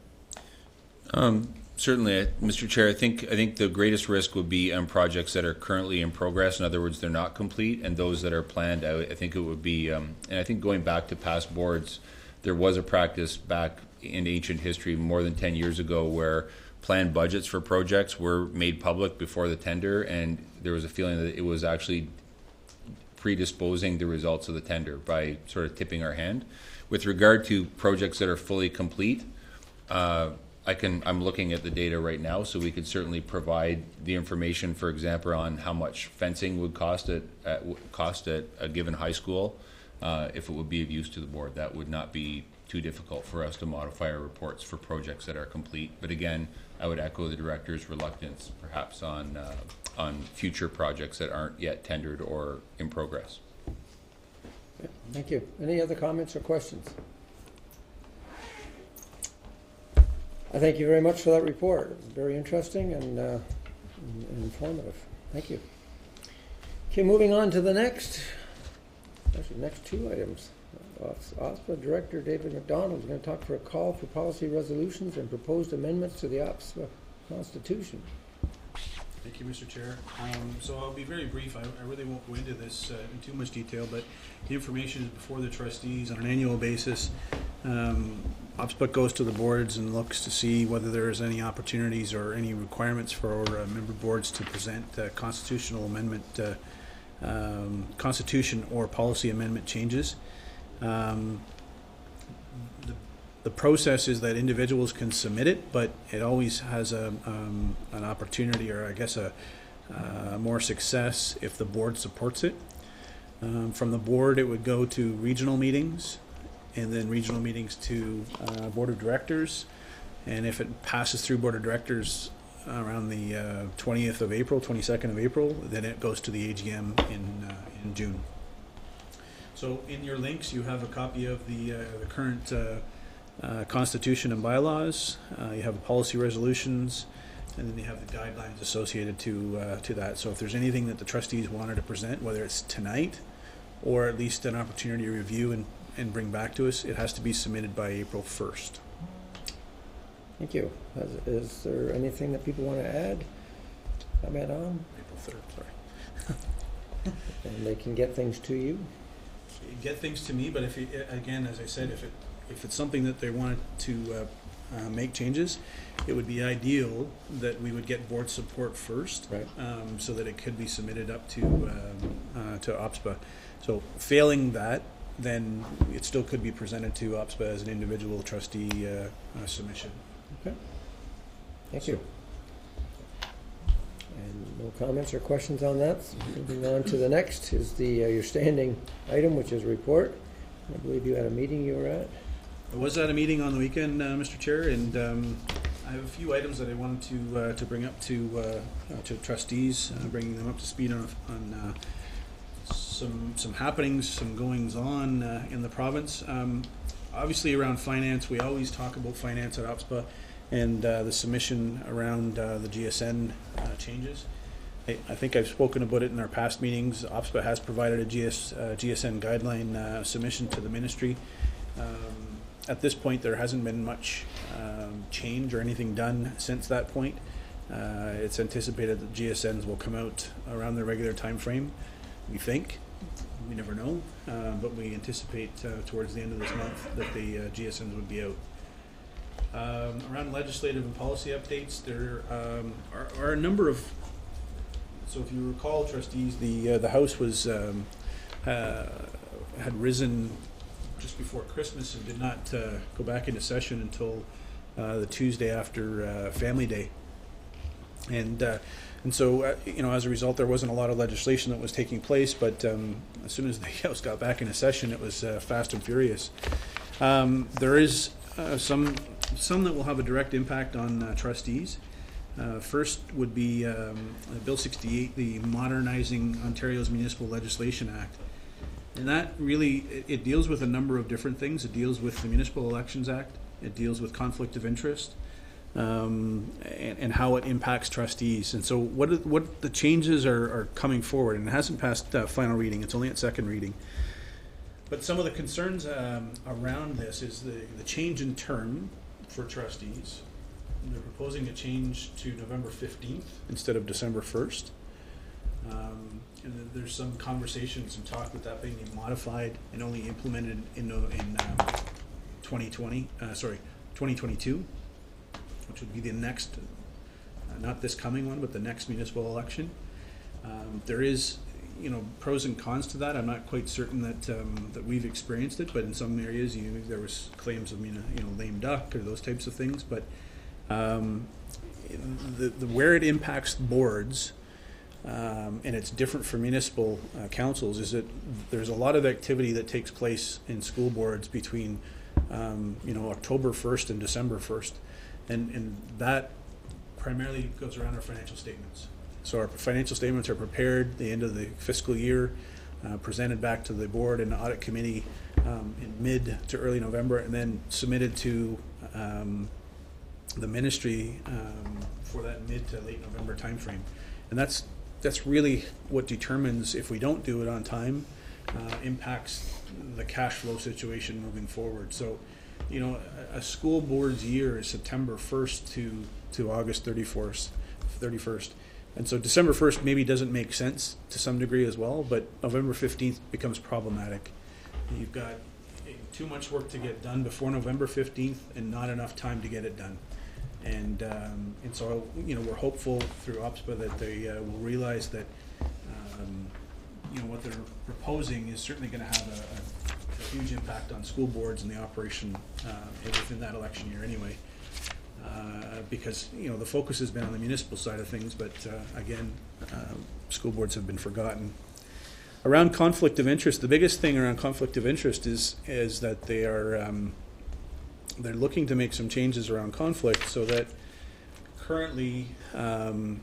[SPEAKER 2] Certainly, Mr. Chair. I think the greatest risk would be on projects that are currently in progress. In other words, they're not complete, and those that are planned out. I think it would be, and I think going back to past boards, there was a practice back in ancient history more than 10 years ago where planned budgets for projects were made public before the tender, and there was a feeling that it was actually predisposing the results of the tender by sort of tipping our hand. With regard to projects that are fully complete, I'm looking at the data right now, so we could certainly provide the information, for example, on how much fencing would cost at a given high school, if it would be of use to the board. That would not be too difficult for us to modify our reports for projects that are complete. But again, I would echo the director's reluctance, perhaps on future projects that aren't yet tendered or in progress.
[SPEAKER 1] Okay, thank you. Any other comments or questions? I thank you very much for that report. It was very interesting and informative. Thank you. Okay, moving on to the next two items. OSPA Director David McDonald is going to talk for a call for policy resolutions and proposed amendments to the OSPA Constitution.
[SPEAKER 9] Thank you, Mr. Chair. So I'll be very brief. I really won't go into this in too much detail, but the information is before the trustees on an annual basis. OPSPA goes to the boards and looks to see whether there is any opportunities or any requirements for member boards to present constitutional amendment, constitution or policy amendment changes. The process is that individuals can submit it, but it always has an opportunity, or I guess more success if the board supports it. From the board, it would go to regional meetings, and then regional meetings to board of directors. And if it passes through board of directors around the 20th of April, 22nd of April, then it goes to the AGM in June. So in your links, you have a copy of the current Constitution and bylaws. You have the policy resolutions, and then you have the guidelines associated to that. So if there's anything that the trustees wanted to present, whether it's tonight or at least an opportunity to review and bring back to us, it has to be submitted by April 1st.
[SPEAKER 1] Thank you. Is there anything that people want to add? Comment on?
[SPEAKER 9] April 3rd, sorry.
[SPEAKER 1] And they can get things to you?
[SPEAKER 9] Get things to me, but if again, as I said, if it's something that they wanted to make changes, it would be ideal that we would get board support first,
[SPEAKER 1] right?
[SPEAKER 9] So that it could be submitted up to OPSPA. So failing that, then it still could be presented to OPSPA as an individual trustee submission.
[SPEAKER 1] Okay. Thank you. And no comments or questions on that. Moving on to the next is the your standing item, which is report. I believe you had a meeting you were at.
[SPEAKER 9] I was at a meeting on the weekend, Mr. Chair, and I have a few items that I wanted to bring up to trustees, bringing them up to speed on some happenings, some goings on in the province. Obviously, around finance, we always talk about finance at OPSPA and the submission around the GSN changes. I think I've spoken about it in our past meetings. OPSPA has provided a GSN guideline submission to the ministry. At this point, there hasn't been much change or anything done since that point. It's anticipated that GSNs will come out around the regular time frame, we think. We never know, but we anticipate towards the end of this month that the GSNs would be out. Around legislative and policy updates, there are a number of. So, if you recall, trustees, the House was had risen just before Christmas and did not go back into session until the Tuesday after Family Day, and so as a result, there wasn't a lot of legislation that was taking place. But as soon as the House got back into session, it was fast and furious. There is some that will have a direct impact on trustees. First would be Bill 68, the Modernizing Ontario's Municipal Legislation Act. And that really, it deals with a number of different things. It deals with the Municipal Elections Act. It deals with conflict of interest and how it impacts trustees. And so what the changes are coming forward, and it hasn't passed final reading. It's only at second reading. But some of the concerns around this is the change in term for trustees. They're proposing a change to November 15th instead of December 1st. And then there's some conversations and talk with that being modified and only implemented in 2022, which would be the next, not this coming one, but the next municipal election. There is, pros and cons to that. I'm not quite certain that we've experienced it, but in some areas, there was claims of lame duck or those types of things. But where it impacts boards. And it's different for municipal councils, is that there's a lot of activity that takes place in school boards between October 1st and December 1st, and that primarily goes around our financial statements. So our financial statements are prepared at the end of the fiscal year, presented back to the board and the audit committee in mid to early November, and then submitted to the ministry for that mid to late November timeframe. And that's really what determines, if we don't do it on time, impacts the cash flow situation moving forward. So, you know, a school board's year is September 1st to August 31st. And so December 1st maybe doesn't make sense to some degree as well, but November 15th becomes problematic. You've got too much work to get done before November 15th and not enough time to get it done. And so, you know, we're hopeful through OPSPA that they will realize that, you know, what they're proposing is certainly going to have a huge impact on school boards and the operation within that election year anyway. Because, you know, the focus has been on the municipal side of things, but again, school boards have been forgotten. Around conflict of interest, the biggest thing around conflict of interest is that they are they're looking to make some changes around conflict, so that currently it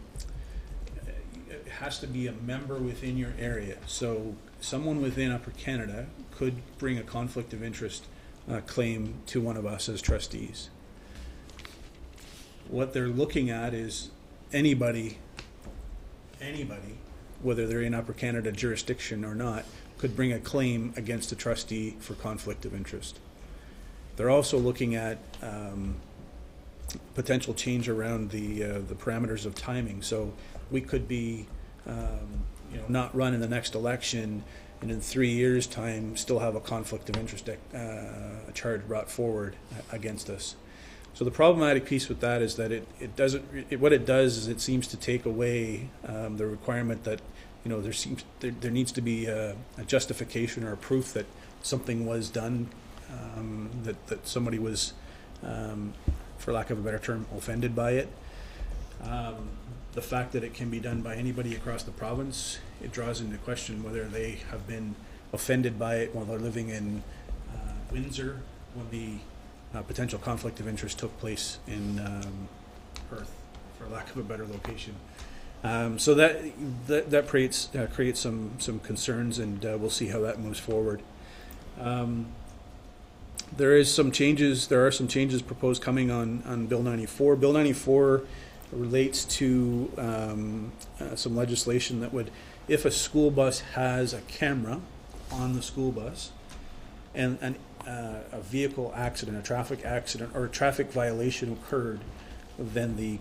[SPEAKER 9] has to be a member within your area. So someone within Upper Canada could bring a conflict of interest claim to one of us as trustees. What they're looking at is anybody, whether they're in Upper Canada jurisdiction or not, could bring a claim against a trustee for conflict of interest. They're also looking at potential change around the parameters of timing. So we could be, you know, not run in the next election, and in 3 years' time still have a conflict of interest charge brought forward against us. So the problematic piece with that is that what it does is it seems to take away the requirement that, you know, there needs to be a justification or a proof that something was done, that somebody was, for lack of a better term, offended by it. The fact that it can be done by anybody across the province, it draws into question whether they have been offended by it while they're living in Windsor, when the potential conflict of interest took place in Perth, for lack of a better location. So that creates some concerns, and we'll see how that moves forward. There are some changes proposed coming on Bill 94. Bill 94 relates to some legislation that would, if a school bus has a camera on the school bus and a vehicle accident, a traffic accident, or a traffic violation occurred, then the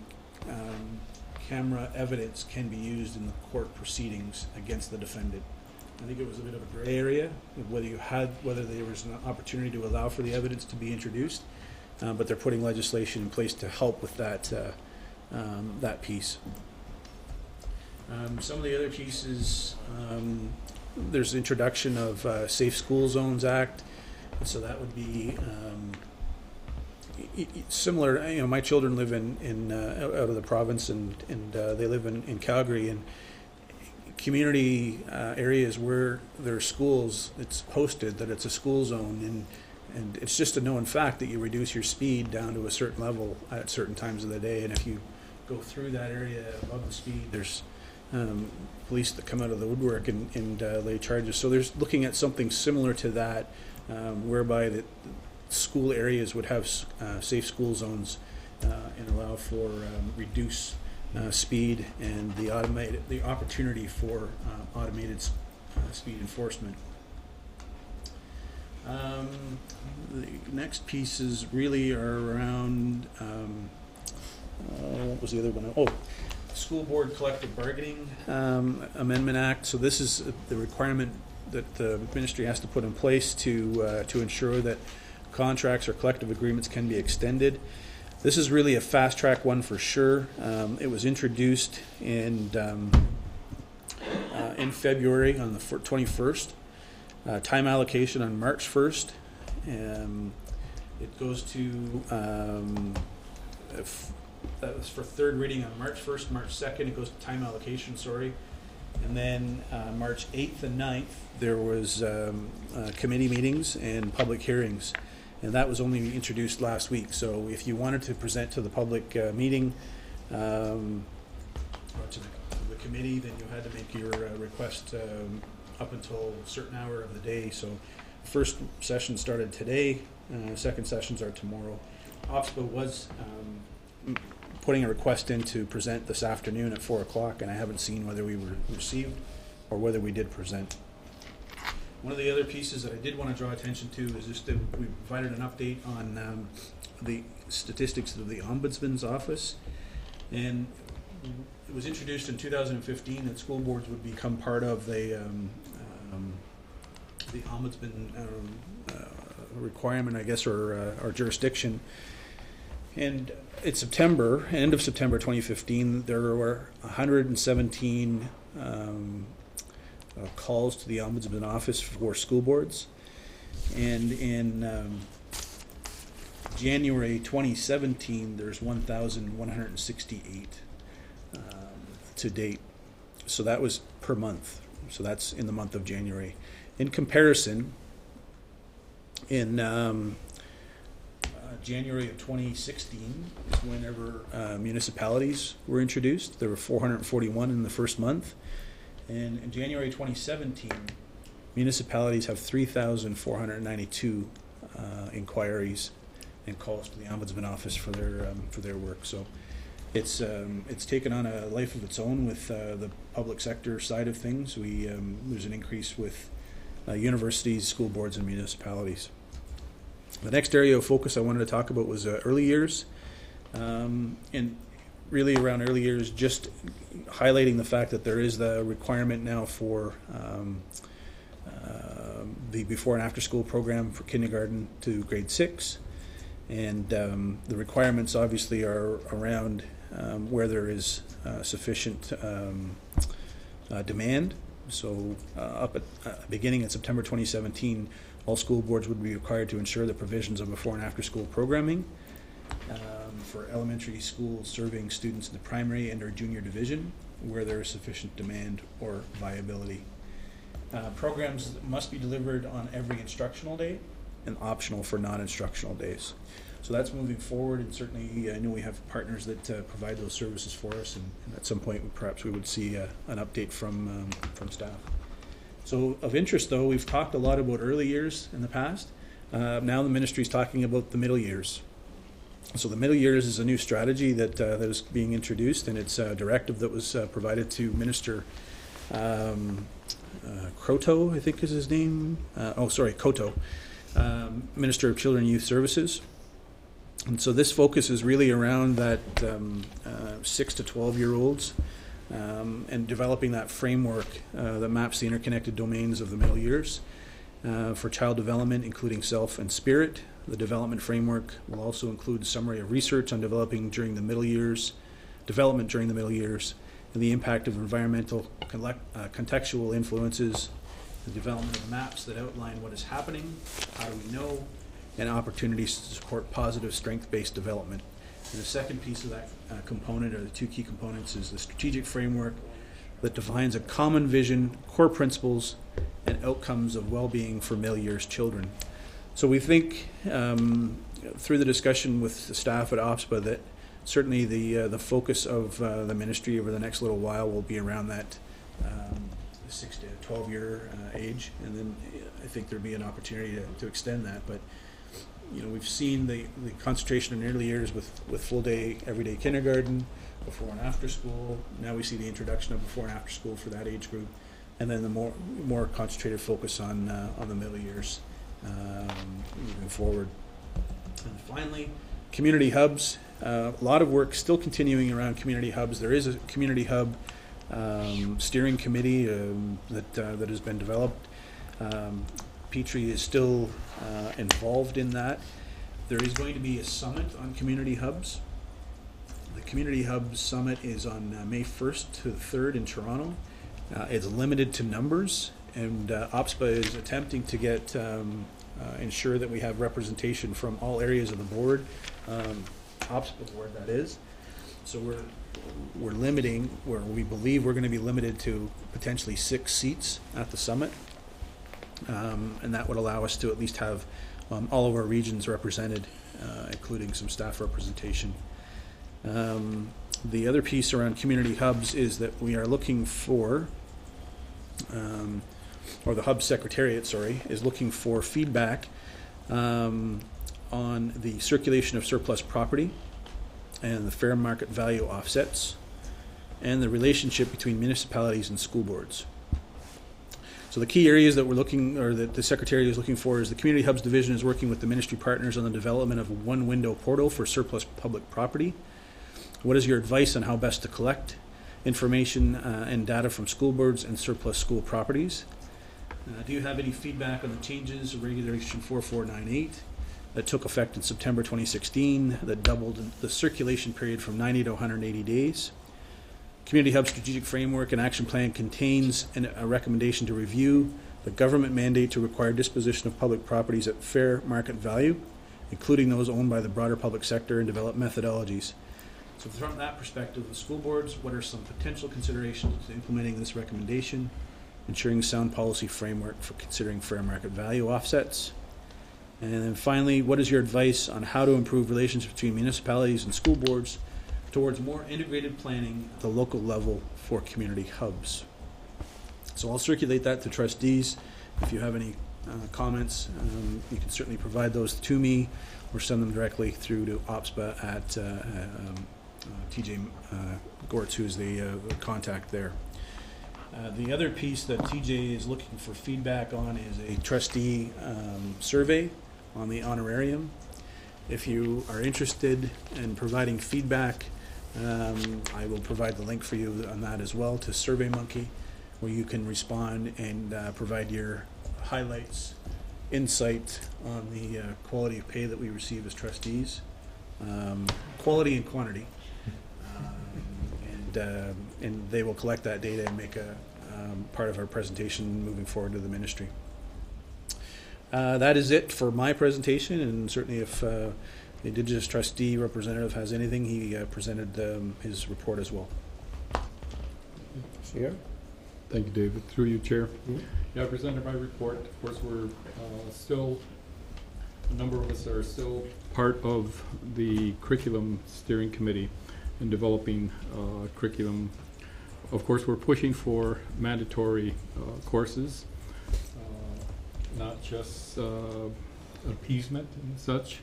[SPEAKER 9] camera evidence can be used in the court proceedings against the defendant. I think it was a bit of a gray area, whether there was an opportunity to allow for the evidence to be introduced, but they're putting legislation in place to help with that piece. Some of the other pieces, there's the introduction of Safe School Zones Act, so that would be similar. You know, my children live in out of the province, and they live in Calgary, and community areas where there are schools, it's posted that it's a school zone, and it's just a known fact that you reduce your speed down to a certain level at certain times of the day, and if you go through that area above the speed, there's police that come out of the woodwork and lay charges. So there's looking at something similar to that, whereby the school areas would have safe school zones and allow for reduced speed and the opportunity for automated speed enforcement. The next pieces really are around what was the other one? Oh, School Board Collective Bargaining Amendment Act. So this is the requirement that the ministry has to put in place to ensure that contracts or collective agreements can be extended. This is really a fast track one for sure. It was introduced in February on the 21st. Time allocation on March 1st. It goes to that was for third reading on March 1st, March 2nd. It goes to time allocation, sorry. And then March 8th and 9th, there was committee meetings and public hearings. And that was only introduced last week. So if you wanted to present to the public meeting or to the committee, then you had to make your request up until a certain hour of the day. So first session started today. Second sessions are tomorrow. OPSPA was putting a request in to present this afternoon at 4 o'clock, and I haven't seen whether we were received or whether we did present. One of the other pieces that I did want to draw attention to is just that we provided an update on the statistics of the Ombudsman's office, and it was introduced in 2015 that school boards would become part of the Ombudsman requirement, I guess, or jurisdiction. And it's September, end of September 2015, there were 117 calls to the Ombudsman office for school boards. And in January 2017, there's 1,168 to date. So that was per month. So that's in the month of January. In comparison, in January of 2016 is whenever municipalities were introduced. There were 441 in the first month. And in January 2017, municipalities have 3,492 inquiries and calls to the Ombudsman office for their work. So it's taken on a life of its own with the public sector side of things. There's an increase with universities, school boards, and municipalities. The next area of focus I wanted to talk about was early years, and really around early years, just highlighting the fact that there is the requirement now for the before and after school program for kindergarten to grade 6, and the requirements obviously are around where there is sufficient demand. So up at beginning in September 2017, all school boards would be required to ensure the provisions of before and after school programming for elementary schools serving students in the primary and or junior division where there is sufficient demand or viability. Programs must be delivered on every instructional day and optional for non-instructional days. So that's moving forward, and certainly I know we have partners that provide those services for us, and at some point perhaps we would see an update from staff. So of interest though, we've talked a lot about early years in the past. Now the ministry is talking about the middle years. So the middle years is a new strategy that is being introduced, and it's a directive that was provided to Minister Croteau, I think is his name. Coteau, Minister of Children and Youth Services. And so this focus is really around that 6 to 12-year-olds and developing that framework that maps the interconnected domains of the middle years for child development, including self and spirit. The development framework will also include a summary of research on development during the middle years, and the impact of environmental contextual influences, the development of maps that outline what is happening, how do we know, and opportunities to support positive strength-based development. And the second piece of that component, or the two key components, is the strategic framework that defines a common vision, core principles, and outcomes of well-being for middle years children. So we think through the discussion with the staff at OPSPA that certainly the focus of the ministry over the next little while will be around that 6 to 12 year age, and then I think there'll be an opportunity to extend that. But you know, we've seen the concentration in early years with full day, everyday kindergarten, before and after school. Now we see the introduction of before and after school for that age group, and then the more concentrated focus on the middle years moving forward. And finally, community hubs. A lot of work still continuing around community hubs. There is a community hub steering committee that has been developed. Petrie is still involved in that. There is going to be a summit on community hubs. The Community Hub Summit is on May 1st to the 3rd in Toronto. It's limited to numbers, and OPSPA is attempting to get ensure that we have representation from all areas of the board, OPSPA board that is. So we're limiting, where we believe we're going to be limited to potentially 6 seats at the summit, and that would allow us to at least have all of our regions represented, including some staff representation. The other piece around community hubs is that we are looking for, or the hub secretariat, is looking for feedback on the circulation of surplus property and the fair market value offsets, and the relationship between municipalities and school boards. So the key areas that we're looking, or that the Secretary is looking for, is the Community Hubs Division is working with the ministry partners on the development of a one-window portal for surplus public property. What is your advice on how best to collect information and data from school boards and surplus school properties? Do you have any feedback on the changes of Regulation 4498 that took effect in September 2016 that doubled the circulation period from 90 to 180 days? Community Hub Strategic Framework and Action Plan contains a recommendation to review the government mandate to require disposition of public properties at fair market value, including those owned by the broader public sector, and develop methodologies. So from that perspective, the school boards, what are some potential considerations to implementing this recommendation? Ensuring sound policy framework for considering fair market value offsets. And then finally, what is your advice on how to improve relationships between municipalities and school boards towards more integrated planning at the local level for community hubs? So I'll circulate that to trustees. If you have any comments, you can certainly provide those to me or send them directly through to OPSPA at TJ Gortz, who's the contact there. The other piece that TJ is looking for feedback on is a trustee survey on the honorarium. If you are interested in providing feedback, I will provide the link for you on that as well to SurveyMonkey, where you can respond and provide your highlights, insight on the quality of pay that we receive as trustees, quality and quantity, and they will collect that data and make a part of our presentation moving forward to the ministry. That is it for my presentation, and certainly if the Indigenous Trustee representative has anything, he presented his report as well.
[SPEAKER 1] Chair?
[SPEAKER 17] Thank you, David. Through you, Chair. Yeah, I presented my report. Of course, we're still, a number of us are still part of the curriculum steering committee in developing curriculum. Of course, we're pushing for mandatory courses, not just appeasement and such.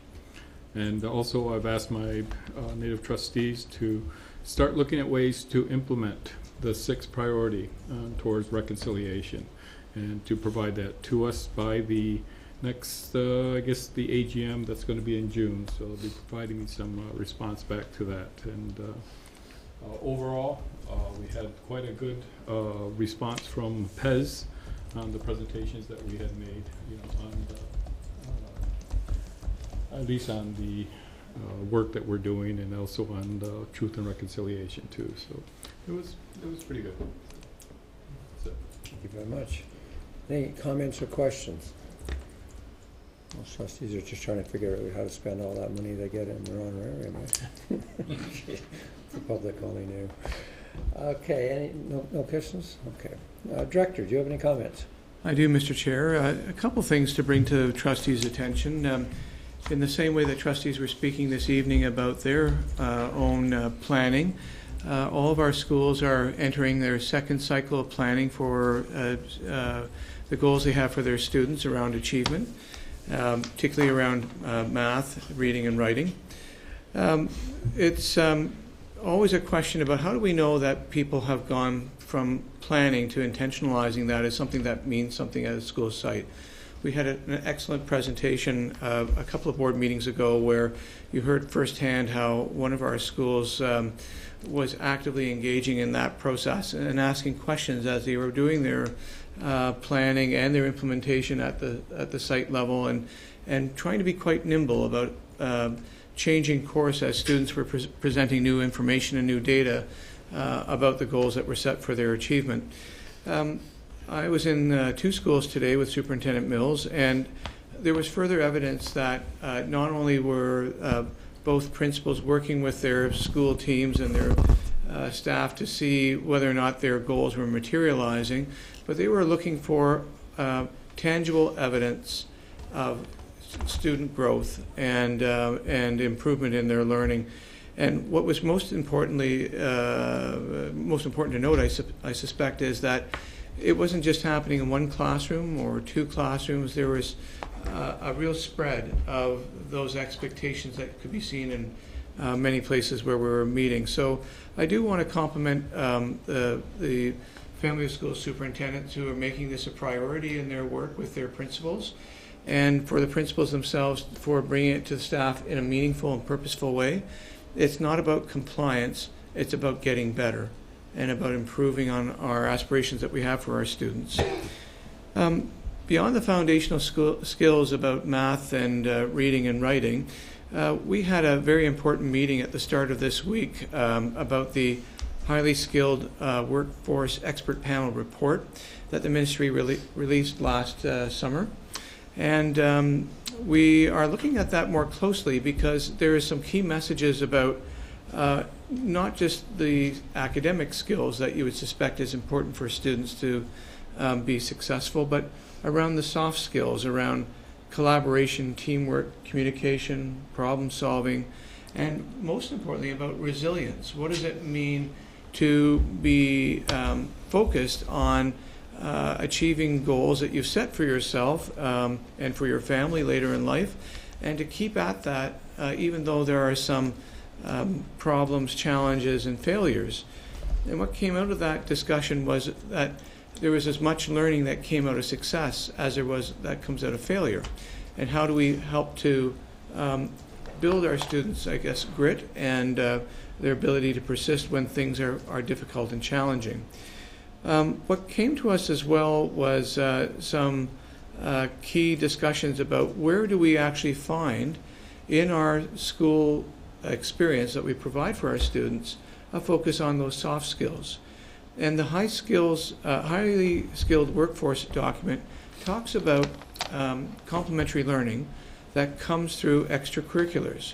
[SPEAKER 17] And also I've asked my Native trustees to start looking at ways to implement the 6th priority towards reconciliation, and to provide that to us by the next, I guess, the AGM that's going to be in June. So they'll be providing me some response back to that. And overall, we had quite a good response from PEZ on the presentations that we had made, you know, on the, at least on the work that we're doing, and also on the truth and reconciliation too. So it was pretty good. That's it.
[SPEAKER 1] Thank you very much. Any comments or questions? Most trustees are just trying to figure out how to spend all that money they get in their honorarium. The public only knew. Okay, no questions? Okay. Director, do you have any comments?
[SPEAKER 4] I do, Mr. Chair. A couple things to bring to trustees' attention. In the same way that trustees were speaking this evening about their own planning, all of our schools are entering their 2nd cycle of planning for the goals they have for their students around achievement, particularly around math, reading, and writing. It's always a question about how do we know that people have gone from planning to intentionalizing that as something that means something at a school site. We had an excellent presentation a couple of board meetings ago where you heard firsthand how one of our schools was actively engaging in that process and asking questions as they were doing their planning and their implementation at the site level, and trying to be quite nimble about changing course as students were presenting new information and new data about the goals that were set for their achievement. I was in 2 schools today with Superintendent Mills, and there was further evidence that not only were both principals working with their school teams and their staff to see whether or not their goals were materializing, but they were looking for tangible evidence of student growth and improvement in their learning. And what was most important to note, I suspect, is that it wasn't just happening in one classroom or 2 classrooms. There was a real spread of those expectations that could be seen in many places where we were meeting. So I do want to compliment the family of school superintendents who are making this a priority in their work with their principals, and for the principals themselves for bringing it to the staff in a meaningful and purposeful way. It's not about compliance, it's about getting better and about improving on our aspirations that we have for our students. Beyond the foundational skills about math and reading and writing, we had a very important meeting at the start of this week about the highly skilled workforce expert panel report that the ministry released last summer. And we are looking at that more closely because there are some key messages about not just the academic skills that you would suspect is important for students to be successful, but around the soft skills, around collaboration, teamwork, communication, problem solving, and most importantly about resilience. What does it mean to be focused on achieving goals that you've set for yourself and for your family later in life, and to keep at that even though there are some problems, challenges, and failures. And what came out of that discussion was that there was as much learning that came out of success as there was that comes out of failure. And how do we help to build our students, I guess, grit and their ability to persist when things are difficult and challenging. What came to us as well was some key discussions about where do we actually find in our school experience that we provide for our students a focus on those soft skills. And the highly skilled workforce document talks about complementary learning that comes through extracurriculars.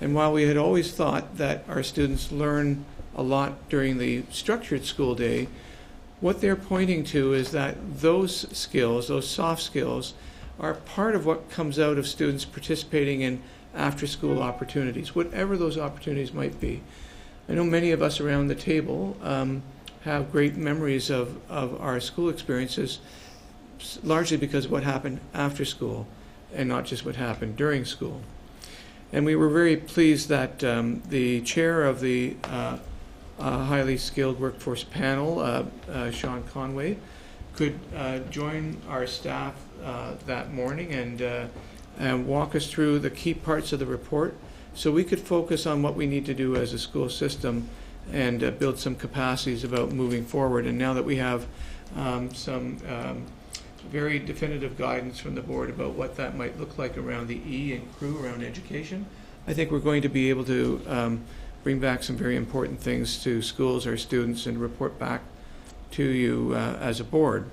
[SPEAKER 4] And while we had always thought that our students learn a lot during the structured school day, what they're pointing to is that those skills, those soft skills, are part of what comes out of students participating in after-school opportunities, whatever those opportunities might be. I know many of us around the table have great memories of our school experiences, largely because of what happened after school and not just what happened during school. And we were very pleased that the chair of the highly skilled workforce panel, Sean Conway, could join our staff that morning and walk us through the key parts of the report so we could focus on what we need to do as a school system and build some capacities about moving forward. And now that we have some very definitive guidance from the board about what that might look like around the E and CREW, around education, I think we're going to be able to bring back some very important things to schools, our students, and report back to you as a board.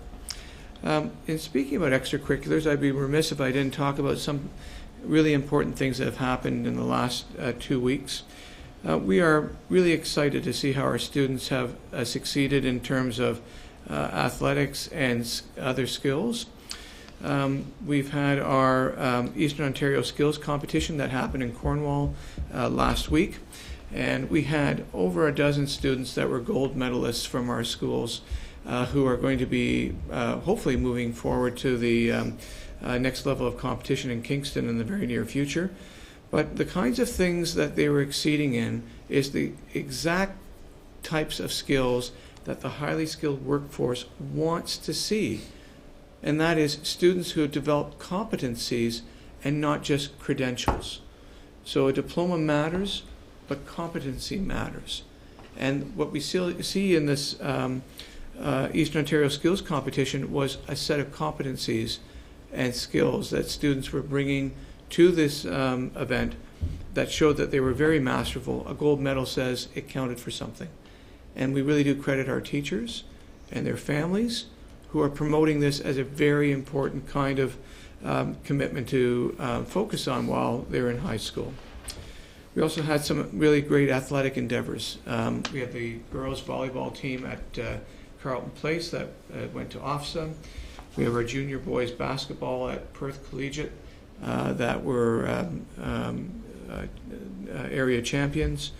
[SPEAKER 4] In speaking about extracurriculars, I'd be remiss if I didn't talk about some really important things that have happened in the last 2 weeks. We are really excited to see how our students have succeeded in terms of athletics and other skills. We've had our Eastern Ontario Skills Competition that happened in Cornwall last week, and we had over a dozen students that were gold medalists from our schools who are going to be hopefully moving forward to the next level of competition in Kingston in the very near future. But the kinds of things that they were exceeding in is the exact types of skills that the highly skilled workforce wants to see. And that is students who have developed competencies and not just credentials. So a diploma matters, but competency matters. And what we see in this Eastern Ontario Skills Competition was a set of competencies and skills that students were bringing to this event that showed that they were very masterful. A gold medal says it counted for something. And we really do credit our teachers and their families who are promoting this as a very important kind of commitment to focus on while they're in high school. We also had some really great athletic endeavors. We had the girls volleyball team at Carleton Place that went to OFSA. We have our junior boys basketball at Perth Collegiate that were area champions.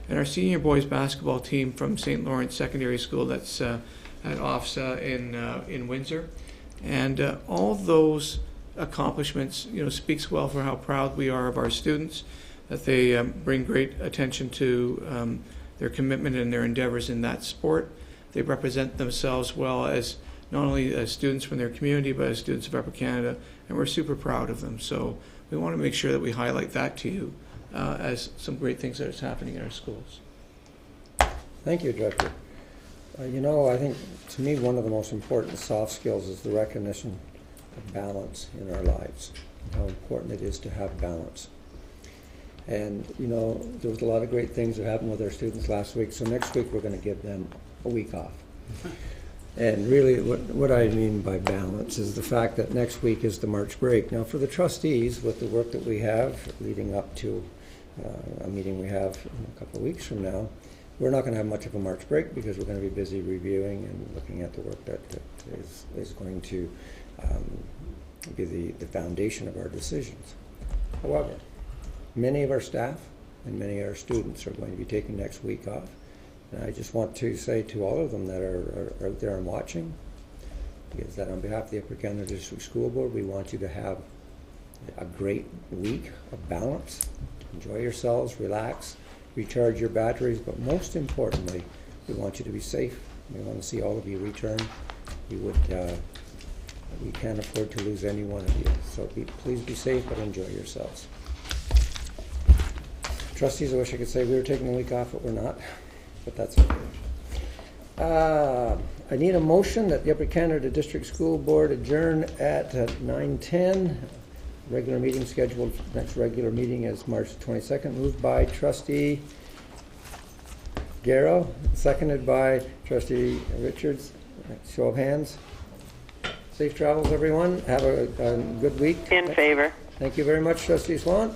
[SPEAKER 4] And our senior boys basketball team from St. Lawrence Secondary School that's at OFSA in Windsor. And all those accomplishments, speaks well for how proud we are of our students, that they bring great attention to their commitment and their endeavors in that sport. They represent themselves well as not only as students from their community, but as students of Upper Canada, and we're super proud of them. So we want to make sure that we highlight that to you as some great things that is happening in our schools.
[SPEAKER 1] Thank you, Director. You know, I think to me one of the most important soft skills is the recognition of balance in our lives, how important it is to have balance. And, you know, there was a lot of great things that happened with our students last week, so next week we're going to give them a week off. And really what I mean by balance is the fact that next week is the March break. Now for the trustees, with the work that we have leading up to a meeting we have in a couple of weeks from now, we're not going to have much of a March break because we're going to be busy reviewing and looking at the work that is going to be the foundation of our decisions. However, many of our staff and many of our students are going to be taking next week off. And I just want to say to all of them that are out there and watching, is that on behalf of the Upper Canada District School Board, we want you to have a great week of balance. Enjoy yourselves, relax, recharge your batteries, but most importantly, we want you to be safe. We want to see all of you return. We can't afford to lose any one of you. So please be safe, but enjoy yourselves. Trustees, I wish I could say we were taking a week off, but we're not. But that's okay. I need a motion that the Upper Canada District School Board adjourn at 9:10. Regular meeting scheduled. Next regular meeting is March 22nd. Moved by Trustee Garrow, seconded by Trustee Richards. Show of hands. Safe travels, everyone. Have a good week.
[SPEAKER 3] In favor.
[SPEAKER 1] Thank you very much, Trustee Swan.